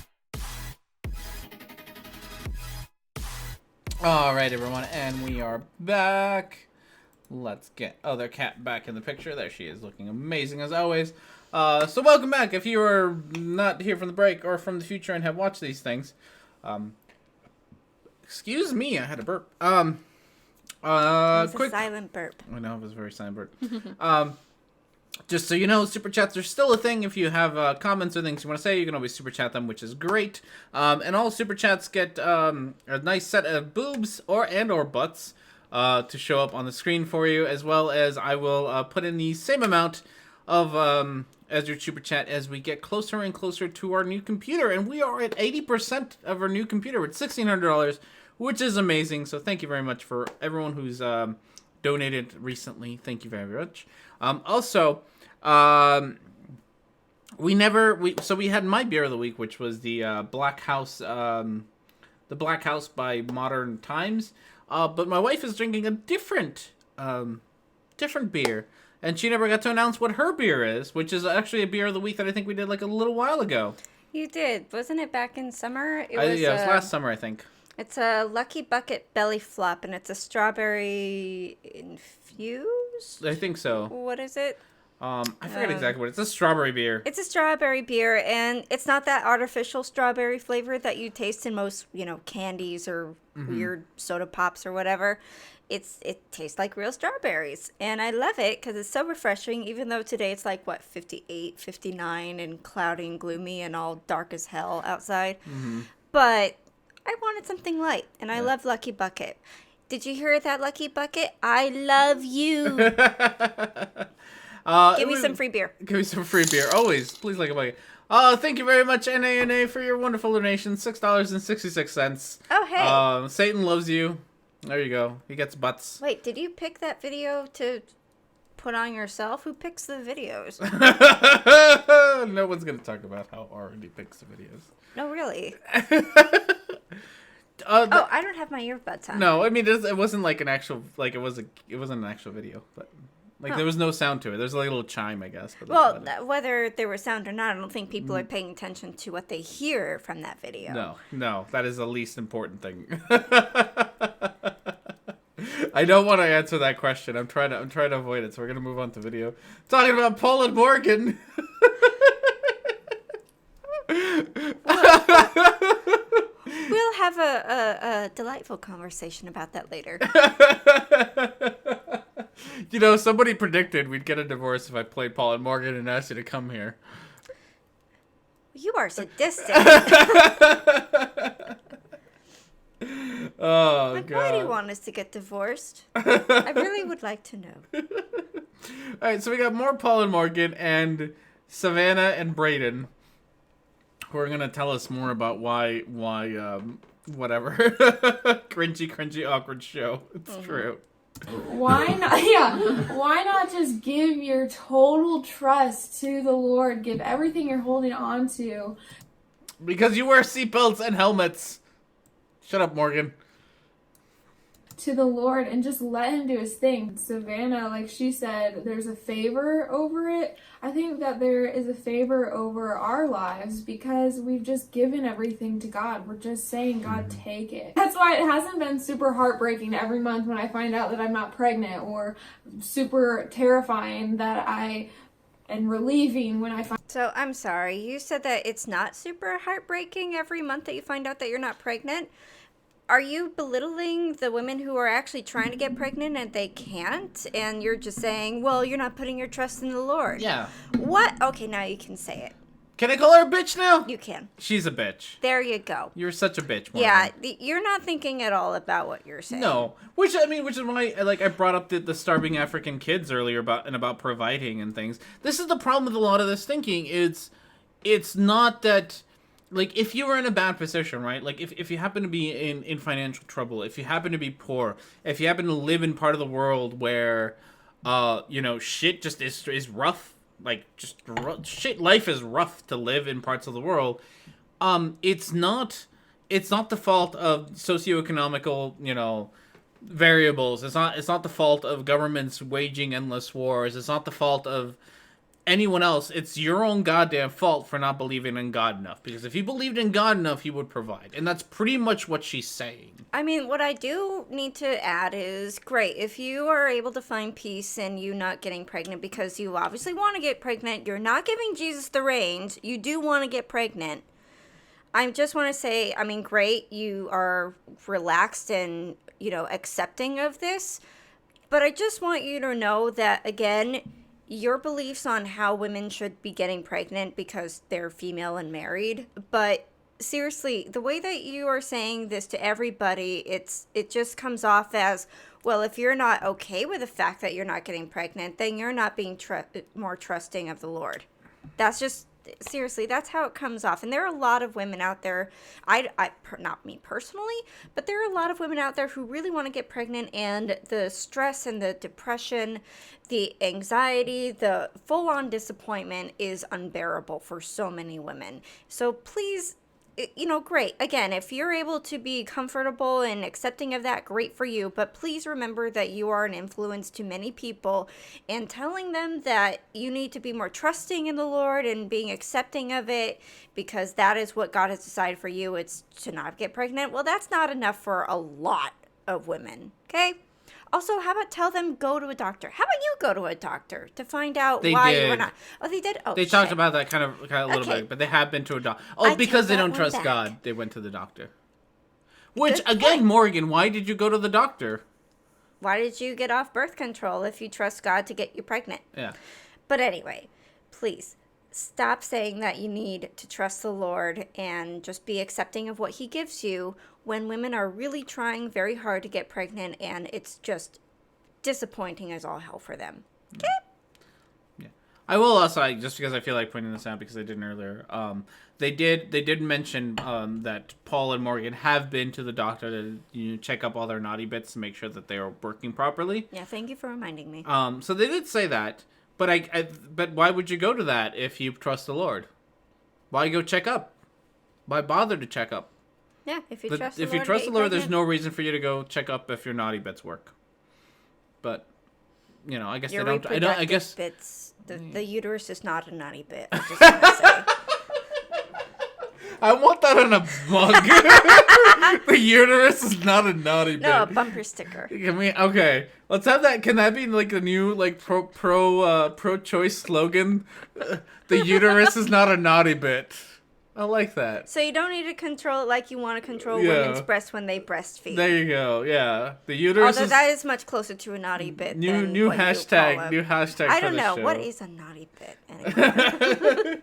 All right, everyone, and we are back. Let's get other cat back in the picture. There she is, looking amazing as always. So welcome back. If you are not here from the break or from the future and have watched these things, excuse me, I had a burp. It was quick a silent burp. I know, it was a very silent burp. Just so you know, super chats are still a thing. If you have comments or things you want to say, you can always super chat them, which is great. And all super chats get a nice set of boobs or butts to show up on the screen for you, as well as I will put in the same amount of as your super chat as we get closer and closer to our new computer. And we are at 80% of our new computer with $1,600, which is amazing. So thank you very much for everyone who's donated recently. Thank you very much. Also, we had my beer of the week, which was the Black House by Modern Times. But my wife is drinking a different beer, and she never got to announce what her beer is, which is actually a beer of the week that I think we did like a little while ago. You did, wasn't it back in summer? Yeah, it was last summer, I think. It's a Lucky Bucket Belly Flop, and it's a strawberry infused. I think so. What is it? I forget exactly what it's a strawberry beer. It's a strawberry beer, and it's not that artificial strawberry flavor that you taste in most, candies or weird soda pops or whatever. It tastes like real strawberries, and I love it because it's so refreshing, even though today it's like, 58, 59, and cloudy and gloomy and all dark as hell outside. But I wanted something light, and I love Lucky Bucket. Did you hear that, Lucky Bucket? I love you. Give me some free beer. Give me some free beer. Always. Please like a bucket. Thank you very much, NANA, for your wonderful donation. $6.66. Oh, hey. Satan loves you. There you go. He gets butts. Wait, did you pick that video to put on yourself? Who picks the videos? No one's going to talk about how R&D picks the videos. No, really. I don't have my earbuds on. No, I mean, it wasn't like an actual, it wasn't an actual video, but there was no sound to it. There's a little chime, I guess. But whether there was sound or not, I don't think people are paying attention to what they hear from that video. No, that is the least important thing. I don't want to answer that question. I'm trying to avoid it, so we're gonna move on to video. Talking about Paul and Morgan. We'll have a delightful conversation about that later. Somebody predicted we'd get a divorce if I played Paul and Morgan and asked you to come here. You are sadistic. Oh, like, God. why do you want us to get divorced? I really would like to know. All right, so we got more Paul and Morgan and Savannah and Brayden, who are gonna tell us more about why whatever cringy awkward show. It's true. Why not? Yeah. Why not just give your total trust to the Lord? Give everything you're holding on to. Because you wear seatbelts and helmets. Shut up, Morgan. To the Lord and just let him do his thing. Savannah, like she said, there's a favor over it. I think that there is a favor over our lives because we've just given everything to God. We're just saying, God, take it. That's why it hasn't been super heartbreaking every month when I find out that I'm not pregnant, or super terrifying that and relieving when I find. So I'm sorry, you said that it's not super heartbreaking every month that you find out that you're not pregnant. Are you belittling the women who are actually trying to get pregnant and they can't? And you're just saying, well, you're not putting your trust in the Lord. Yeah. What? Okay, now you can say it. Can I call her a bitch now? You can. She's a bitch. There you go. You're such a bitch, Morgan. Yeah, you're not thinking at all about what you're saying. No. Which is why I brought up the starving African kids earlier about providing and things. This is the problem with a lot of this thinking. It's not that, like, if you were in a bad position, right? Like, if you happen to be in financial trouble, if you happen to be poor, if you happen to live in part of the world where, shit just is rough, like, shit, life is rough to live in parts of the world, it's not the fault of socioeconomical, variables. It's not the fault of governments waging endless wars. It's not the fault of anyone else. It's your own goddamn fault for not believing in God enough. Because if you believed in God enough, he would provide. And that's pretty much what she's saying. I mean, what I do need to add is, great, if you are able to find peace in you not getting pregnant because you obviously want to get pregnant, you're not giving Jesus the reins, you do want to get pregnant. I just want to say, I mean, great, you are relaxed and, accepting of this. But I just want you to know that, again, your beliefs on how women should be getting pregnant because they're female and married, but seriously, the way that you are saying this to everybody, it just comes off as, well, if you're not okay with the fact that you're not getting pregnant, then you're not being more trusting of the Lord. That's just, seriously, that's how it comes off. And there are a lot of women out there, not me personally, but there are a lot of women out there who really want to get pregnant, and the stress and the depression, the anxiety, the full-on disappointment is unbearable for so many women. So please, great. Again, if you're able to be comfortable and accepting of that, great for you. But please remember that you are an influence to many people, and telling them that you need to be more trusting in the Lord and being accepting of it because that is what God has decided for you. It's to not get pregnant. Well, that's not enough for a lot of women. Okay? Also, how about tell them go to a doctor? How about you go to a doctor to find out why you were not? Oh, they did? Oh, they talked about that kind of a little bit, but they have been to a doctor. Oh, because they don't trust God, they went to the doctor. Which, again, Morgan, why did you go to the doctor? Why did you get off birth control if you trust God to get you pregnant? Yeah. But anyway, please stop saying that you need to trust the Lord and just be accepting of what he gives you when women are really trying very hard to get pregnant, and it's just disappointing as all hell for them. Okay? Yeah. I will also, just because I feel like pointing this out because I didn't earlier, they did mention that Paul and Morgan have been to the doctor to check up all their naughty bits to make sure that they are working properly. Yeah, thank you for reminding me. So they did say that, but but why would you go to that if you trust the Lord? Why go check up? Why bother to check up? Yeah, if you trust the Lord. If you trust the Lord, there's no reason for you to go check up if your naughty bits work. But, I guess your they don't. I guess bits. The uterus is not a naughty bit. I just want to say. I want that on a mug. The uterus is not a naughty bit. No, a bumper sticker. Okay, let's have that. Can that be like the new pro-choice slogan? The uterus is not a naughty bit. I like that. So you don't need to control it like you want to control women's breasts when they breastfeed. There you go. Yeah, the uterus. Although that is much closer to a naughty bit. New than new what you hashtag. call New them. hashtag. I for don't the know show. what is a naughty bit. Anyway.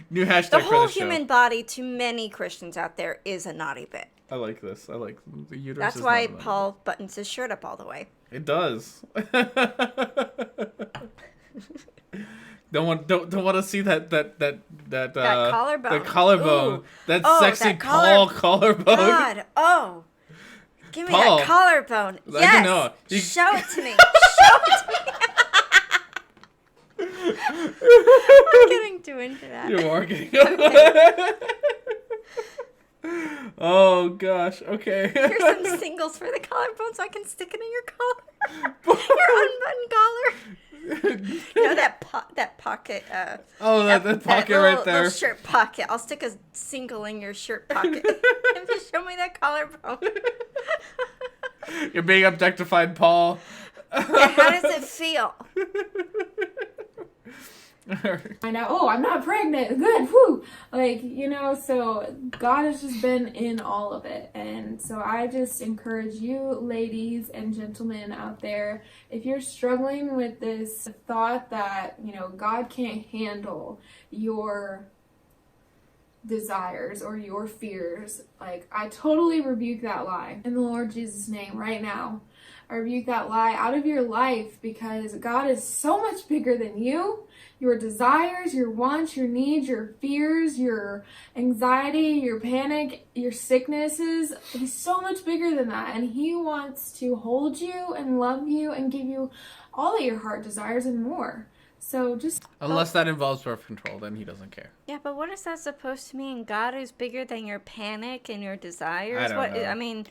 New hashtag. The for whole the show. human body to many Christians out there is a naughty bit. I like this. I like the uterus. That's is why not a naughty Paul buttons his shirt up all the way. bit. It does. Don't want to see that collarbone. The collarbone. Ooh. That Oh, sexy that Paul collarbone. God, oh. Give me Paul. that collarbone. I Yes. know. Show it to me. Show it to me. I'm getting too into that. You are getting. Okay. Oh gosh. Okay. Here's some singles for the collarbone so I can stick it in your collar. Your unbuttoned collar. You know that pocket. Oh, that pocket little, right there. Little shirt pocket. I'll stick a single in your shirt pocket. If you show me that collarbone. You're being objectified, Paul. Yeah, how does it feel? I know. Oh, I'm not pregnant. Good. Whew. Like, you know, so God has just been in all of it. And so I just encourage you, ladies and gentlemen out there, if you're struggling with this thought that, you know, God can't handle your desires or your fears, like, I totally rebuke that lie in the Lord Jesus' name right now. I rebuke that lie out of your life, because God is so much bigger than you. Your desires, your wants, your needs, your fears, your anxiety, your panic, your sicknesses. He's so much bigger than that. And he wants to hold you and love you and give you all that your heart desires and more. So just... Unless that involves birth control, then he doesn't care. Yeah, but what is that supposed to mean? God is bigger than your panic and your desires? I don't know. I mean...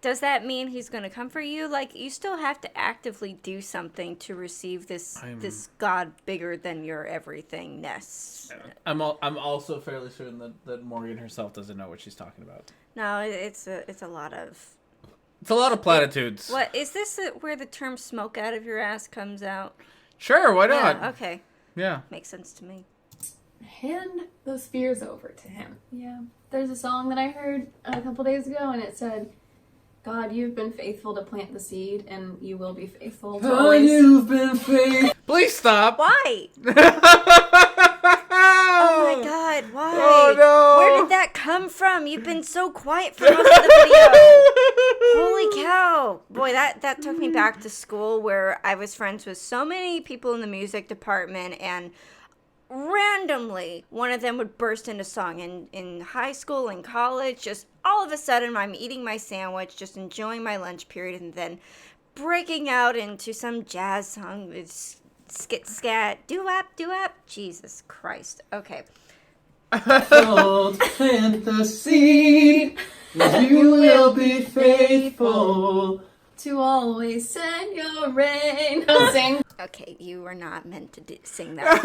Does that mean he's going to comfort you? Like, you still have to actively do something to receive this God bigger than your everythingness. I'm also fairly certain that Morgan herself doesn't know what she's talking about. No, it's a lot of... It's a lot of platitudes. What is this where the term "smoke out of your ass" comes out? Sure, why not? Yeah, okay. Yeah. Makes sense to me. Hand those fears over to him. Yeah. There's a song that I heard a couple days ago, and it said, God, you've been faithful to plant the seed, and you will be faithful to always... You've been faithful. Please stop. Why? Oh my God, why? Oh no. Where did that come from? You've been so quiet for most of the video. Holy cow. Boy, that took me back to school, where I was friends with so many people in the music department, and randomly one of them would burst into song in high school and college. Just all of a sudden I'm eating my sandwich, just enjoying my lunch period, and then breaking out into some jazz song with skit scat doo-wop doo-wop. Jesus Christ. Okay. Don't plant the seed, you will be faithful to always send your rain. I'll sing. Okay, you were not meant to sing that.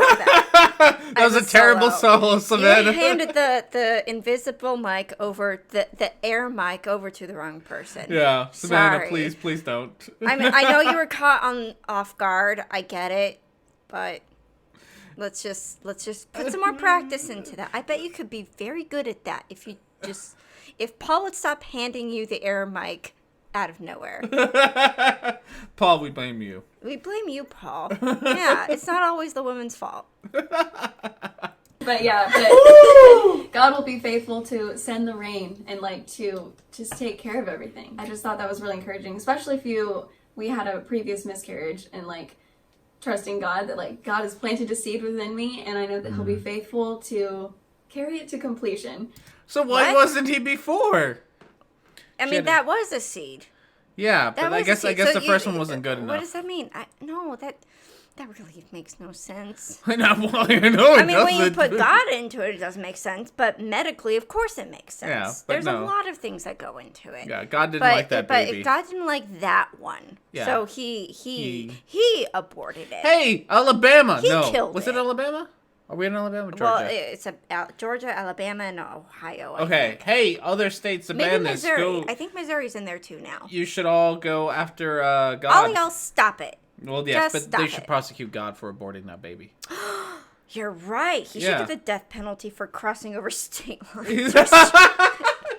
That was a terrible solo, Savannah. You handed the invisible mic over, the air mic over to the wrong person. Yeah, Savannah, Sorry. please don't. I mean, I know you were caught off guard. I get it, but let's just put some more practice into that. I bet you could be very good at that if Paul would stop handing you the air mic out of nowhere. Paul, we blame you. We blame you, Paul. Yeah, it's not always the woman's fault. But God will be faithful to send the rain and like to just take care of everything. I just thought that was really encouraging, especially if we had a previous miscarriage, and like trusting God that like God has planted a seed within me, and I know that he'll be faithful to carry it to completion. So why wasn't he before? I mean, that was a seed. Yeah, but I guess the first one wasn't good enough. What does that mean? No, that really makes no sense. I know it mean, when you put God into it, it doesn't make sense. But medically, of course, it makes sense. Yeah, There's a lot of things that go into it. Yeah, God didn't like that baby. But God didn't like that one. Yeah. So he aborted it. Hey, Alabama! He killed was it Alabama? Are we in Alabama, Georgia? Well, it's Georgia, Alabama, and Ohio. I think. Hey, other states that ban this. Missouri. I think Missouri's in there too now. You should all go after God. All y'all stop it. Well, yes, Just but they stop should it. prosecute God for aborting that baby. You're right. He should Yeah. get the death penalty for crossing over state lines.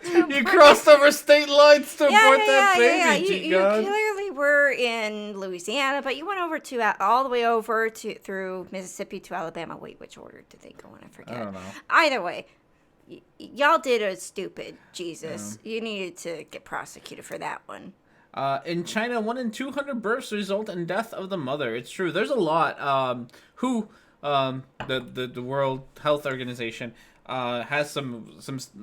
You crossed over state lines to abort that baby, You God. clearly were in Louisiana, but you went over to all the way over to through Mississippi to Alabama. Wait, which order did they go in? I forget. I don't know. Either way, y'all did a stupid Jesus. You needed to get prosecuted for that one. In China, 1 in 200 births result in death of the mother. It's true. There's a lot. The World Health Organization has some,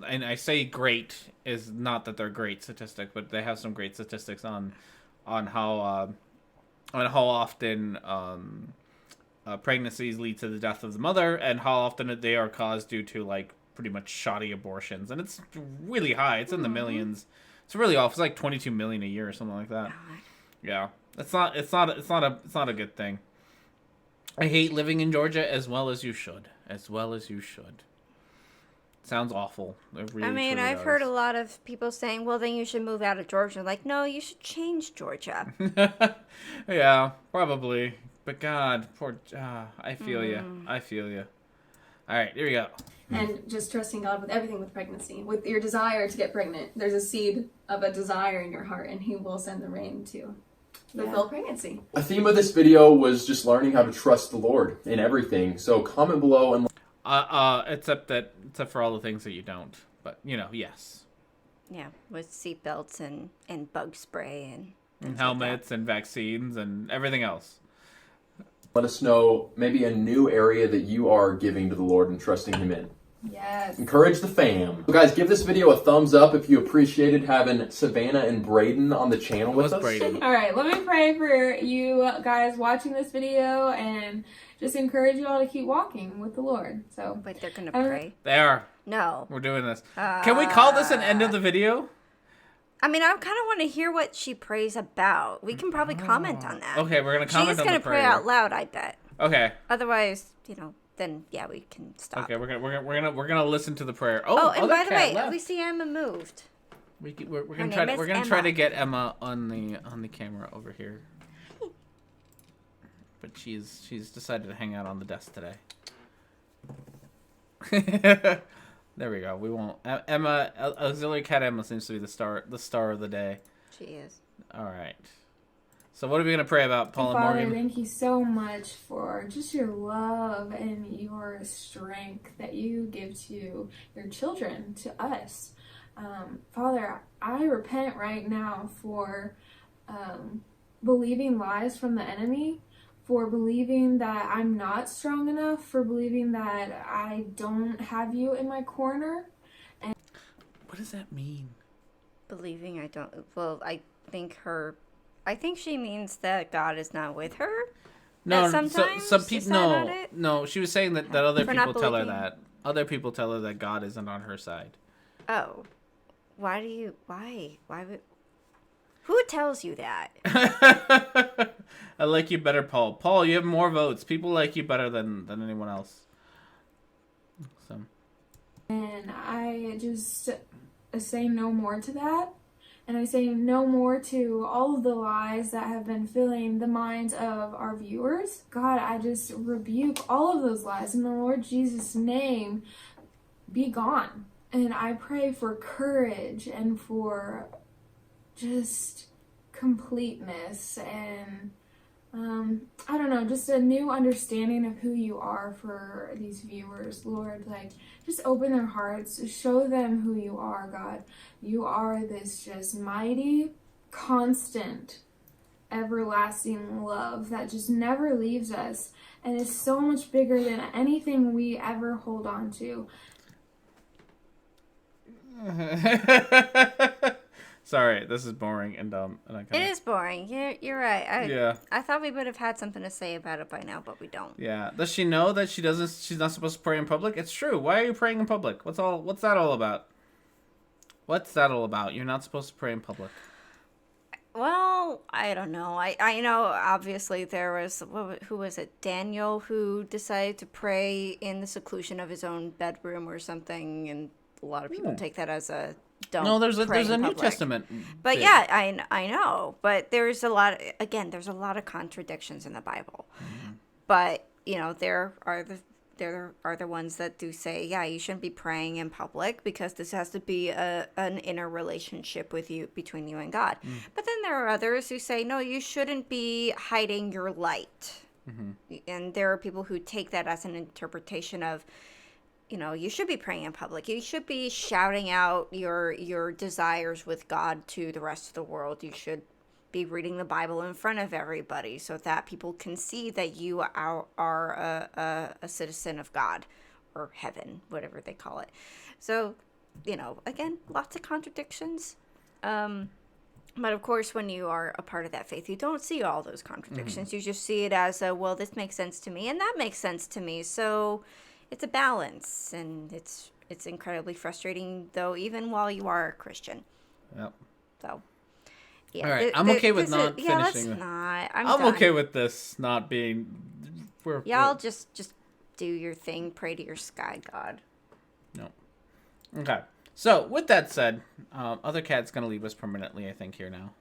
and I say great is not that they're great statistic, but they have some great statistics on how often pregnancies lead to the death of the mother, and how often they are caused due to like pretty much shoddy abortions, and it's really high. It's in the millions. It's really awful. It's like 22 million a year or something like that. Yeah, it's not a good thing. I hate living in Georgia as well as you should. Sounds awful. It really, I mean, truly I've does. heard a lot of people saying, well, then you should move out of Georgia. Like, no, you should change Georgia. Yeah, probably. But God, I feel you. I feel you. All right, here we go. And just trusting God with everything with pregnancy. With your desire to get pregnant, there's a seed of a desire in your heart, and He will send the rain to fulfill pregnancy. The theme of this video was just learning how to trust the Lord in everything. So comment below and except for all the things that you don't. But yes. Yeah, with seatbelts and bug spray and helmets and vaccines and everything else. let us know maybe a new area that you are giving to the Lord and trusting Him in. Yes. Encourage the fam. So guys, give this video a thumbs up if you appreciated having Savannah and Braden on the channel with us. All right, let me pray for you guys watching this video and just encourage you all to keep walking with the Lord. So, wait, they're gonna pray? They are. No. We're doing this. Can we call this an end of the video? I mean, I kind of want to hear what she prays about. We can probably comment on that. Okay, we're gonna comment on the She's gonna pray prayer. out loud, I bet. Okay. Otherwise, then yeah, we can stop. Okay, we're gonna listen to the prayer. Oh, and by the way, we see Emma moved. We're gonna try to get Emma on the camera over here. But she's decided to hang out on the desk today. There we go. We won't. Emma, auxiliary cat Emma seems to be the star of the day. She is. All right. So what are we gonna pray about, Paul and Father, Morgan? thank you so much for just your love and your strength that you give to your children, to us. Father, I repent right now for believing lies from the enemy, for believing that I'm not strong enough, for believing that I don't have you in my corner. And what does that mean? Believing I don't. Well, I think she means that God is not with her. No, sometimes some people. No. She was saying that other For people not tell her believing. that. Other people tell her that God isn't on her side. Oh, why would? Who tells you that? I like you better, Paul. Paul, you have more votes. People like you better than anyone else. So. And I just say no more to that. And I say no more to all of the lies that have been filling the minds of our viewers. God, I just rebuke all of those lies in the Lord Jesus' name. Be gone. And I pray for courage and for just completeness and I don't know, just a new understanding of who you are for these viewers, Lord. Like, just open their hearts, show them who you are, God. You are this just mighty, constant, everlasting love that just never leaves us and is so much bigger than anything we ever hold on to. Sorry, this is boring and dumb. And It is boring. You're right. I thought we would have had something to say about it by now, but we don't. Yeah. Does she know that she's not supposed to pray in public? It's true. Why are you praying in public? What's that all about? What's that all about? You're not supposed to pray in public. Well, I don't know. I know obviously there was, who was it? Daniel, who decided to pray in the seclusion of his own bedroom or something, and a lot of people take that as a don't. No, there's pray a in New public. Testament. But bit. yeah, I know. But there's a lot. There's a lot of contradictions in the Bible. Mm-hmm. But there are there are the ones that do say, yeah, you shouldn't be praying in public because this has to be an inner relationship between you and God. But then there are others who say, no, you shouldn't be hiding your light. And there are people who take that as an interpretation of, you should be praying in public. You should be shouting out your desires with God to the rest of the world. You should be reading the Bible in front of everybody so that people can see that you are a citizen of God or heaven, whatever they call it. So, again, lots of contradictions. But of course, when you are a part of that faith, you don't see all those contradictions. You just see it as well, this makes sense to me and that makes sense to me. So it's a balance, and it's incredibly frustrating, though, even while you are a Christian. Yep. So. Yeah, all right, I'm okay with not finishing. Let's not. I'm done. Okay with this not being. Y'all just do your thing. Pray to your sky god. No. Okay. So with that said, other cat's gonna leave us permanently. I think here now.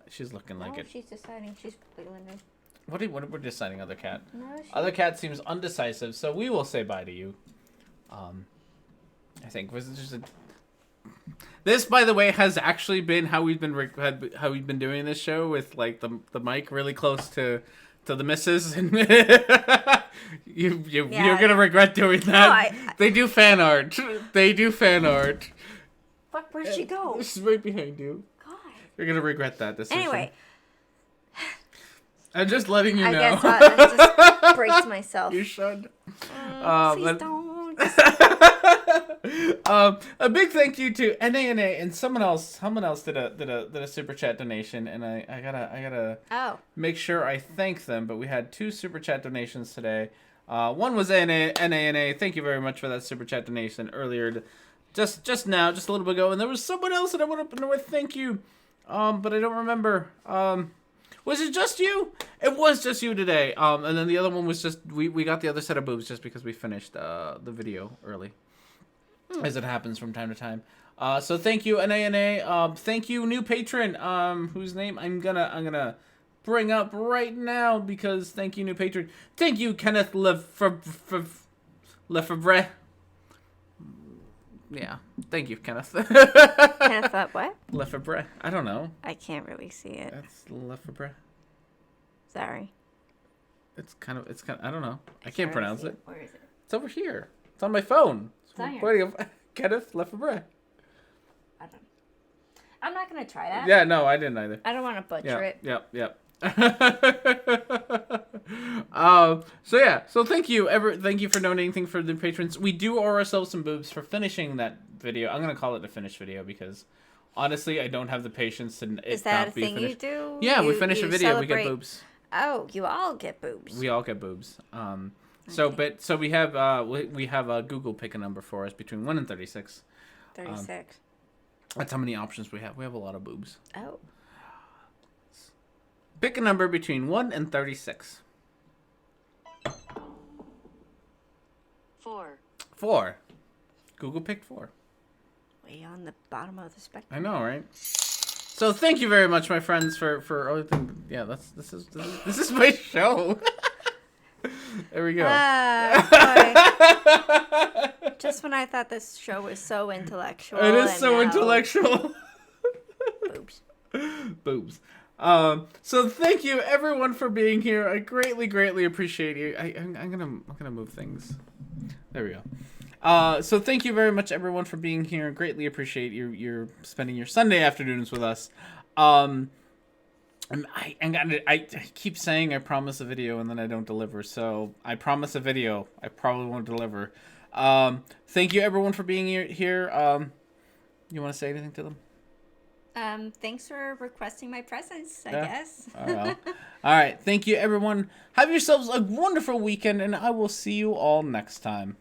She's looking like it. She's deciding. She's leaving. What we're deciding, other cat? No, other cat seems undecisive, so we will say bye to you. I think was just a. This, by the way, has actually been how we've been doing this show, with like the mic really close to the missus, and you're gonna regret doing that. No, they do fan art. Fuck, where'd she go? She's right behind you. God, you're gonna regret that decision. Anyway, I'm just letting you know. I guess I just braced myself. You should. Please don't. A big thank you to NANA and someone else did a super chat donation, and I gotta make sure I thank them. But we had 2 super chat donations today. One was NANA. Thank you very much for that super chat donation earlier, just now, just a little bit ago. And there was someone else that I want to thank you, but I don't remember. Was it just you? It was just you today. And then the other one was just we got the other set of boobs just because we finished the video early. As it happens from time to time. So thank you, NANA. Thank you, new patron, whose name I'm gonna bring up right now, because thank you, new patron. Thank you, Kenneth Lefebvre. Yeah, thank you, Kenneth. Kenneth what? Lefebvre. I don't know. I can't really see it. That's Lefebvre. Sorry. It's kind of. I don't know. I can't pronounce it. Where is it? It's over here. It's on my phone. It's Kenneth Lefebvre. I'm not gonna try that. Yeah, no, I didn't either. I don't want to butcher it. Yep. So thank you for donating. Thank you for the patrons. We do owe ourselves some boobs for finishing that video. I'm gonna call it a finished video because honestly, I don't have the patience to. Is that a thing you do? Yeah, we finish a video, we get boobs. Oh, you all get boobs. We all get boobs. So we have a Google pick a number for us between 1 and 36. 36. That's how many options we have. We have a lot of boobs. Oh. Pick a number between 1 and 36. 4. 4. Google picked 4. Way on the bottom of the spectrum. I know, right? So thank you very much, my friends, for everything. Yeah, this is my show. There we go. Just when I thought this show was so intellectual. It is so intellectual. Boobs. So thank you everyone for being here. I greatly appreciate you. I'm gonna move things. There we go. So thank you very much everyone for being here. Greatly appreciate you spending your Sunday afternoons with us. I keep saying I promise a video and then I don't deliver. So I promise a video. I probably won't deliver. Thank you everyone for being here. You want to say anything to them? Thanks for requesting my presence, I guess. All right. Thank you everyone. Have yourselves a wonderful weekend and I will see you all next time.